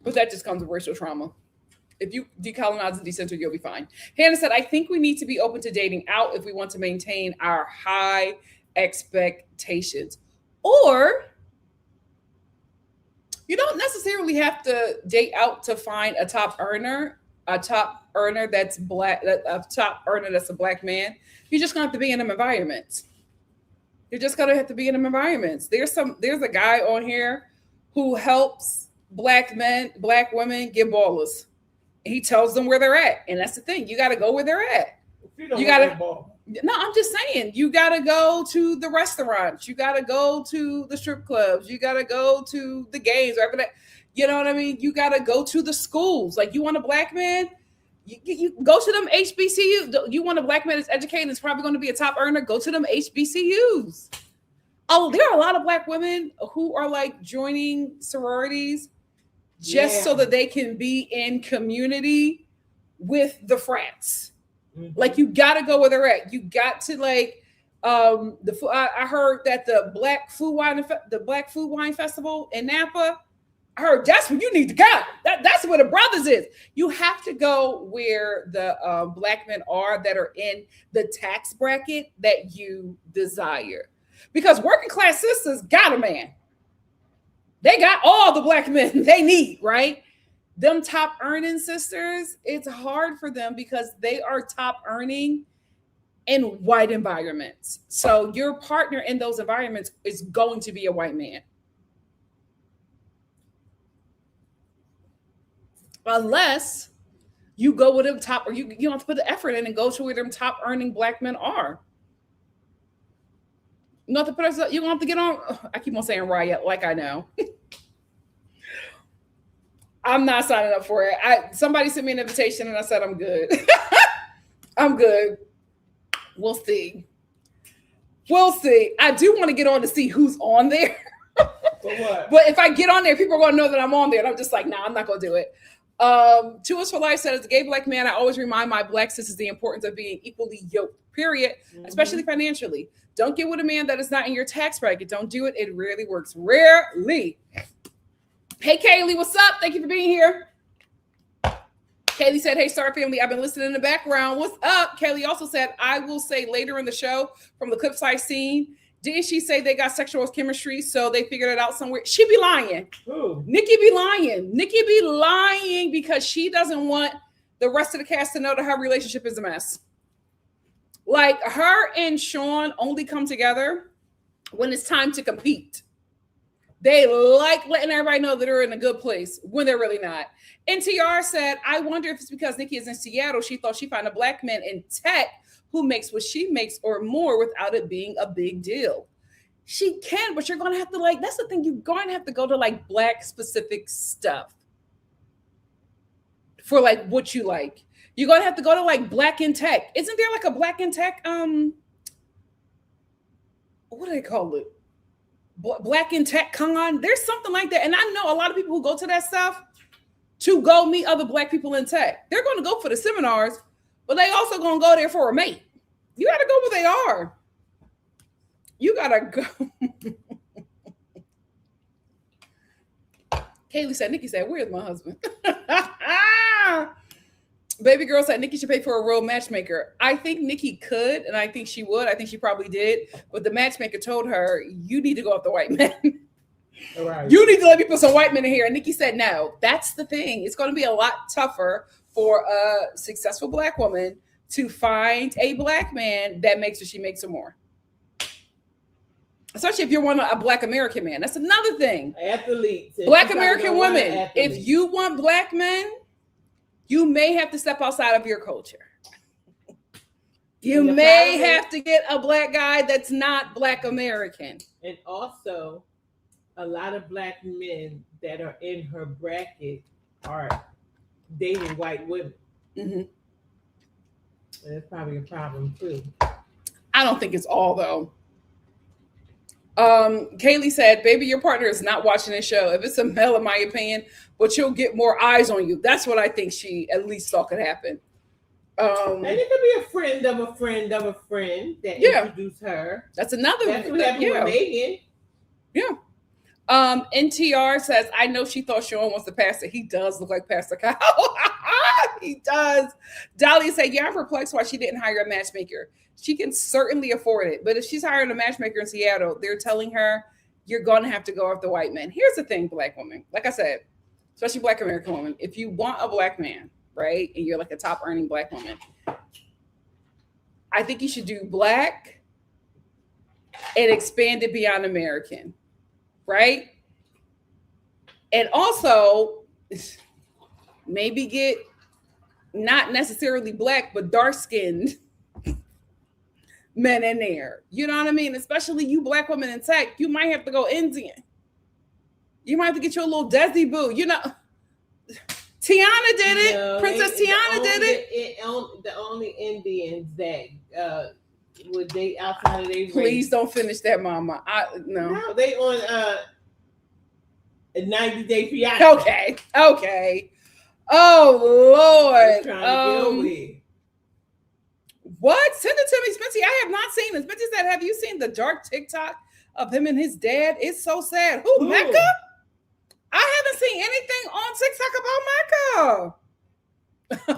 But that just comes with racial trauma. If you decolonize and decenter, you'll be fine. Hannah said, I think we need to be open to dating out if we want to maintain our high expectations. Or you don't necessarily have to date out to find a top earner that's Black, a top earner that's a Black man. You're just going to have to be in them environments. You're just going to have to be in them environments. There's a guy on here who helps Black men, Black women get ballers. He tells them where they're at. And that's the thing. You got to go where they're at. You got to. No, I'm just saying. You got to go to the restaurants. You got to go to the strip clubs. You got to go to the games. Whatever that. You know what I mean? You got to go to the schools. Like, you want a Black man? You go to them HBCUs. You want a Black man that's educated, that's probably going to be a top earner? Go to them HBCUs. Oh, there are a lot of Black women who are like joining sororities just so that they can be in community with the frats. Mm-hmm. Like you got to go where they're at. You got to like I heard that the Black Food Wine Festival in Napa. I heard that's where you need to go. That's where the brothers is. You have to go where the Black men are that are in the tax bracket that you desire. Because working class sisters got a man. They got all the Black men they need, right? Them top earning sisters, it's hard for them because they are top earning in white environments. So your partner in those environments is going to be a white man. Unless you go with them top, or you don't have to put the effort in and go to where them top earning Black men are. You don't have to put you don't have to get on. I keep on saying riot like I know. I'm not signing up for it. Somebody sent me an invitation and I said I'm good. I'm good. We'll see. We'll see. I do want to get on to see who's on there. What? But if I get on there, people are going to know that I'm on there. And I'm just like, nah, I'm not going to do it. Two Us for Life said, as a gay Black man, I always remind my Black sisters the importance of being equally yoked, period, especially financially. Don't get with a man that is not in your tax bracket. Don't do it. It rarely works. Rarely. Hey, Kaylee, what's up? Thank you for being here. Kaylee said, hey, Star family, I've been listening in the background. What's up? Kaylee also said, I will say later in the show from the clips I've seen, didn't she say they got sexual chemistry, so they figured it out somewhere? She be lying. Who? Nikki be lying. Nikki be lying because she doesn't want the rest of the cast to know that her relationship is a mess. Like, her and Sean only come together when it's time to compete. They like letting everybody know that they're in a good place when they're really not. NTR said, I wonder if it's because Nikki is in Seattle. She thought she'd find a Black man in tech who makes what she makes or more without it being a big deal. She can, but you're going to have to like, that's the thing. You're going to have to go to like Black specific stuff for like what you like. You're going to have to go to like Black in Tech. Isn't there like a Black in Tech? What do they call it? Black in Tech Con. There's something like that. And I know a lot of people who go to that stuff to go meet other Black people in tech. They're going to go for the seminars, but they also going to go there for a mate. You got to go where they are. You got to go. Kaylee said, Nikki said, where's my husband? Baby girl said Nikki should pay for a real matchmaker. I think Nikki could, and I think she would. I think she probably did. But the matchmaker told her, you need to go off the white men. Right. You need to let me put some white men in here. And Nikki said, no. That's the thing. It's going to be a lot tougher for a successful Black woman to find a Black man that makes what she makes or more. Especially if you're a Black American man. That's another thing. Athletes. Black American women. If you want Black men, you may have to step outside of your culture. You may have to get a Black guy that's not Black American. And also, a lot of Black men that are in her bracket are dating white women. Mm-hmm. And that's probably a problem too. I don't think it's all though. Kaylee said, baby, your partner is not watching this show. If it's a male, in my opinion, but you'll get more eyes on you. That's what I think she at least thought could happen. And it could be a friend of a friend of a friend that introduced her. That's another. That's what happened with Megan. Yeah. NTR says, I know she thought Sean was the pastor. He does look like Pastor Kyle. He does. Dolly said, yeah, I'm perplexed why she didn't hire a matchmaker. She can certainly afford it. But if she's hiring a matchmaker in Seattle, they're telling her, you're going to have to go after white men. Here's the thing, Black women. Like I said, especially Black American woman, if you want a Black man, right, and you're like a top earning Black woman, I think you should do Black and expand it beyond American, right? And also maybe get not necessarily Black, but dark-skinned men in there. You know what I mean? Especially you Black women in tech, you might have to go Indian. You might have to get you a little Desi boo. You know, Tiana did it. No, Princess Tiana did it. The only Indians that would date outside of their Please race. Don't finish that, Mama. No, they on a 90-day fiance. Okay. Oh Lord. What? Send it to me, Spency. I have not seen it. Spency said, have you seen the dark TikTok of him and his dad? It's so sad. Who, Mecca? I haven't seen anything on TikTok about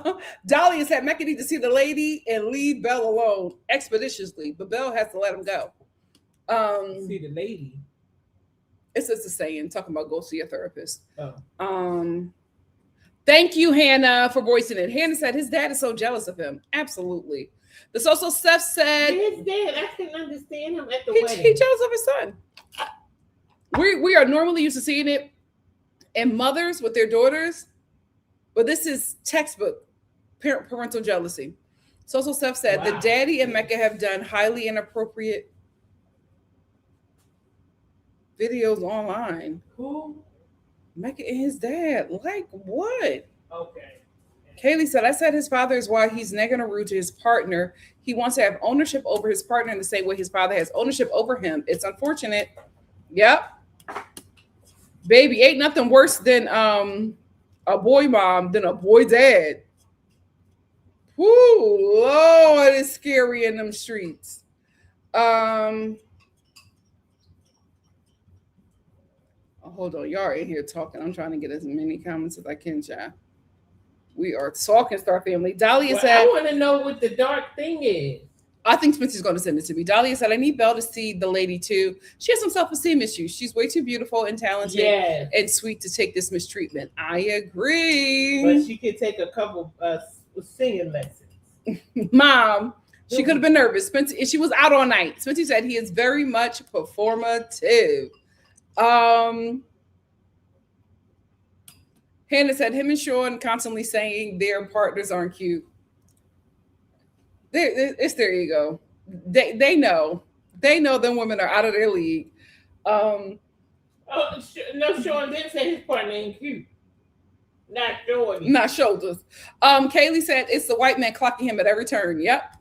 Mecca. Dahlia said Mecca need to see the lady and leave Belle alone expeditiously, but Belle has to let him go. See the lady. It's just a saying, talking about go see a therapist. Thank you, Hannah, for voicing it. Hannah said his dad is so jealous of him. Absolutely. The social Steph said his dad, I couldn't understand him at the wedding. He jealous of his son. We are normally used to seeing it in mothers with their daughters, but this is textbook parental jealousy. Social Steph said the daddy and Mecca have done highly inappropriate videos online. Who? Mecca and his dad. Like what? Okay. Kaylee said, I said his father is why he's negging a rude to his partner. He wants to have ownership over his partner in the same way his father has ownership over him. It's unfortunate. Yep. Baby, ain't nothing worse than a boy mom than a boy dad. Whoo, Lord, it's scary in them streets. Hold on, y'all are in here talking. I'm trying to get as many comments as I can, child. We are talking, Star Family. Dahlia said, I want to know what the dark thing is. I think Spencer's going to send it to me. Dahlia said, I need Belle to see the lady too. She has some self-esteem issues. She's way too beautiful and talented and sweet to take this mistreatment. I agree. But she could take a couple singing lessons. Mom, she could have been nervous. Spencer, she was out all night. Spencer said he is very much performative. Hannah said him and Sean constantly saying their partners aren't cute. It's their ego. They know. They know them women are out of their league. No, Sean didn't say his partner ain't cute. Not shoulders. Not shoulders. Kaylee said it's the white man clocking him at every turn. Yep.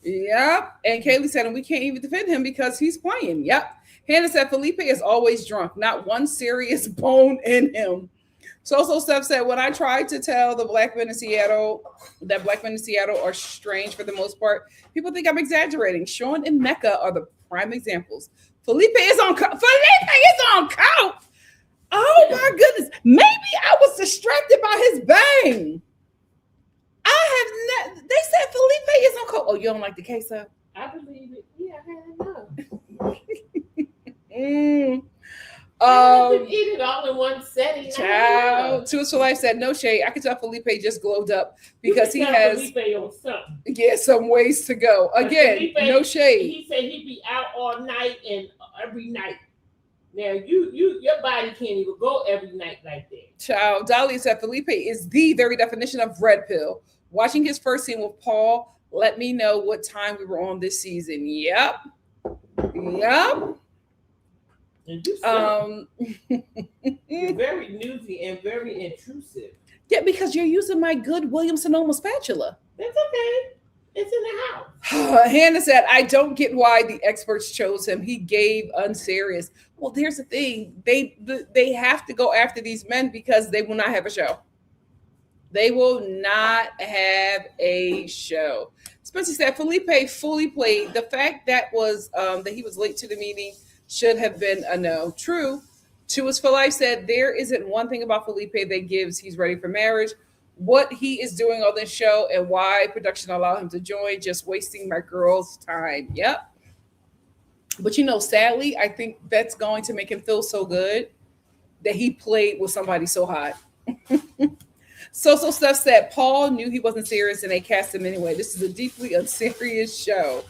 And Kaylee said, and we can't even defend him because he's playing. Yep. Hannah said Felipe is always drunk. Not one serious bone in him. So Steph said, when I tried to tell the black men in Seattle that black men in Seattle are strange for the most part, people think I'm exaggerating. Sean and Mecca are the prime examples. Felipe is on coke. Oh my goodness. Maybe I was distracted by his bang. They said Felipe is on coke. Oh, you don't like the queso? I believe it. Yeah, I had enough. Eat it all in one setting. Child, To Us for Life said no shade. I could tell Felipe just glowed up because he has some ways to go. Again, Felipe, no shade. He said he'd be out all night and every night. Now your body can't even go every night like that. Child, Dahlia said Felipe is the very definition of red pill. Watching his first scene with Paul let me know what time we were on this season. Yep. You're very newsy and very intrusive. Yeah, because you're using my good Williams-Sonoma spatula. That's okay. It's in the house. Hannah said, I don't get why the experts chose him. He gave unserious. Well, there's the thing. They have to go after these men because they will not have a show. They will not have a show. Spencer said Felipe fully played. The fact that he was late to the meeting should have been a no. True. To Us for Life said there isn't one thing about Felipe that gives he's ready for marriage. What he is doing on this show and why production allowed him to join, just wasting my girl's time. Yep. But sadly, I think that's going to make him feel so good that he played with somebody so hot. So Steph said Paul knew he wasn't serious and they cast him anyway. This is a deeply unserious show.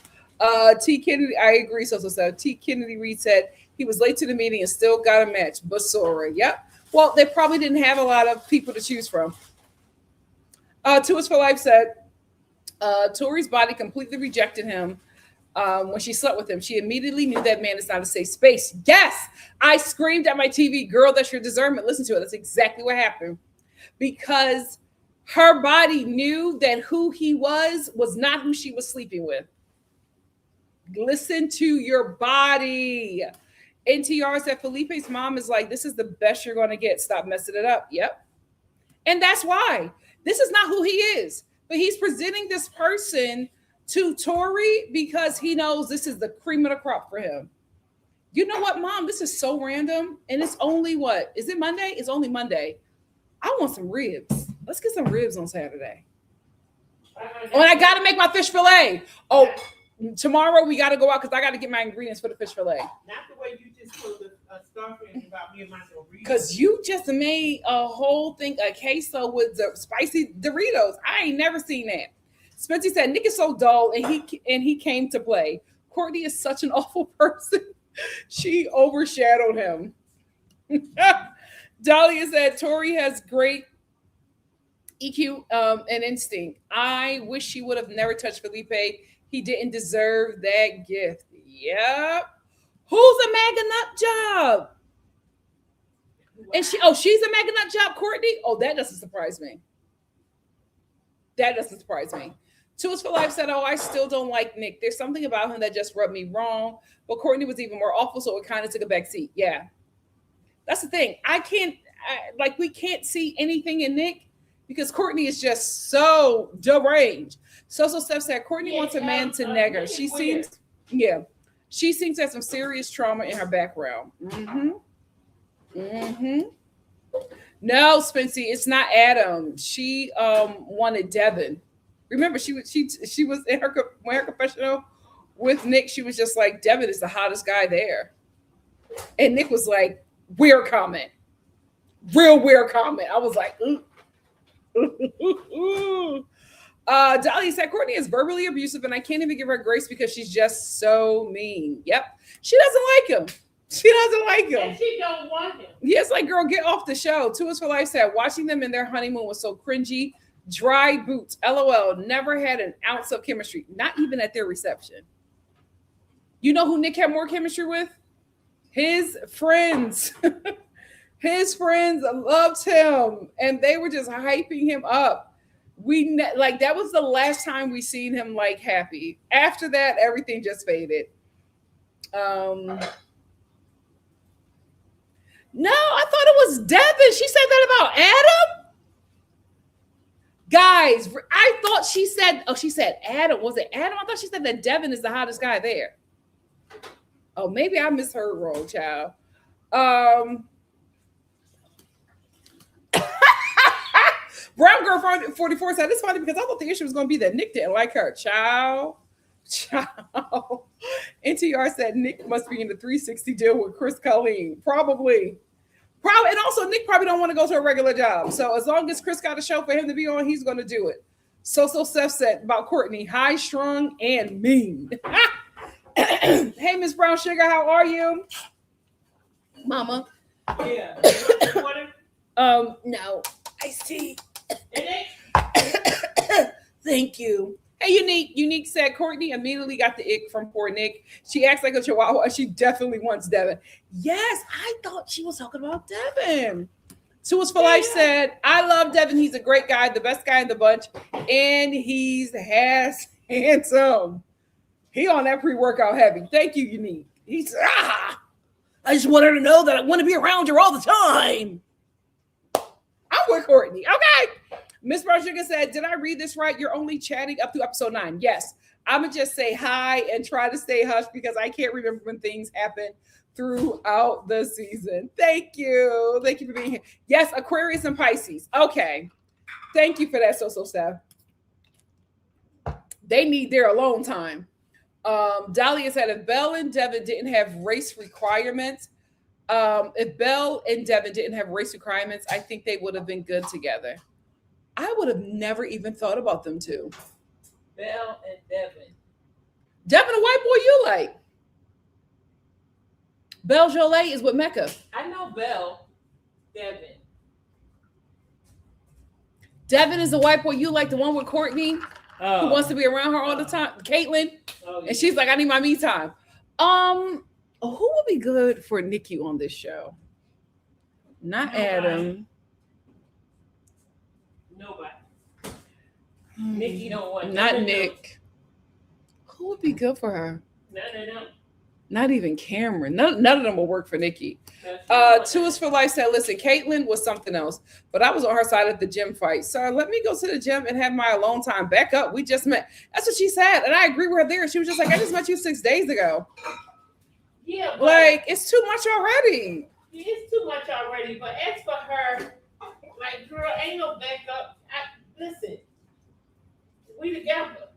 T. Kennedy, I agree. So T. Kennedy Reed said he was late to the meeting and still got a match. Basura. Yep. Well, they probably didn't have a lot of people to choose from. To Us for Life said Tori's body completely rejected him when she slept with him. She immediately knew that man is not a safe space. Yes, I screamed at my TV, girl, that's your discernment. Listen to it. That's exactly what happened. Because her body knew that who he was not who she was sleeping with. Listen to your body. NTR said Felipe's mom is like, this is the best you're going to get. Stop messing it up. Yep. And that's why. This is not who he is. But he's presenting this person to Tori because he knows this is the cream of the crop for him. You know what, Mom? This is so random. And it's only what? Is it Monday? It's only Monday. I want some ribs. Let's get some ribs on Saturday. Oh, and I got to make my fish fillet. Oh, tomorrow we got to go out because I got to get my ingredients for the fish fillet. Not the way you just told a starfish about me and my Doritos. Because you just made a whole thing, a queso with the spicy Doritos. I ain't never seen that. Spencer said, Nick is so dull and he came to play. Courtney is such an awful person. She overshadowed him. Dahlia said, Tori has great EQ and instinct. I wish she would have never touched Felipe. He didn't deserve that gift. Yep. Who's a mega nut job? And she's a mega nut job, Courtney? Oh, that doesn't surprise me. That doesn't surprise me. Two is for Life said, I still don't like Nick. There's something about him that just rubbed me wrong. But Courtney was even more awful, so it kind of took a back seat. Yeah. That's the thing. We can't see anything in Nick because Courtney is just so deranged. So Steph said, Courtney wants a man to neg her. She seems to have some serious trauma in her background. No, Spency, it's not Adam. She wanted Devin. Remember, she was in her confessional with Nick. She was just like, Devin is the hottest guy there, and Nick was like, weird comment, real weird comment. I was like, Dolly said Courtney is verbally abusive, and I can't even give her grace because she's just so mean. Yep, she doesn't like him. She doesn't like him. And she don't want him. Yes, like, girl, get off the show. Two is for Life said, watching them in their honeymoon was so cringy. Dry boots. LOL. Never had an ounce of chemistry. Not even at their reception. You know who Nick had more chemistry with? His friends. His friends loved him, and they were just hyping him up. That was the last time we seen him like happy. After that, everything just faded. No, I thought it was Devin. She said that about Adam? Guys, I thought she said Adam. Was it Adam? I thought she said that Devin is the hottest guy there. Oh, maybe I misheard wrong, child. Brown Girl 44 said, it's funny because I thought the issue was going to be that Nick didn't like her. Child. NTR said Nick must be in the 360 deal with Chris Colleen. Probably. And also Nick probably don't want to go to a regular job. So as long as Chris got a show for him to be on, he's going to do it. So Steph said about Courtney, high strung and mean. Hey, Miss Brown Sugar, how are you? Mama. Yeah. No. Iced tea. Thank you. Hey, Unique said Courtney immediately got the ick from poor Nick. She acts like a chihuahua. She definitely wants Devin. Yes, I thought she was talking about Devin. Two is for Life said, I love Devin. He's a great guy, the best guy in the bunch, and he's handsome. He on that pre-workout heavy. Thank you, Unique. He's I just want her to know that I want to be around her all the time. I'm with Courtney. Okay. Miss Rodriguez said, did I read this right? You're only chatting up to episode 9. Yes. I'm going to just say hi and try to stay hushed because I can't remember when things happen throughout the season. Thank you. Thank you for being here. Yes, Aquarius and Pisces. Okay. Thank you for that, So Steph. They need their alone time. Dahlia said, if Belle and Devin didn't have race requirements, I think they would have been good together. I would have never even thought about them two. Belle and Devin. Devin, a white boy you like. Belle Jolie is with Mecca. I know Belle. Devin. Devin is the white boy you like, the one with Courtney, who wants to be around her all the time. Caitlin. Oh, yeah. And she's like, I need my me time. Who would be good for Nikki on this show? Not Adam. Nobody. Nikki don't want not Nick. Who would be good for her? No. Not even Cameron. None of them will work for Nikki. Two is for life said, listen, Caitlyn was something else, but I was on her side at the gym fight. So let me go to the gym and have my alone time. Back up. We just met. That's what she said. And I agree with her there. She was just like, I just met you 6 days ago. Yeah. Like, it's too much already. It's too much already. But as for her, like, girl, ain't no backup. Listen, we together.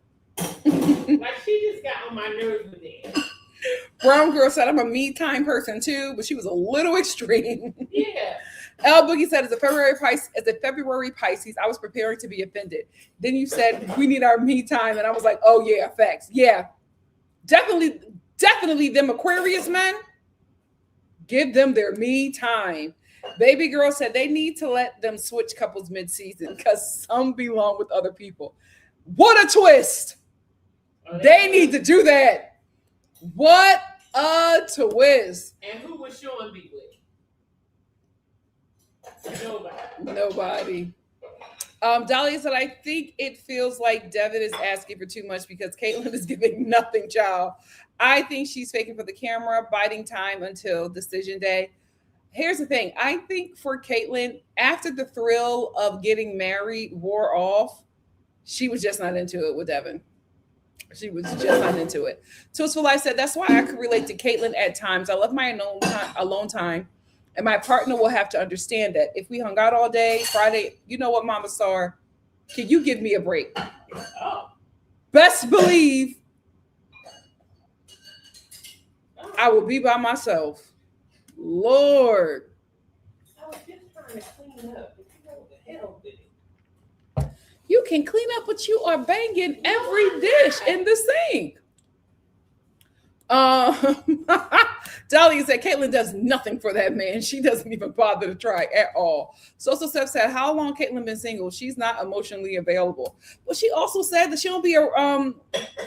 Like, she just got on my nerves with it. Brown girl said, I'm a me time person too, but she was a little extreme. Yeah. L Boogie said, as a February Pisces, I was preparing to be offended. Then you said, we need our me time. And I was like, oh yeah, facts. Yeah. Definitely them Aquarius men, give them their me time. Baby girl said they need to let them switch couples mid-season because some belong with other people. What a twist. They need to do that. What a twist. And who would Sean be with? Nobody. Dahlia said, I think it feels like Devin is asking for too much because Caitlyn is giving nothing, child. I think she's faking for the camera, biding time until decision day. Here's the thing. I think for Caitlyn, after the thrill of getting married wore off, she was just not into it with Devin. She was just not into it. Tools for Life said, that's why I could relate to Caitlyn at times. I love my alone time. And my partner will have to understand that. If we hung out all day, Friday, you know what, Mama Star? Can you give me a break? Oh. Best believe I will be by myself. Lord. I was just trying to clean up. But you know what the hell with it? You can clean up, but you are banging every dish in the sink. Dahlia said, Caitlyn does nothing for that man. She doesn't even bother to try at all. Social Steph said, how long Caitlyn been single? She's not emotionally available. But she also said that she don't be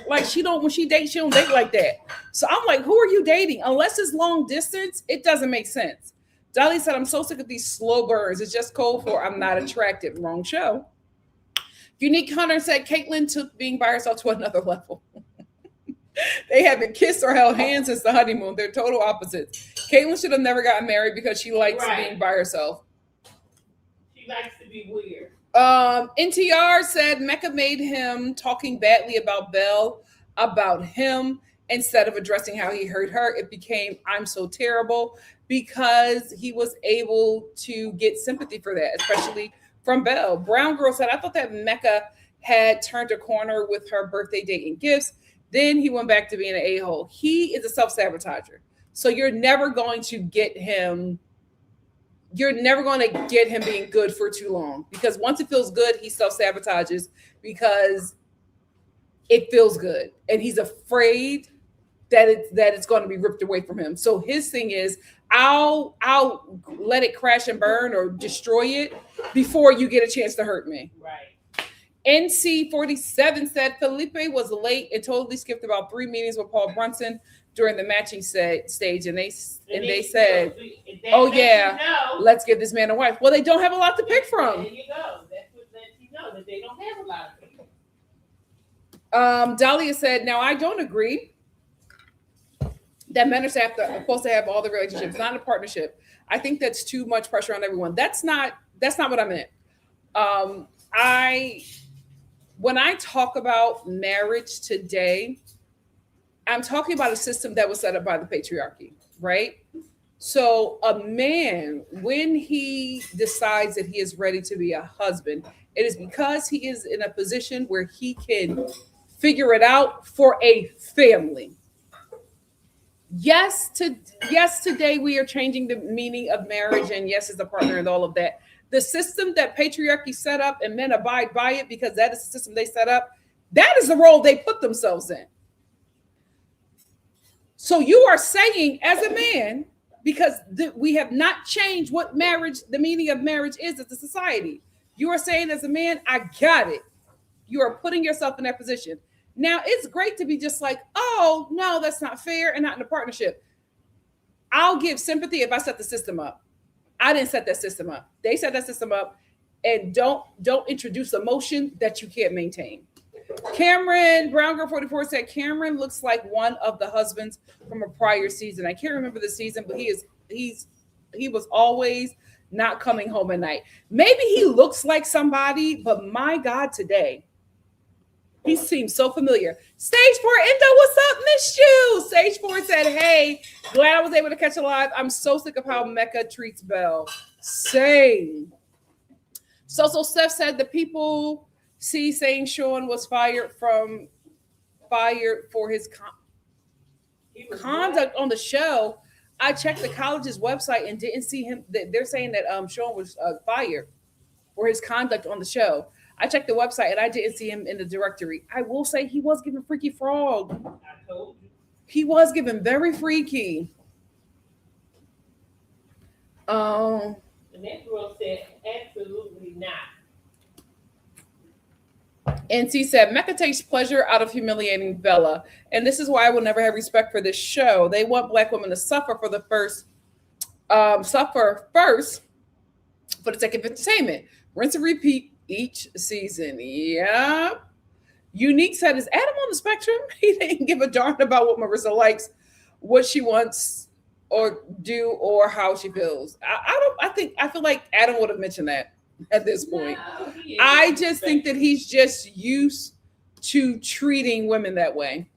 like she don't, when she dates, she don't date like that. So I'm like, who are you dating? Unless it's long distance, it doesn't make sense. Dahlia said, I'm so sick of these slow burns. It's just cold for I'm not attracted. Wrong show. Unique Hunter said, Caitlyn took being by herself to another level. They haven't kissed or held hands since the honeymoon. They're total opposites. Caitlyn should have never gotten married because she likes being by herself. She likes to be weird. NTR said Mecca made him talking badly about Belle, about him, instead of addressing how he hurt her. It became, I'm so terrible, because he was able to get sympathy for that, especially from Belle. Brown girl said, I thought that Mecca had turned a corner with her birthday date and gifts. Then he went back to being an a-hole. He is a self-sabotager. So you're never going to get him. You're never going to get him being good for too long, because once it feels good, he self-sabotages because it feels good. And he's afraid that it's going to be ripped away from him. So his thing is, I'll let it crash and burn or destroy it before you get a chance to hurt me. Right. NC47 said Felipe was late and totally skipped about 3 meetings with Paul Brunson during the matching stage, and they said, "Oh yeah, let's give this man a wife." Well, they don't have a lot to pick from. There you go. That's what lets you know that they don't have a lot of people. Dahlia said, "Now I don't agree that men are supposed to have all the relationships, not a partnership. I think that's too much pressure on everyone. That's not what I meant. When I talk about marriage today, I'm talking about a system that was set up by the patriarchy, right? So a man, when he decides that he is ready to be a husband, it is because he is in a position where he can figure it out for a family. Yes, today we are changing the meaning of marriage, and yes, as a partner and all of that. The system that patriarchy set up and men abide by it because that is the system they set up, that is the role they put themselves in. So you are saying as a man, because we have not changed what marriage, the meaning of marriage is as a society. You are saying as a man, I got it. You are putting yourself in that position. Now, it's great to be just like, oh, no, that's not fair and not in a partnership. I'll give sympathy if I set the system up. I didn't set that system up. They set that system up, and don't introduce emotion that you can't maintain. Cameron Brown Girl 44 said Cameron looks like one of the husbands from a prior season. I can't remember the season, but he was always not coming home at night. Maybe he looks like somebody, but my God, today he seems so familiar. Stage 4 Endo, what's up? Missed you. Stage 4 said, hey, glad I was able to catch it live. I'm so sick of how Mecca treats Belle. Same. So Steph said the people see saying Sean was fired for his conduct on the show. I checked the college's website and didn't see him. They're saying that Sean was fired for his conduct on the show. I checked the website and I didn't see him in the directory. I will say he was giving Freaky Frog. I told you. He was giving very freaky. And that girl said, absolutely not. NC said, Mecca takes pleasure out of humiliating Bella. And this is why I will never have respect for this show. They want Black women to suffer for the suffer first for the sake of entertainment. Rinse and repeat each season. Yeah. Unique said, is Adam on the spectrum? He didn't give a darn about what Marissa likes, what she wants or do, or how she feels. I feel like Adam would have mentioned that at this point. No, I just think that he's just used to treating women that way.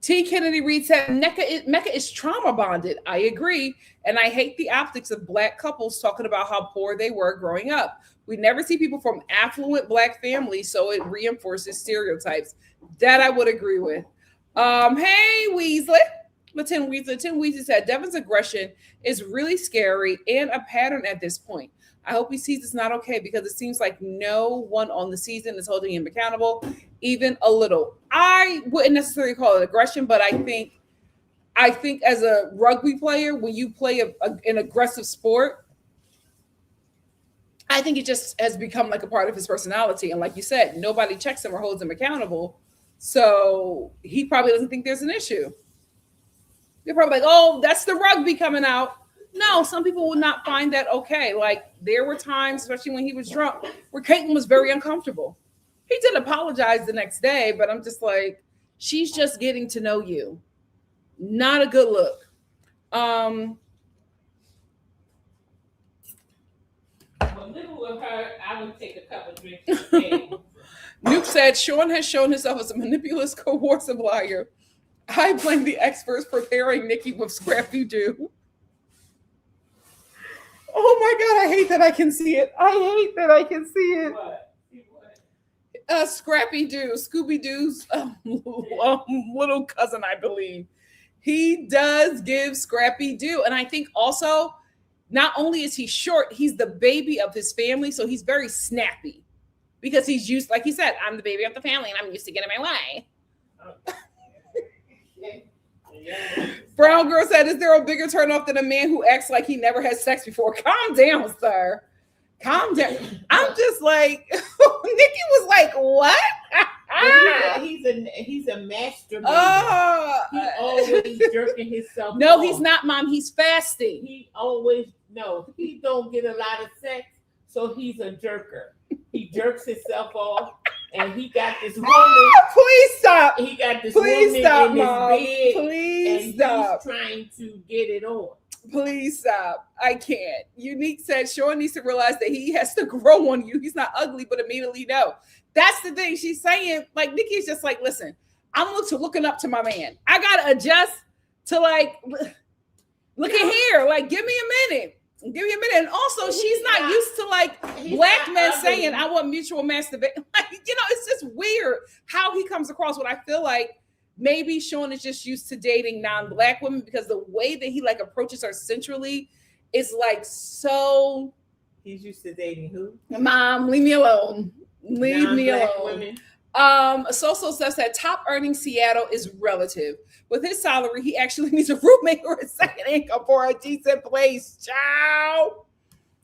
T. Kennedy Reed said, Mecca is trauma bonded. I agree. And I hate the optics of Black couples talking about how poor they were growing up. We never see people from affluent Black families, so it reinforces stereotypes. That I would agree with. Hey, Weasley. Tim Weasley said, Devin's aggression is really scary and a pattern at this point. I hope he sees it's not okay because it seems like no one on the season is holding him accountable, even a little. I wouldn't necessarily call it aggression, but I think as a rugby player, when you play an aggressive sport, I think it just has become like a part of his personality. And like you said, nobody checks him or holds him accountable. So he probably doesn't think there's an issue. They're probably like, oh, that's the rugby coming out. No, some people would not find that okay. Like there were times, especially when he was drunk, where Caitlin was very uncomfortable. He did apologize the next day, but I'm just like, she's just getting to know you. Not a good look. Well, living with her, I would take a couple drinks. Nuke said, Sean has shown himself as a manipulous, coercive liar. I blame the experts for pairing Nikki with Scrappy Doo. Oh my God, I hate that I can see it. What? Scrappy Doo, Scooby Doo's little cousin, I believe. He does give Scrappy Doo. And I think also, not only is he short, he's the baby of his family. So he's very snappy because he's used, like he said, I'm the baby of the family and I'm used to getting my way. Brown Girl said, is there a bigger turnoff than a man who acts like he never had sex before? Calm down, sir. Calm down. I'm just like, Nikki was like, what? He's a master. He always jerking himself. No, off. He's not, Mom. He's fasting. He don't get a lot of sex, so he's a jerker. He jerks himself off. And he got this woman. Please stop. He got this Please woman stop, in Mom. his bed. Please and stop. He's trying to get it on. Please stop. I can't. Unique said Sean needs to realize that he has to grow on you. He's not ugly, but immediately no. That's the thing. She's saying, like, Nikki's just like, listen, I'm looking up to my man. I gotta adjust to like, look at here. Like, give me a minute. And also, she's not used to like Black men saying, I want mutual masturbation. Like, it's just weird how he comes across. What I feel like maybe Sean is just used to dating non-Black women because the way that he like approaches her centrally is like so. He's used to dating who? Mom, leave me alone. Leave me alone. Women. So said top earning Seattle is relative. With his salary, he actually needs a roommate or a second income for a decent place. Ciao.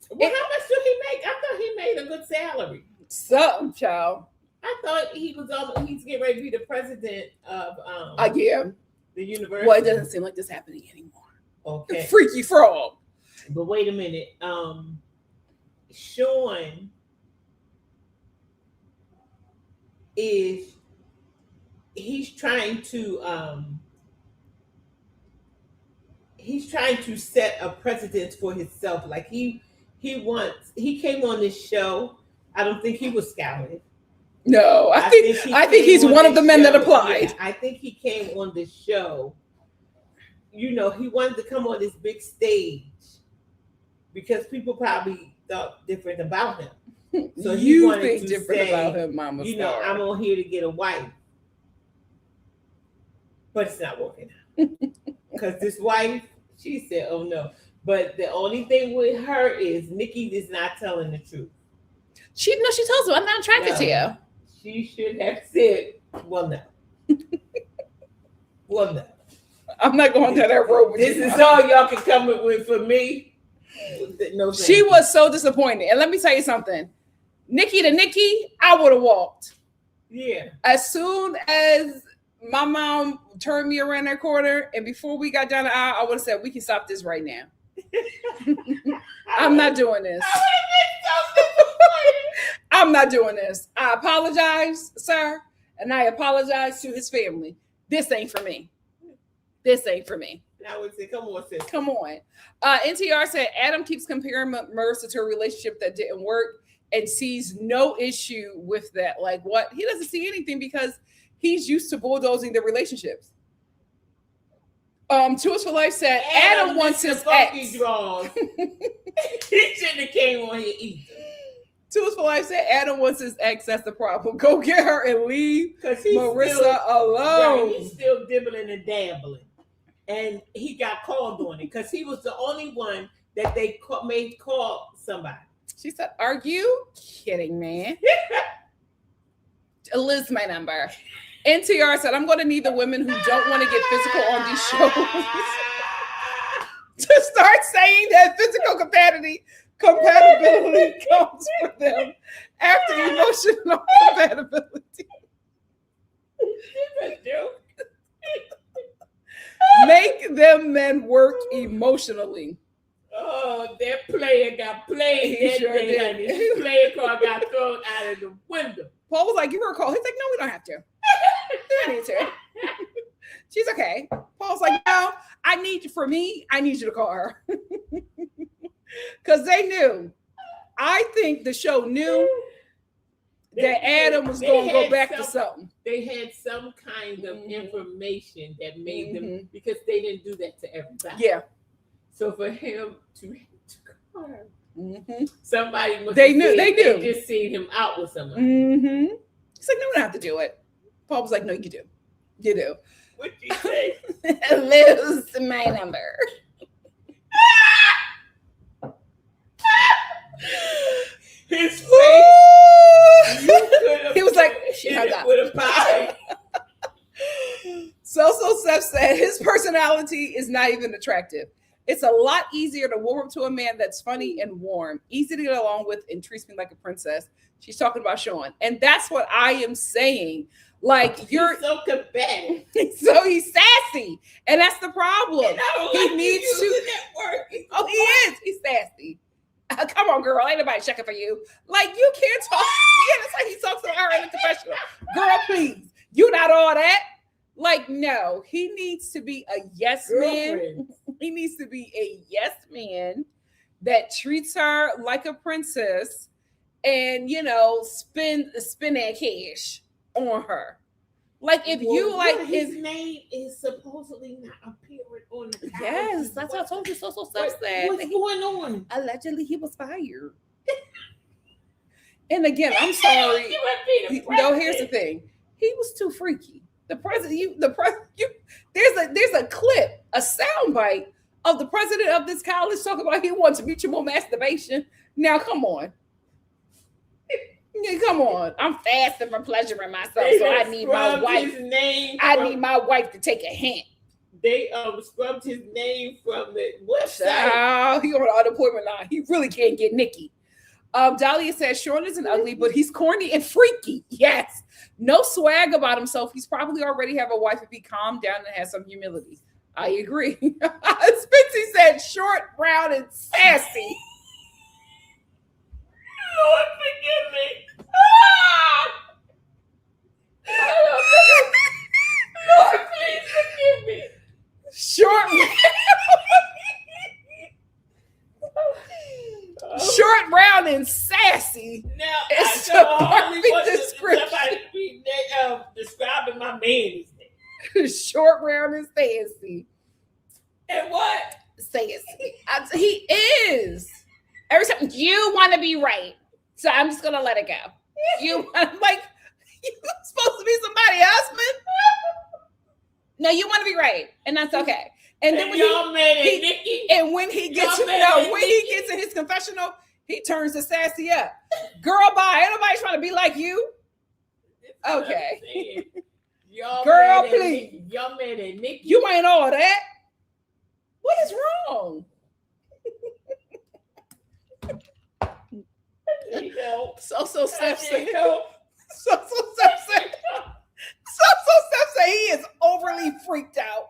Well, how much do he make? I thought he made a good salary. Something, child. I thought he's getting ready to be the president of the university. Well, it doesn't seem like this happening anymore. Okay. Freaky Frog. But wait a minute. Sean is he's trying to set a precedent for himself. Like he came on this show. I don't think he was scouted. No, I think he's one of the men that applied. Yeah, I think he came on the show. You know, he wanted to come on this big stage because people probably thought different about him. So you think different about him, Mama You know, Star. I'm on here to get a wife. But it's not working out. Because this wife, she said, oh no. But the only thing with her is Nikki is not telling the truth. She tells him, I'm not attracted to you. She should have said, well, no. Well, no. I'm not going down that road with this you. This is all y'all can come up with for me. No, she was so disappointed. And let me tell you something. Nikki to Nikki, I would have walked. Yeah. As soon as my mom turned me around that corner, and before we got down the aisle, I would have said, we can stop this right now. I'm not doing this. I would have been so disappointed. I'm not doing this. I apologize, sir, and I apologize to his family. This ain't for me. This ain't for me. I would say, come on, sis. Come on. NTR said Adam keeps comparing Marissa to a relationship that didn't work and sees no issue with that. Like what? He doesn't see anything because he's used to bulldozing the relationships. Two Us for Life said Adam wants his ex. He shouldn't have came on here either. Two Us for Life said Adam wants his ex. That's the problem. Go get her and leave Marissa alone. Right, he's still dibbling and dabbling. And he got called on it because he was the only one that they made call somebody. She said, are you kidding me? Liz, my number. NTR said, I'm going to need the women who don't want to get physical on these shows to start saying that physical compatibility comes for them after emotional compatibility. Make them men work emotionally. Oh, that player got played. He sure did. His player card got thrown out of the window. Paul was like, give her a call. He's like, no, we don't have to. We don't need to. She's okay. Paul's like, no, I need you to call her. Because they knew. I think the show knew that Adam was going to go back to something. They had some kind of information that made them, because they didn't do that to everybody. Yeah. So for him to call her, somebody must they knew. They knew. They just seen him out with somebody. He's like, no, we don't have to do it. Paul was like, no, you do. You do. What'd you say? Liz, my number. His face. He was like, she hung up. With a pie. So Seth said his personality is not even attractive. It's a lot easier to warm up to a man that's funny and warm, easy to get along with, and treats me like a princess. She's talking about Sean. And that's what I am saying. Like, you're so combative. So he's sassy. And that's the problem. He needs to. Oh, he is. He's sassy. Come on, girl. Ain't nobody checking for you. Like, you can't talk. Yeah, it's like he talks to her in the confessional. Girl, please. You not all that. Like, no. He needs to be a yes man. He needs to be a yes man that treats her like a princess and, you know, spend that cash on her. Like, if you like his name is supposedly not appearing on the yes, that's what I told you. So stuff said. What's going on? Allegedly, he was fired. And again, I'm sorry. No, here's the thing. He was too freaky. There's a clip, a soundbite of the president of this college talking about he wants mutual masturbation. Now, come on. Yeah, come on. I'm fasting from pleasuring myself, so I need my wife. Need my wife to take a hint. They scrubbed his name from the website. Oh, he on the unemployment line. He really can't get Nikki. Dahlia says Sean isn't ugly, but he's corny and freaky. Yes. No swag about himself. He's probably already have a wife if he calmed down and has some humility. I agree. Spency said short, brown, and sassy. Lord, forgive me. my man is there. Short, round, and sassy. And what? Sassy. He is. Every time you want to be right, so I'm just gonna let it go. You like you supposed to be somebody's husband. No, you want to be right, and that's okay. And then when y'all mad at Nikki, and when he gets he gets in his confessional, he turns to sassy up. Girl, bye. Ain't nobody trying to be like you. Okay. Y'all girl, please. Y'all mad at Nikki. You ain't all that. What is wrong? So Steph said. So Steph said. So Steph said he is overly freaked out.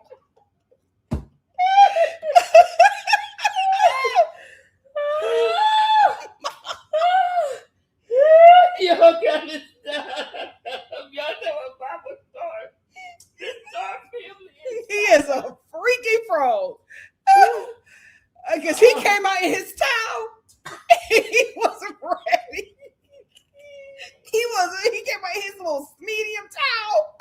Y'all gotta stop. Y'all know what Papa Star. The Star family. He is a freaky frog. Because he came out in his towel. He wasn't ready. He came out in his little medium towel.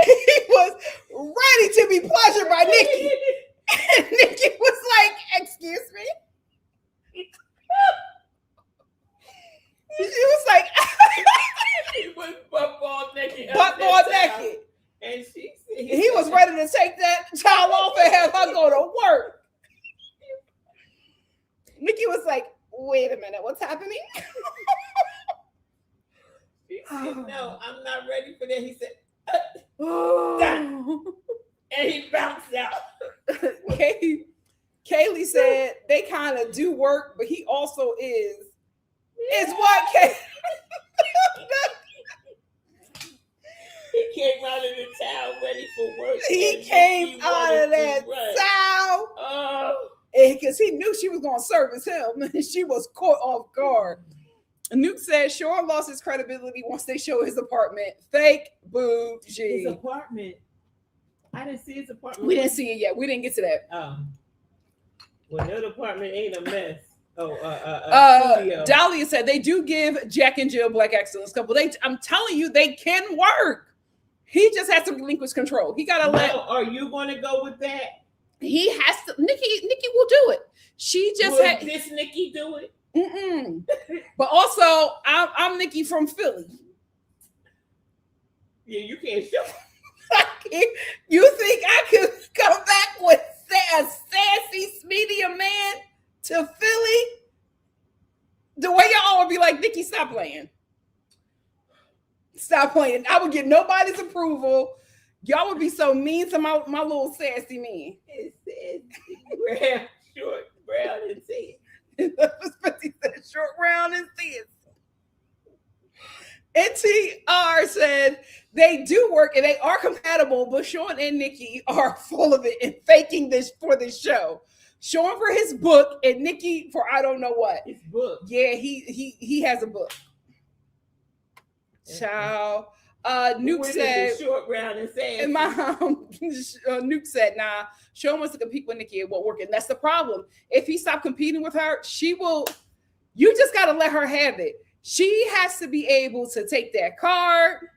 He was ready to be pleasured by Nikki. And Nikki was like, excuse me? She was like, he was butt-ball naked. Butt-ball naked. And she said, he was ready to take that towel off and have her go to work. Nikki was like, wait a minute, what's happening? She said, no, I'm not ready for that. He said, oh. And he bounced out. Kaylee said they kind of do work, but he also is. Is what, Kaylee? He came out of the towel ready for work. He came out of that towel. Oh. Because he knew she was going to service him. And she was caught off guard. Nuke said Sean lost his credibility once they show his apartment. Fake bougie. His apartment. I didn't see his apartment. We didn't see it yet. We didn't get to that. Oh. Well, that apartment ain't a mess. Oh, Dahlia said they do give Jack and Jill Black Excellence couple. I'm telling you, they can work. He just has to relinquish control. He gotta let. Are you going to go with that? He has to. Nikki will do it. She just had this. Nikki do it. But also, I'm Nikki from Philly. Yeah, you can't show. You think I could come back with a sassy medium man to Philly? The way y'all would be like, Nikki, stop playing. Stop playing. I would get nobody's approval. Y'all would be so mean to my little sassy me. It says brown, short, brown, and sassy. He said short, round, and sassy. NTR said they do work and they are compatible, but Sean and Nikki are full of it and faking this for this show. Sean for his book and Nikki for I don't know what. His book. Yeah, he has a book. Child. Nuke said short, round, and sassy. And my Nuke said, nah, Sean wants to compete with Nikki. It won't work. And that's the problem. If he stopped competing with her, she will. You just got to let her have it. She has to be able to take that card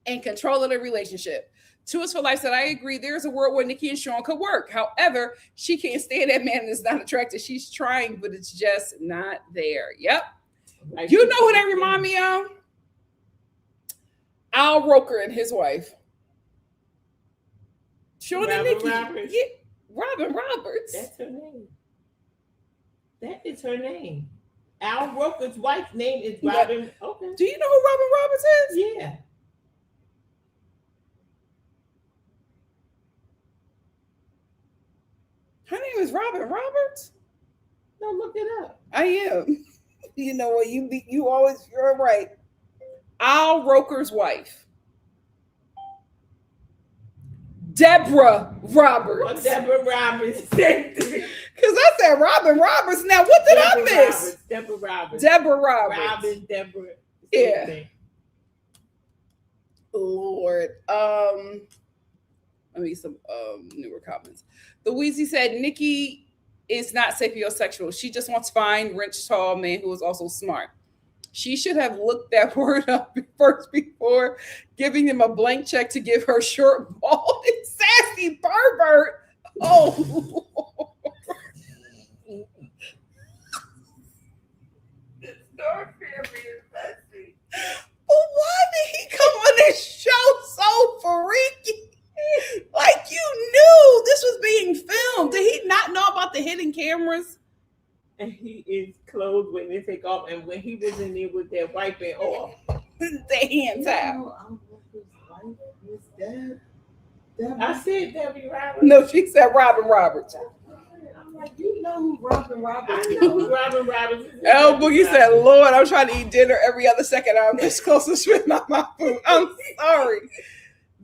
and control of the relationship. Two is for Life said, I agree. There's a world where Nikki and Sean could work. However, she can't stand that man that's not attractive. She's trying, but it's just not there. Yep. You know who they remind me of? Al Roker and his wife. Sean and Nikki. Roberts. Yeah, Robin Roberts. That's her name. That is her name. Al Roker's wife's name is Robin. Yeah. Okay. Do you know who Robin Roberts is? Yeah. Her name is Robin Roberts. No, look it up. I am. You know what? You're right. Al Roker's wife. Deborah Roberts. Deborah Roberts. Because I said Robin Roberts. Now, what did I miss? Deborah Roberts. Deborah Roberts. Robin, Deborah. Yeah. Thing. Lord. Let me some newer comments. The Weezy said Nikki is not sapiosexual. She just wants fine, rich, tall man who is also smart. She should have looked that word up first before giving him a blank check to give her short, bald, and sassy pervert. Oh, Star family is messy. but why did he come on this show so freaky? Like you knew this was being filmed. Did he not know about the hidden cameras? And he is clothes waiting to take off. And when he was in there with that wiping off, The hands out. I'm his wife, Miss Deb. I said Debbie Roberts. No, she said Robin Roberts. I'm like, you know who Robin Roberts I is? know who Robin Roberts is. El Boogie said, Lord, I'm trying to eat dinner every other second. I'm this close to spitting out my food. I'm sorry.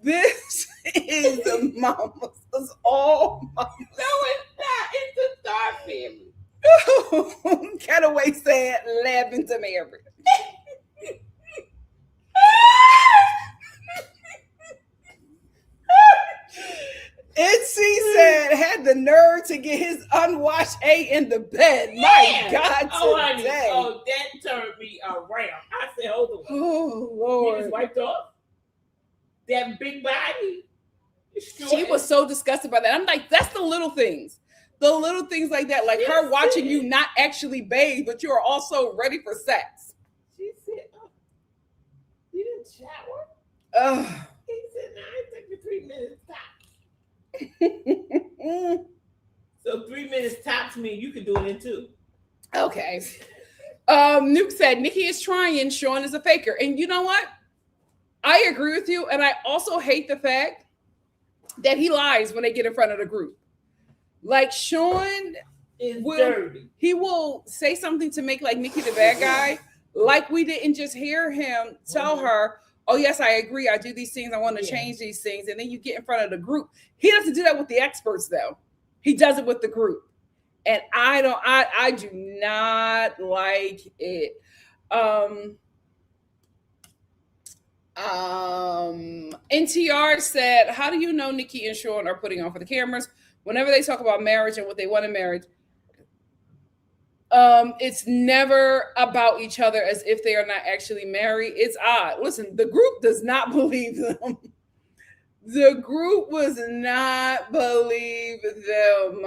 This is the mamas. It's all mamas. No, it's not. It's the Star family. Cataway said, laughing to Mary. Itzy said, had the nerve to get his unwashed A in the bed. My God, Oh, honey. today. Oh, that turned me around. I said, hold on. Oh, He Lord. was wiped off. That big body. She was so disgusted by that. I'm like, that's the little things. The little things like that. Like her watching you not actually bathe, but you are also ready for sex. She said, oh, you didn't shower? Ugh. He said, no, it took me 3 minutes tops. So 3 minutes tops mean you can do it in 2. Okay. Nuke said, Nikki is trying, Sean is a faker. And you know what? I agree with you. And I also hate the fact that he lies when they get in front of the group. Like Sean It's will, dirty. he will say something to make like Nikki the bad guy. Like we didn't just hear him tell her, oh yes, I agree. I do these things. I want to change these things. And then you get in front of the group. He doesn't do that with the experts though. He does it with the group. And I do not like it. NTR said, how do you know Nikki and Sean are putting on for the cameras? Whenever they talk about marriage and what they want in marriage, it's never about each other as if they are not actually married. It's odd. Listen, the group does not believe them. The group was not believe them.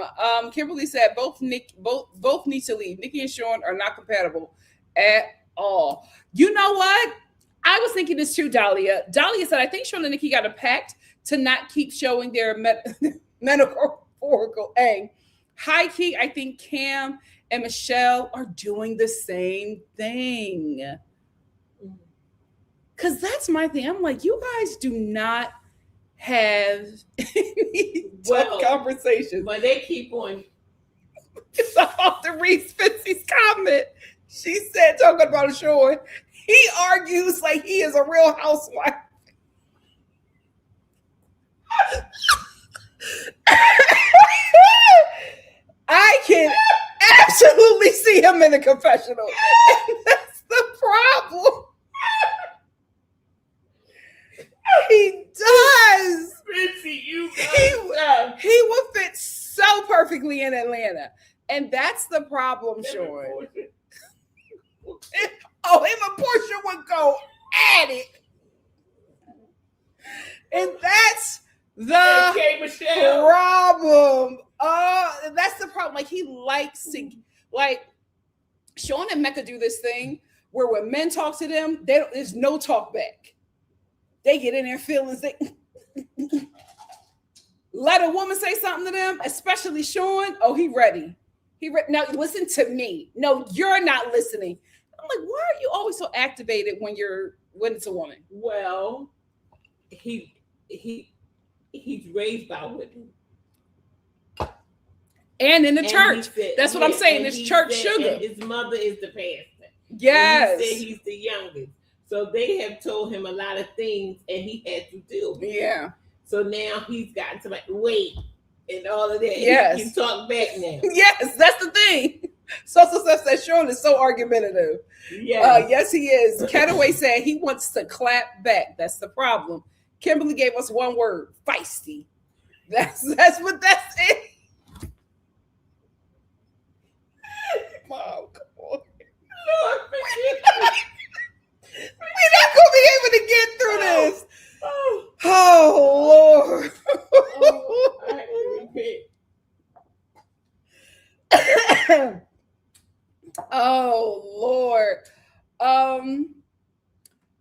Kimberly said both need to leave. Nikki and Sean are not compatible at all. You know what? I was thinking this too, Dahlia. Dahlia said, I think Sean and Nikki got a pact to not keep showing their metaphorical A. High key, I think Cam and Michelle are doing the same thing. Because that's my thing. I'm like, you guys do not have any tough conversations. But they keep on. It's about to read Spitzy's comment. She said, talking about Sean, he argues like he is a real housewife. I can absolutely see him in the confessional. And that's the problem. He does. Spitzy, you He would fit so perfectly in Atlanta. And that's the problem, Sean. Oh, him and Portia would go at it. And that's the problem. That's the problem. Like, he likes to, like, Sean and Mecca do this thing where when men talk to them, there's no talk back. They get in their feelings. They let a woman say something to them, especially Sean. Oh, he ready. Now listen to me. No, you're not listening. I'm like, why are you always so activated when it's a woman? Well, he's raised by women. And in the church. That's what I'm saying. It's church sugar. And his mother is the pastor. Yes. And he said he's the youngest. So they have told him a lot of things and he had to deal with it. Yeah. So now he's gotten to like, wait, and all of that. Yes. He can talk back now. Yes, that's the thing. So said Sean is so argumentative. Yes, he is. Cataway said he wants to clap back. That's the problem. Kimberly gave us one word, feisty. That's what that's it. Mom, come on. Lord, forgive me.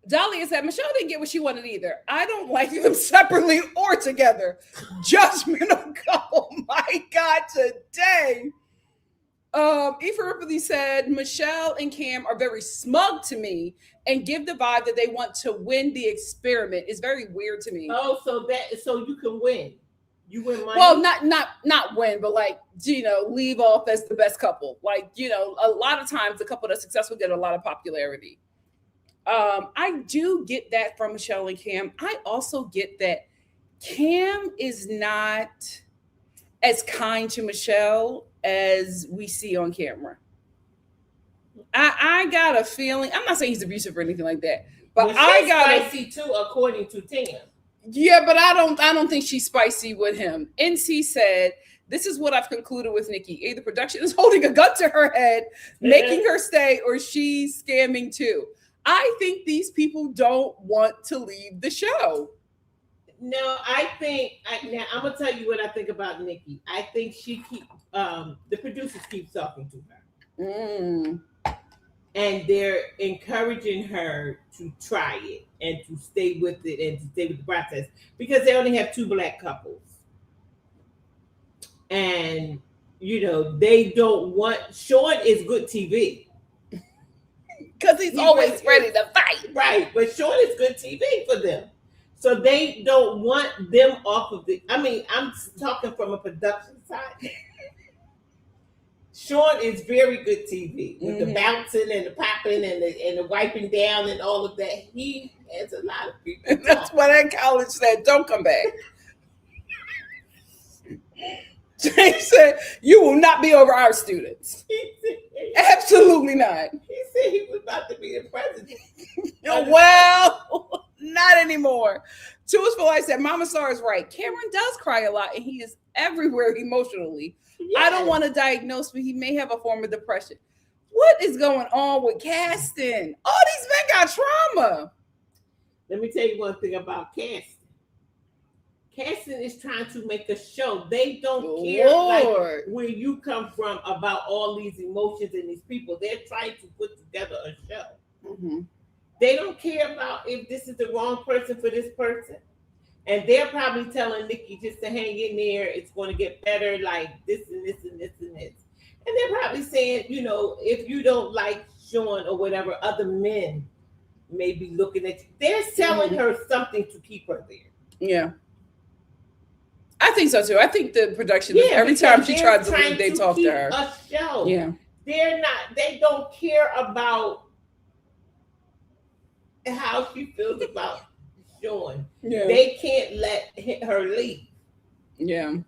Dahlia said, Michelle didn't get what she wanted either. I don't like them separately or together. Judgmental couple. My God, today. Aoife Ripley said, Michelle and Cam are very smug to me and give the vibe that they want to win the experiment. It's very weird to me. Oh, so you can win. You win money. Well, not win, but like, leave off as the best couple. Like, a lot of times the couple that's successful get a lot of popularity. I do get that from Michelle and Cam. I also get that Cam is not as kind to Michelle as we see on camera. I got a feeling, I'm not saying he's abusive or anything like that, but I got spicy too, according to Tim. Yeah, but I don't think she's spicy with him. NC said, this is what I've concluded with Nikki. Either production is holding a gun to her head, making her stay, or she's scamming too. I think these people don't want to leave the show. No, I think now I'm gonna tell you what I think about Nikki. I think the producers keep talking to her, and they're encouraging her to try it and to stay with it and to stay with the process because they only have 2 Black couples, and they don't want. Sean is good TV. Because he's always ready to fight. Right. But Sean is good TV for them. So they don't want them off of I'm talking from a production side. Sean is very good TV with the bouncing and the popping and the wiping down and all of that. He has a lot of people. That's what that college said. Don't come back. James said, you will not be over our students. Absolutely not. He said he was about to be the president. Well, not anymore. To his full life said, Mama Star is right. Cameron does cry a lot and he is everywhere emotionally. Yes. I don't want to diagnose, but he may have a form of depression. What is going on with casting? All these men got trauma. Let me tell you one thing about casting. Casting is trying to make a show. They don't care like where you come from about all these emotions and these people. They're trying to put together a show. Mm-hmm. They don't care about if this is the wrong person for this person. And they're probably telling Nikki just to hang in there. It's going to get better like this and this and this and this. And they're probably saying, if you don't like Sean or whatever, other men may be looking at you. They're selling her something to keep her there. Yeah. I think so too. I think the production every time she tries to leave, they talk to her. A show. Yeah. They don't care about how she feels about Sean. Yeah. They can't let her leave. Yeah.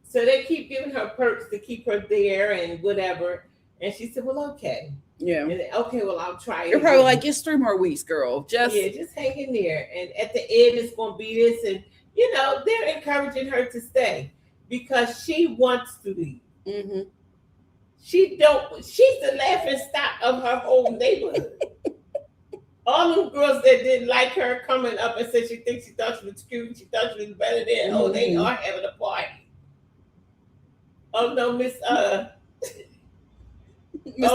So they keep giving her perks to keep her there and whatever. And she said, well, okay. Yeah. And okay, well, I'll try it. You're probably like, it's 3 more weeks, girl. Just hang in there. And at the end, it's going to be this. And, they're encouraging her to stay because she wants to leave. Mm-hmm. She's the laughing stock of her whole neighborhood. All them girls that didn't like her coming up and said she thought she was cute, she thought she was better than, they are having a party. Oh no, Miss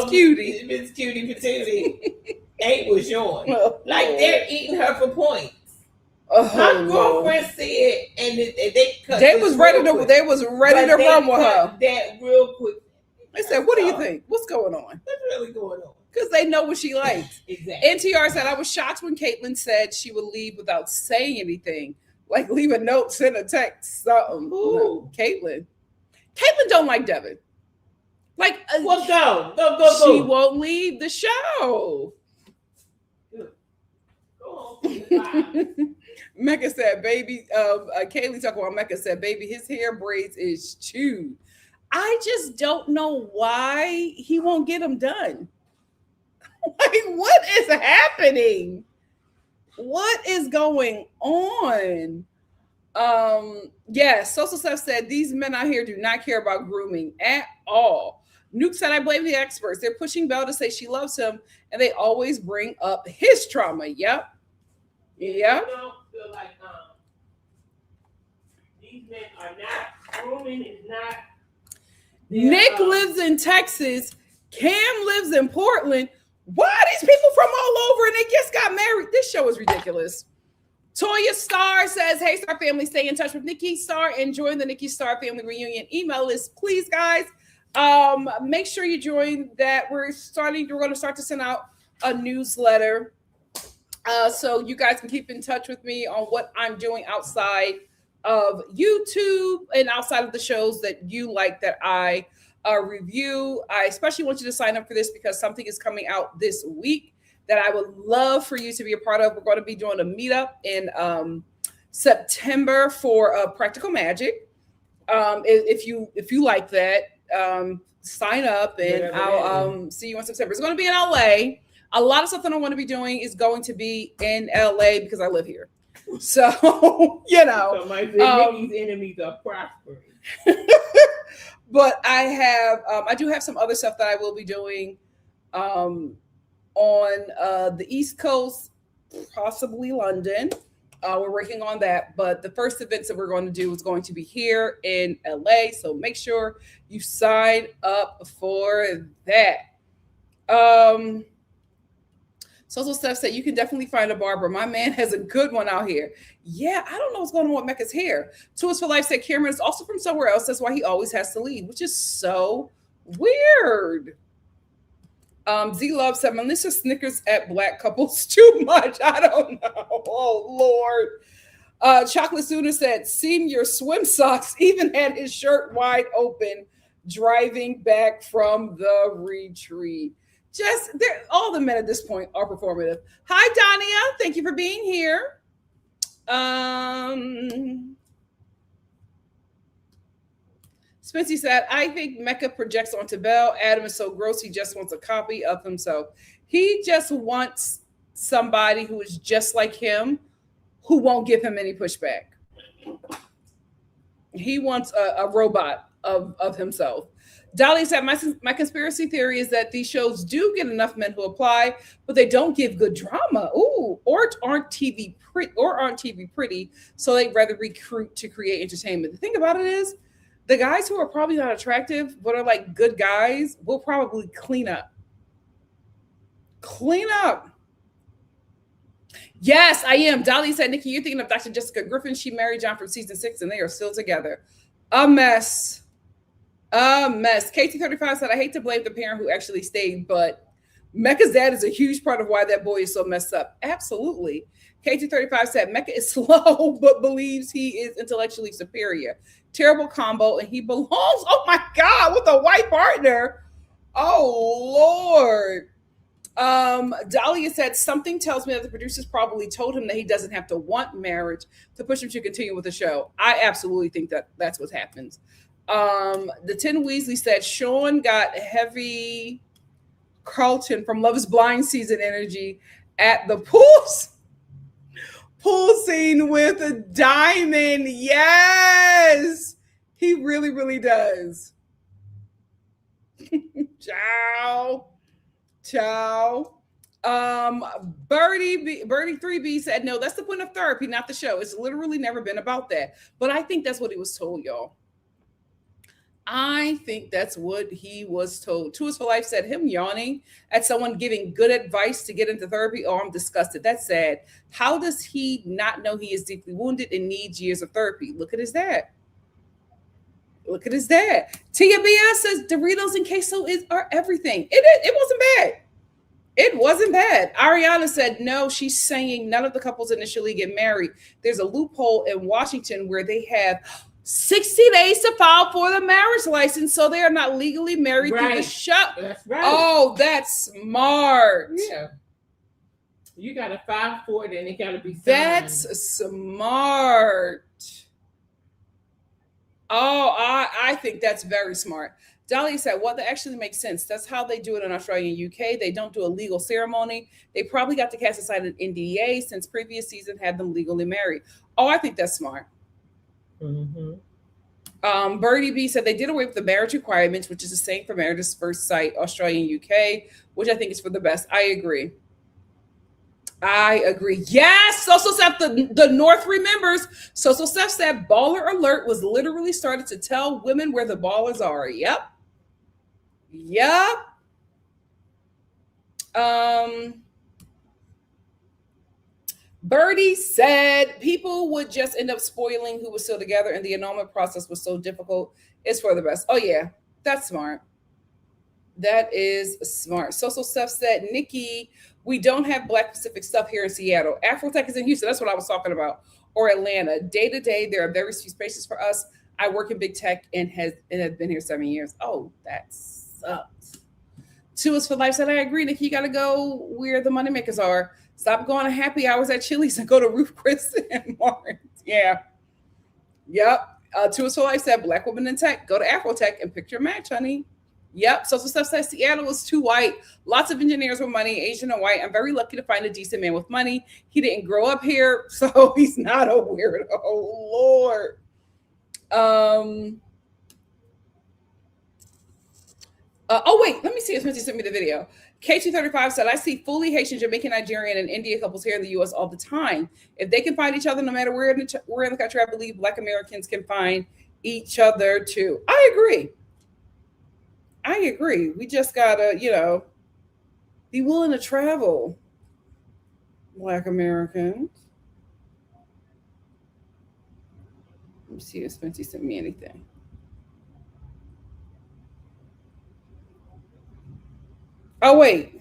Cutie. Miss Cutie Patootie ain't with Sean. Like they're eating her for points. My girlfriend said, and they was ready to run with her. That real quick. They said, "What do you think? What's going on? What's really going on?" Because they know what she likes. Exactly. NTR said, "I was shocked when Caitlyn said she would leave without saying anything, like leave a note, send a text, something." No, Caitlyn don't like Devin. Like, well, go. She won't leave the show. Go on. Mecca said, baby, Kaylee talking about Mecca said, baby, his hair braids is chewed. I just don't know why he won't get them done. Like, what is happening? What is going on? Yes, Social Stuff said, these men out here do not care about grooming at all. Nuke said, I blame the experts. They're pushing Belle to say she loves him, and they always bring up his trauma. Yep. Yep. Feel like these men are not grooming is not. Nick lives in Texas. Cam lives in Portland. Why are these people from all over and they just got married? This show is ridiculous. Toya Star says, hey, Star family, stay in touch with NikkiStar and join the NikkiStar family reunion email list. Please, guys, make sure you join that. We're going to start to send out a newsletter so you guys can keep in touch with me on what I'm doing outside of YouTube and outside of the shows that you like that I review. I especially want you to sign up for this because something is coming out this week that I would love for you to be a part of. We're going to be doing a meetup in September for Practical Magic. If you like that, sign up and I'll see you in September. It's going to be in LA. A lot of stuff that I want to be doing is going to be in LA because I live here. So, So Nikki's enemies are prospering. But I do have some other stuff that I will be doing on the East Coast, possibly London. We're working on that. But the first events that we're going to do is going to be here in LA. So make sure you sign up for that. Social Steph said, you can definitely find a barber. My man has a good one out here. Yeah, I don't know what's going on with Mecca's hair. Tours for Life said Cameron is also from somewhere else. That's why he always has to leave, which is so weird. Z Love said, Melissa snickers at black couples too much. I don't know. Oh, Lord. Chocolate Sooner said, seam your swim socks, even had his shirt wide open, driving back from the retreat. All the men at this point are performative. Hi, Dania. Thank you for being here. Spency said, I think Mecca projects onto Belle. Adam is so gross. He just wants a copy of himself. He just wants somebody who is just like him, who won't give him any pushback. He wants a robot of himself. Dolly said, my conspiracy theory is that these shows do get enough men who apply, but they don't give good drama. Ooh, or aren't TV pretty, so they'd rather recruit to create entertainment. The thing about it is, the guys who are probably not attractive, but are like good guys, will probably clean up. Clean up. Yes, I am. Dolly said, Nikki, you're thinking of Dr. Jessica Griffin. She married John from season 6, and they are still together. A mess. A mess. KT35 said, I hate to blame the parent who actually stayed, but Mecca's dad is a huge part of why that boy is so messed up. Absolutely. KT35 said, Mecca is slow, but believes he is intellectually superior. Terrible combo, and he belongs, oh my God, with a white partner. Oh, Lord. Dahlia said, something tells me that the producers probably told him that he doesn't have to want marriage to push him to continue with the show. I absolutely think that that's what happens. The Tin Weasley said, Sean got heavy Carlton from Love is Blind season energy at the pool scene with a diamond. Yes, he really, really does. Ciao. Birdie 3B said, no, that's the point of therapy, not the show. It's literally never been about that. But I think that's what he was told, y'all. I think that's what he was told. Tours for Life said, him yawning at someone giving good advice to get into therapy. Oh, I'm disgusted. That's sad. How does he not know he is deeply wounded and needs years of therapy? Look at his dad. Look at his dad. Tia BS says Doritos and queso are everything. It wasn't bad. It wasn't bad. Ariana said, no, she's saying none of the couples initially get married. There's a loophole in Washington where they have 60 days to file for the marriage license, so they are not legally married through the show. That's right. Oh, that's smart. Yeah. You got to file for it, and it got to be signed. That's smart. Oh, I think that's very smart. Dahlia said, well, that actually makes sense. That's how they do it in Australia and UK. They don't do a legal ceremony. They probably got the cast to sign an NDA since previous season had them legally married. Oh, I think that's smart. Mm-hmm. Birdie B said they did away with the marriage requirements, which is the same for Marriage at First Sight, Australia and UK, which I think is for the best. I agree. Yes, Social Steph, the North remembers. Social Steph said Baller Alert was literally started to tell women where the ballers are. Yep. Birdie said people would just end up spoiling who was still together, and the annulment process was so difficult. It's for the best. Oh yeah, that's smart. That is smart. Social Stuff said, Nikki, we don't have Black Pacific stuff here in Seattle. Afrotech is in Houston. That's what I was talking about. Or Atlanta. Day to day, there are very few spaces for us. I work in big tech and have been here 7 years. Oh, that sucks. Two is for life said, I agree, Nikki. You got to go where the moneymakers are. Stop going to happy hours at Chili's and go to Ruth Chris and Martin. Yeah. Yep. Two is for life said, Black woman in tech. Go to Afrotech and pick your match, honey. Yep. Social Stuff says Seattle was too white. Lots of engineers with money, Asian and white. I'm very lucky to find a decent man with money. He didn't grow up here, so he's not a weirdo. Oh, Lord. Oh, wait. Let me see if Smithy sent me the video. K235 said, I see fully Haitian, Jamaican, Nigerian, and Indian couples here in the U.S. all the time. If they can find each other no matter where in the country, I believe Black Americans can find each other too. I agree. We just gotta, be willing to travel. Black Americans. Let me see if Spencer sent me anything. Oh, wait.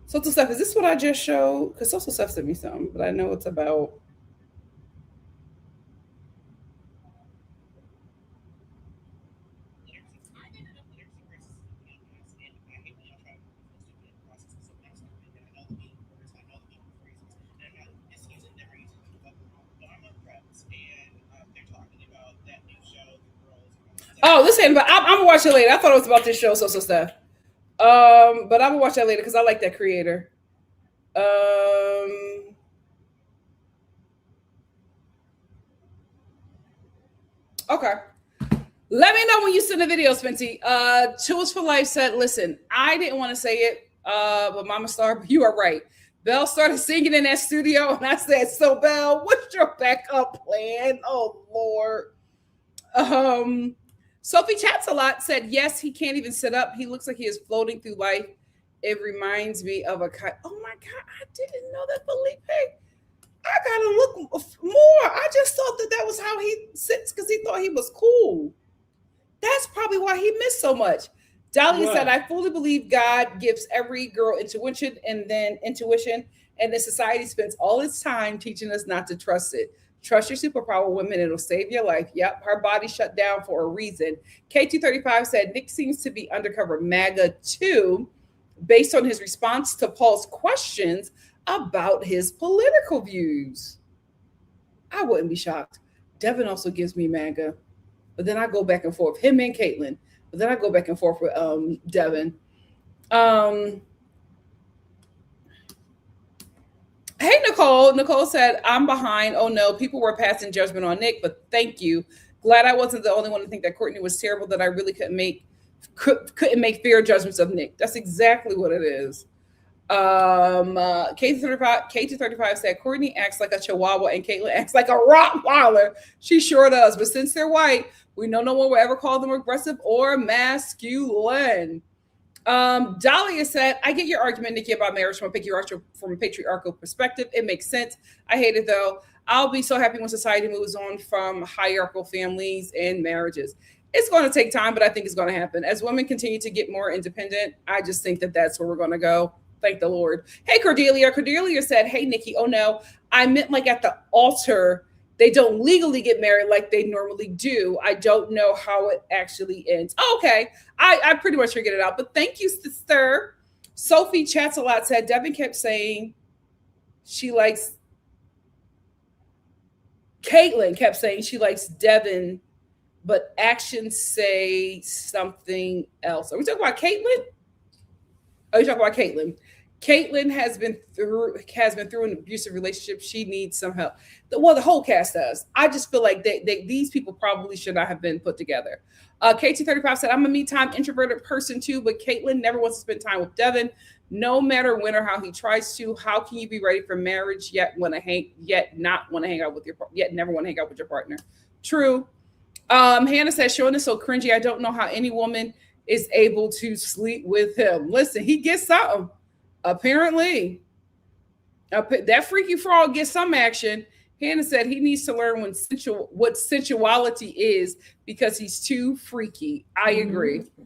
Social Stuff, is this what I just showed? Because Social Stuff sent me something, but I know it's about. Oh, this ain't about. I'm gonna watch it later. I thought it was about this show, Social Stuff. But I'm gonna watch that later because I like that creator. Okay. Let me know when you send the video, Spency. Two is for life said, listen, I didn't want to say it, but Mama Star, you are right. Belle started singing in that studio, and I said, so Belle, what's your backup plan? Oh, Lord. Sophie Chats a lot said, yes, he can't even sit up. He looks like he is floating through life. It reminds me of a kite. Oh my God, I didn't know that, Felipe. I gotta look more. I just thought that was how he sits because he thought he was cool. That's probably why he missed so much. Dahlia said, I fully believe God gives every girl intuition, and then society spends all its time teaching us not to trust it. Trust your superpower, women. It'll save your life. Yep. Her body shut down for a reason. K235 said, Nick seems to be undercover MAGA too, based on his response to Paul's questions about his political views. I wouldn't be shocked. Devin also gives me MAGA, but then I go back and forth. Him and Caitlin, but then I go back and forth with Devin. Hey, Nicole. Nicole said, I'm behind. Oh, no. People were passing judgment on Nick, but thank you. Glad I wasn't the only one to think that Courtney was terrible, that I really couldn't make fair judgments of Nick. That's exactly what it is. K235 said, Courtney acts like a chihuahua and Caitlin acts like a Rottweiler. She sure does. But since they're white, we know no one will ever call them aggressive or masculine. Dahlia said, I get your argument, Nikki, about marriage from a patriarchal perspective. It makes sense. I hate it, though. I'll be so happy when society moves on from hierarchical families and marriages. It's going to take time, but I think it's going to happen. As women continue to get more independent, I just think that that's where we're going to go. Thank the Lord. Hey, Cordelia. Cordelia said, hey, Nikki, oh, no. I meant like at the altar, they don't legally get married like they normally do. I don't know how it actually ends. Oh, okay. I pretty much figured it out. But thank you, sister. Sophie Chats a lot said, Devin kept saying she likes, Caitlin kept saying she likes Devin, but actions say something else. Are we talking about Caitlin? Are you talking about Caitlin? Caitlin has been through an abusive relationship. She needs some help. Well, the whole cast does. I just feel like these people probably should not have been put together. K235 said, I'm a me-time introverted person too, but Caitlin never wants to spend time with Devin, no matter when or how he tries to. How can you be ready for marriage yet never want to hang out with your partner? True. Hannah says, Sean is so cringy. I don't know how any woman is able to sleep with him. Listen, he gets something. Apparently, that freaky frog gets some action. Hannah said he needs to learn what sensuality is because he's too freaky. I agree. Mm-hmm.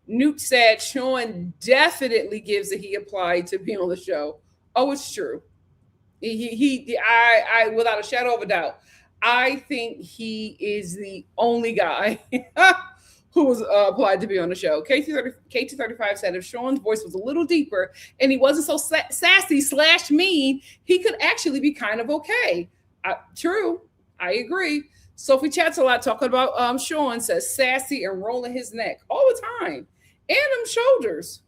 Newt said Sean definitely gives that he applied to be on the show. Oh, it's true. I without a shadow of a doubt, I think he is the only guy who was applied to be on the show. KT35 said if Sean's voice was a little deeper and he wasn't so sassy / mean, he could actually be kind of okay. True. I agree. Sophie chats a lot talking about Sean, says sassy and rolling his neck all the time. And them shoulders.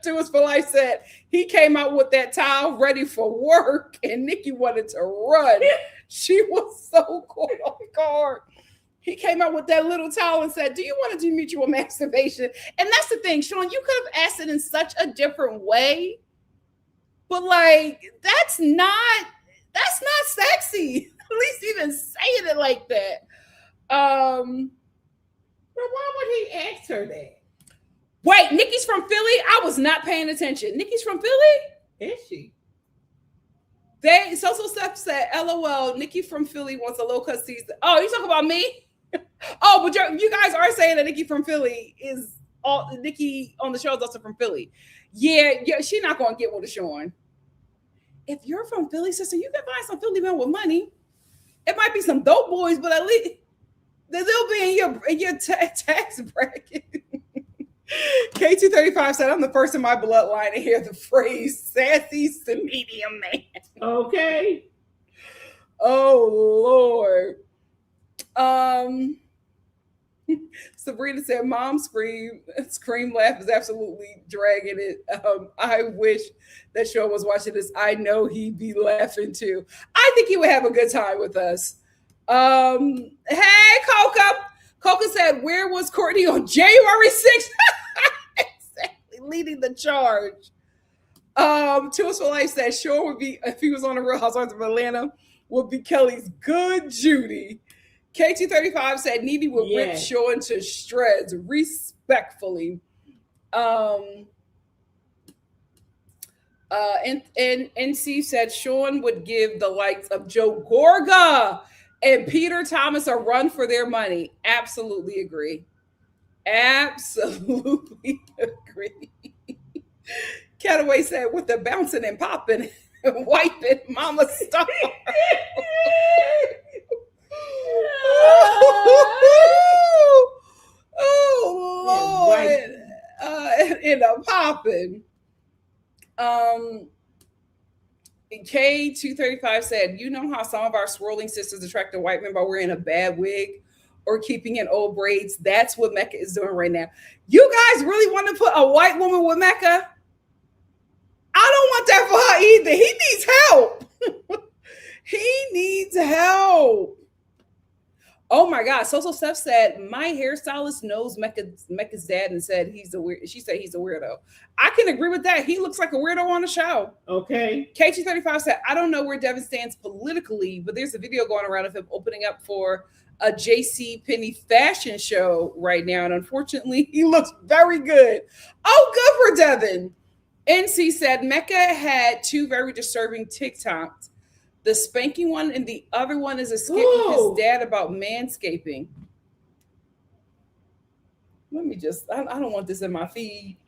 To us for life said he came out with that towel ready for work and Nikki wanted to run. She was so caught off guard. He came out with that little towel and said, do you want to do mutual masturbation? And that's the thing, Sean, you could have asked it in such a different way. But like, that's not sexy. At least even saying it like that. But why would he ask her that? Wait, Nikki's from Philly? I was not paying attention. Nikki's from Philly? Is she? So Steph said, LOL, Nikki from Philly wants a low-cut season. Oh, you talking about me? Oh, but you guys are saying that Nikki from Philly is all Nikki on the show is also from Philly. Yeah, she's not gonna get with a Sean. If you're from Philly, sister, you can find some Philly men with money. It might be some dope boys, but at least they'll be in your tax bracket. K235 said, I'm the first in my bloodline to hear the phrase sassy to medium man. Okay. Oh, Lord. Sabrina said, Mom scream laugh is absolutely dragging it. I wish that Sean was watching this. I know he'd be laughing too. I think he would have a good time with us. Hey, Coca. Coca said, where was Courtney on January 6th? Exactly, leading the charge. To us for life said, Sean would be, if he was on the Real Housewives of Atlanta, would be Kelly's good Judy. KT35 said Needy would rip Sean to shreds respectfully. And NC said Sean would give the likes of Joe Gorga and Peter Thomas a run for their money. Absolutely agree. Absolutely agree. Cataway said with the bouncing and popping and wiping Mama Star. Oh Lord. In a popping. K235 said, you know how some of our swirling sisters attract a white man by wearing a bad wig or keeping in old braids? That's what Mecca is doing right now. You guys really want to put a white woman with Mecca? I don't want that for her either. He needs help. He needs help. Oh my God. So Steph said, my hairstylist knows Mecca's dad and said she said he's a weirdo. I can agree with that. He looks like a weirdo on the show. Okay. KG35 said, I don't know where Devin stands politically, but there's a video going around of him opening up for a JC Penney fashion show right now. And unfortunately, he looks very good. Oh, good for Devin. NC said Mecca had two very disturbing TikToks. The spanking one and the other one is a skit with his dad about manscaping. Let me just, I don't want this in my feed,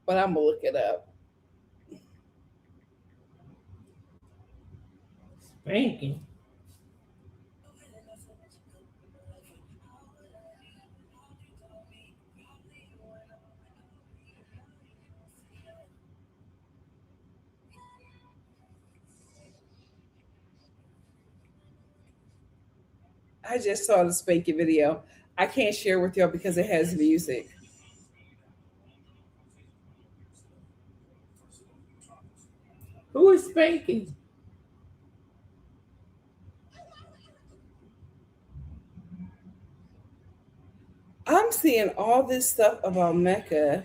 but I'm going to look it up. Spanking. I just saw the spanking video. I can't share with y'all because it has music. Who is spanking? I'm seeing all this stuff about Mecca.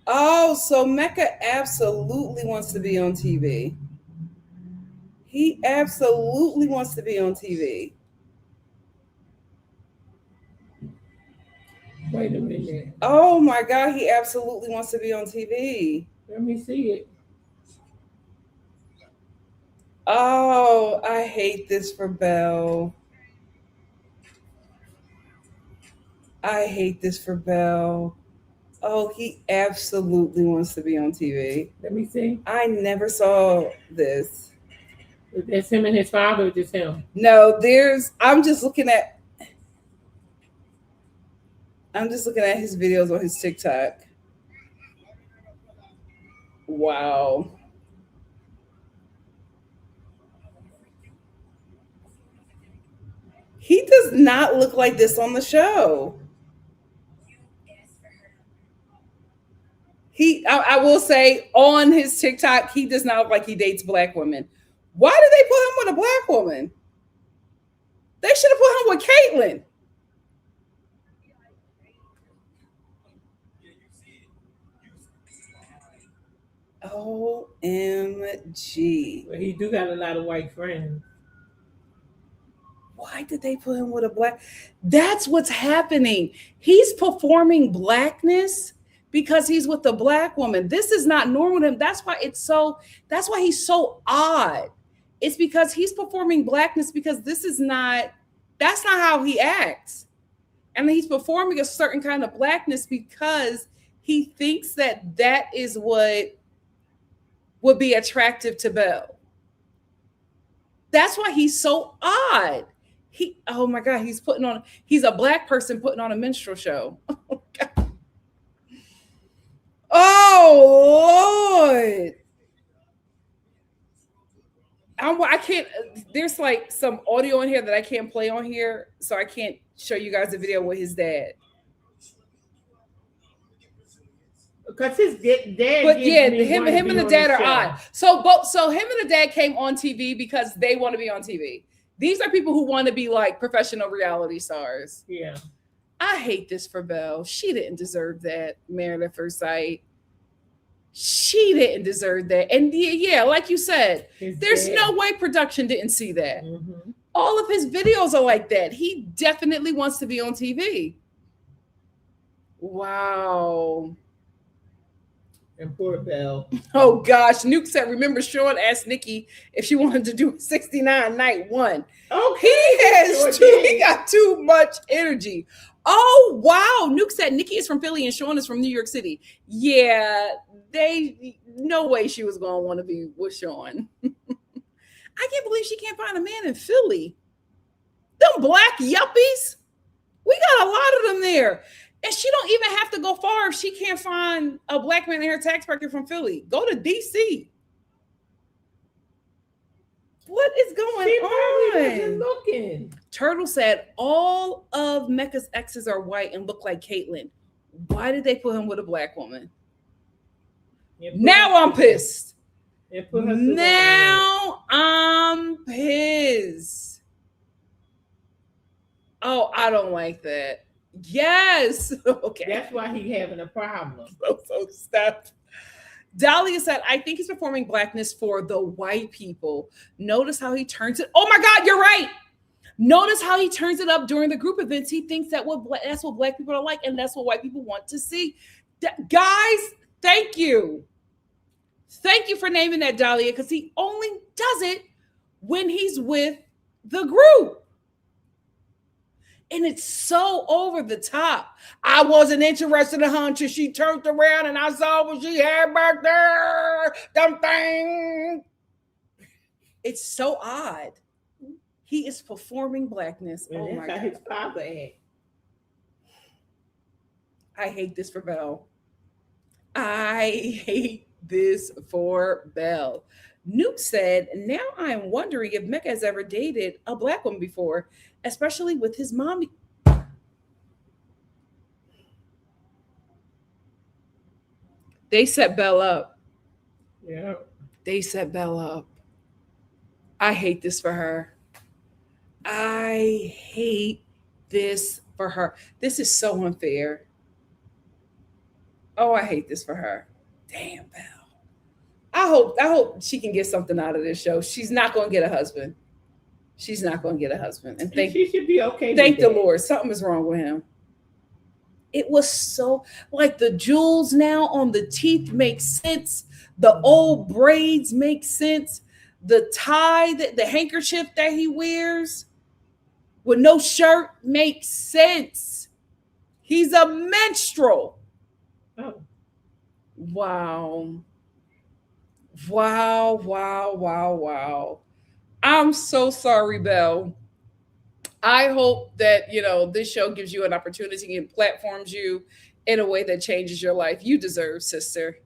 Oh, so Mecca absolutely wants to be on TV. He absolutely wants to be on TV. Wait a minute. Oh my God, he absolutely wants to be on TV. Let me see it. Oh, I hate this for Belle. I hate this for Belle. Oh, he absolutely wants to be on TV. Let me see. I never saw this. That's him and his father, or just him? No, I'm just looking at his videos on his TikTok. Wow. He does not look like this on the show. I will say on his TikTok, he does not look like he dates black women. Why did they put him with a black woman? They should have put him with Caitlyn. OMG. Well, he do got a lot of white friends. Why did they put him with a black? That's what's happening. He's performing blackness because he's with a black woman. This is not normal to him. That's why he's so odd. It's because he's performing blackness because that's not how he acts. And he's performing a certain kind of blackness because he thinks that is what would be attractive to Belle. That's why he's so odd. Oh my God, he's a black person putting on a minstrel show. Oh Lord. I can't, there's like some audio in here that I can't play on here, so I can't show you guys the video with his dad. Because his dad. But yeah, him and the dad are odd. So him and the dad came on TV because they want to be on TV. These are people who want to be like professional reality stars. Yeah. I hate this for Belle. She didn't deserve that, Married at First Sight. She didn't deserve that. And yeah, like you said, there's no way production didn't see that. Mm-hmm. All of his videos are like that. He definitely wants to be on TV. Wow. And poor Belle. Oh gosh, Nuke said, remember Sean asked Nikki if she wanted to do 69 night one. Okay. He got too much energy. Oh wow, Nuke said Nikki is from Philly and Sean is from New York City. Yeah, no way she was gonna want to be with Sean. I can't believe she can't find a man in Philly. Them black yuppies, we got a lot of them there. And she don't even have to go far if she can't find a black man in her tax bracket from Philly. Go to DC. What is going on? Looking. Turtle said all of Mecca's exes are white and look like Caitlyn. Why did they put him with a black woman? Now I'm pissed. Now I'm pissed. Oh, I don't like that. Yes. Okay. That's why he's having a problem. So stop. Dahlia said, I think he's performing blackness for the white people. Notice how he turns it. Oh my God, you're right. Notice how he turns it up during the group events. He thinks that's what black people are like, and that's what white people want to see. Guys, thank you. Thank you for naming that, Dahlia, because he only does it when he's with the group. And it's so over the top. I wasn't interested in her until she turned around and I saw what she had back there. Them thing. It's so odd. He is performing blackness. And oh my God. His father act. I hate this for Belle. I hate this for Belle. Nuke said, now I'm wondering if Mecca has ever dated a black woman before, especially with his mommy. They set Belle up. Yeah. They set Belle up. I hate this for her. I hate this for her. This is so unfair. Oh, I hate this for her. Damn, Belle. I hope she can get something out of this show. She's not going to get a husband. She's not going to get a husband. And she should be okay. Thank the Lord. Something is wrong with him. It was so like the jewels now on the teeth make sense. The old braids make sense. The tie, that the handkerchief that he wears with no shirt makes sense. He's a minstrel. Oh. Wow. Wow, wow, wow, wow. I'm so sorry, Belle. I hope that, this show gives you an opportunity and platforms you in a way that changes your life. You deserve, sister.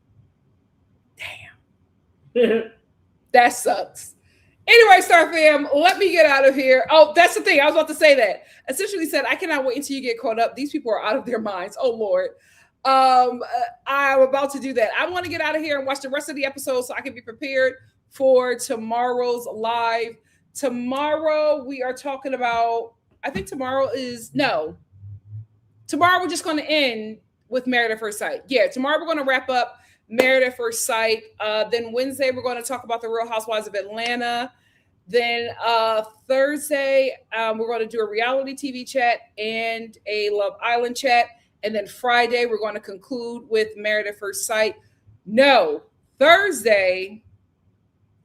That sucks. Anyway, Star Fam, let me get out of here. Oh, that's the thing. I was about to say that. Essentially said, I cannot wait until you get caught up. These people are out of their minds. Oh, Lord. I'm about to do that. I want to get out of here and watch the rest of the episode so I can be prepared for tomorrow's live. Tomorrow, we are talking about, I think tomorrow we're just going to end with Married at First Sight. Yeah, tomorrow we're going to wrap up Married at First Sight. Then Wednesday, we're going to talk about the Real Housewives of Atlanta. Then Thursday, we're going to do a reality TV chat and a Love Island chat. And then Friday, we're going to conclude with Married at First Sight. No, Thursday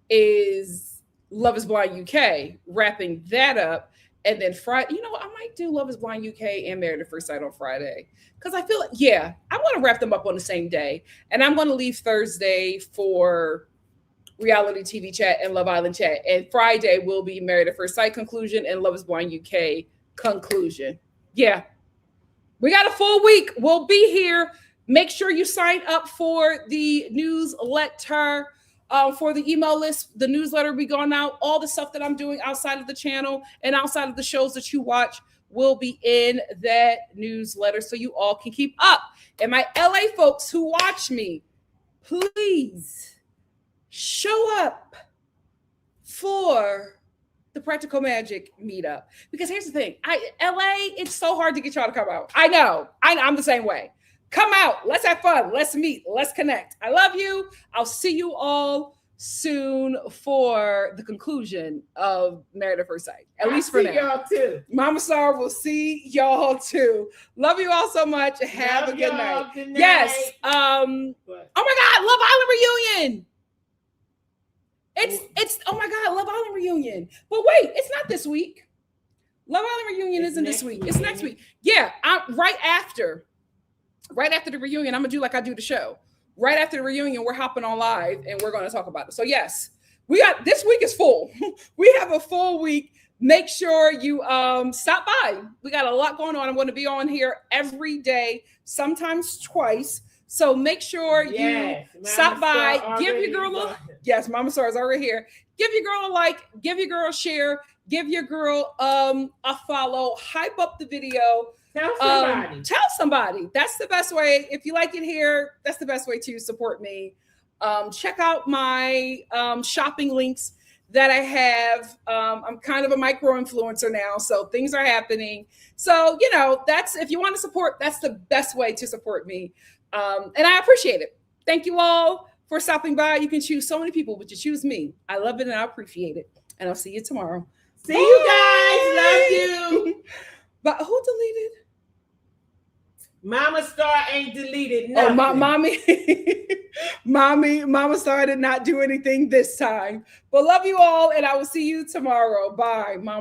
is Love is Blind UK, wrapping that up. And then Friday, I might do Love is Blind UK and Married at First Sight on Friday. Because I feel like, I want to wrap them up on the same day. And I'm going to leave Thursday for reality TV chat and Love Island chat. And Friday will be Married at First Sight conclusion and Love is Blind UK conclusion. Yeah. We got a full week. We'll be here. Make sure you sign up for the newsletter, for the email list. The newsletter will be going out. All the stuff that I'm doing outside of the channel and outside of the shows that you watch will be in that newsletter so you all can keep up. And my LA folks who watch me, please show up for the Practical Magic meetup. Because here's the thing, LA, it's so hard to get y'all to come out. I know, I'm the same way. Come out, let's have fun, let's meet, let's connect. I love you. I'll see you all soon for the conclusion of Married at First Sight. At least for now. Y'all too. Mama Star will see y'all too. Love you all so much. Have a good night. Yes. Oh my God, Love Island reunion. It's oh my God, Love Island reunion. But wait, it's not this week. Love Island reunion isn't this week. It's next week. Yeah, right after the reunion, I'm gonna do like I do the show. Right after the reunion, we're hopping on live and we're gonna talk about it. So yes, we got this week is full. We have a full week. Make sure you stop by. We got a lot going on. I'm going to be on here every day, sometimes twice. So make sure you stop by, give your girl a Mama Star is already here. Give your girl a like, give your girl a share, give your girl a follow, hype up the video. Tell somebody. That's the best way. If you like it here, that's the best way to support me. Check out my shopping links that I have. I'm kind of a micro influencer now, so things are happening. So, that's, if you want to support, that's the best way to support me. And I appreciate it. Thank you all for stopping by. You can choose so many people, but you choose me. I love it and I appreciate it. And I'll see you tomorrow. See you guys. Love you. But who deleted? Mama Star ain't deleted nothing. Oh, Mama Star did not do anything this time. But love you all, and I will see you tomorrow. Bye, Mama.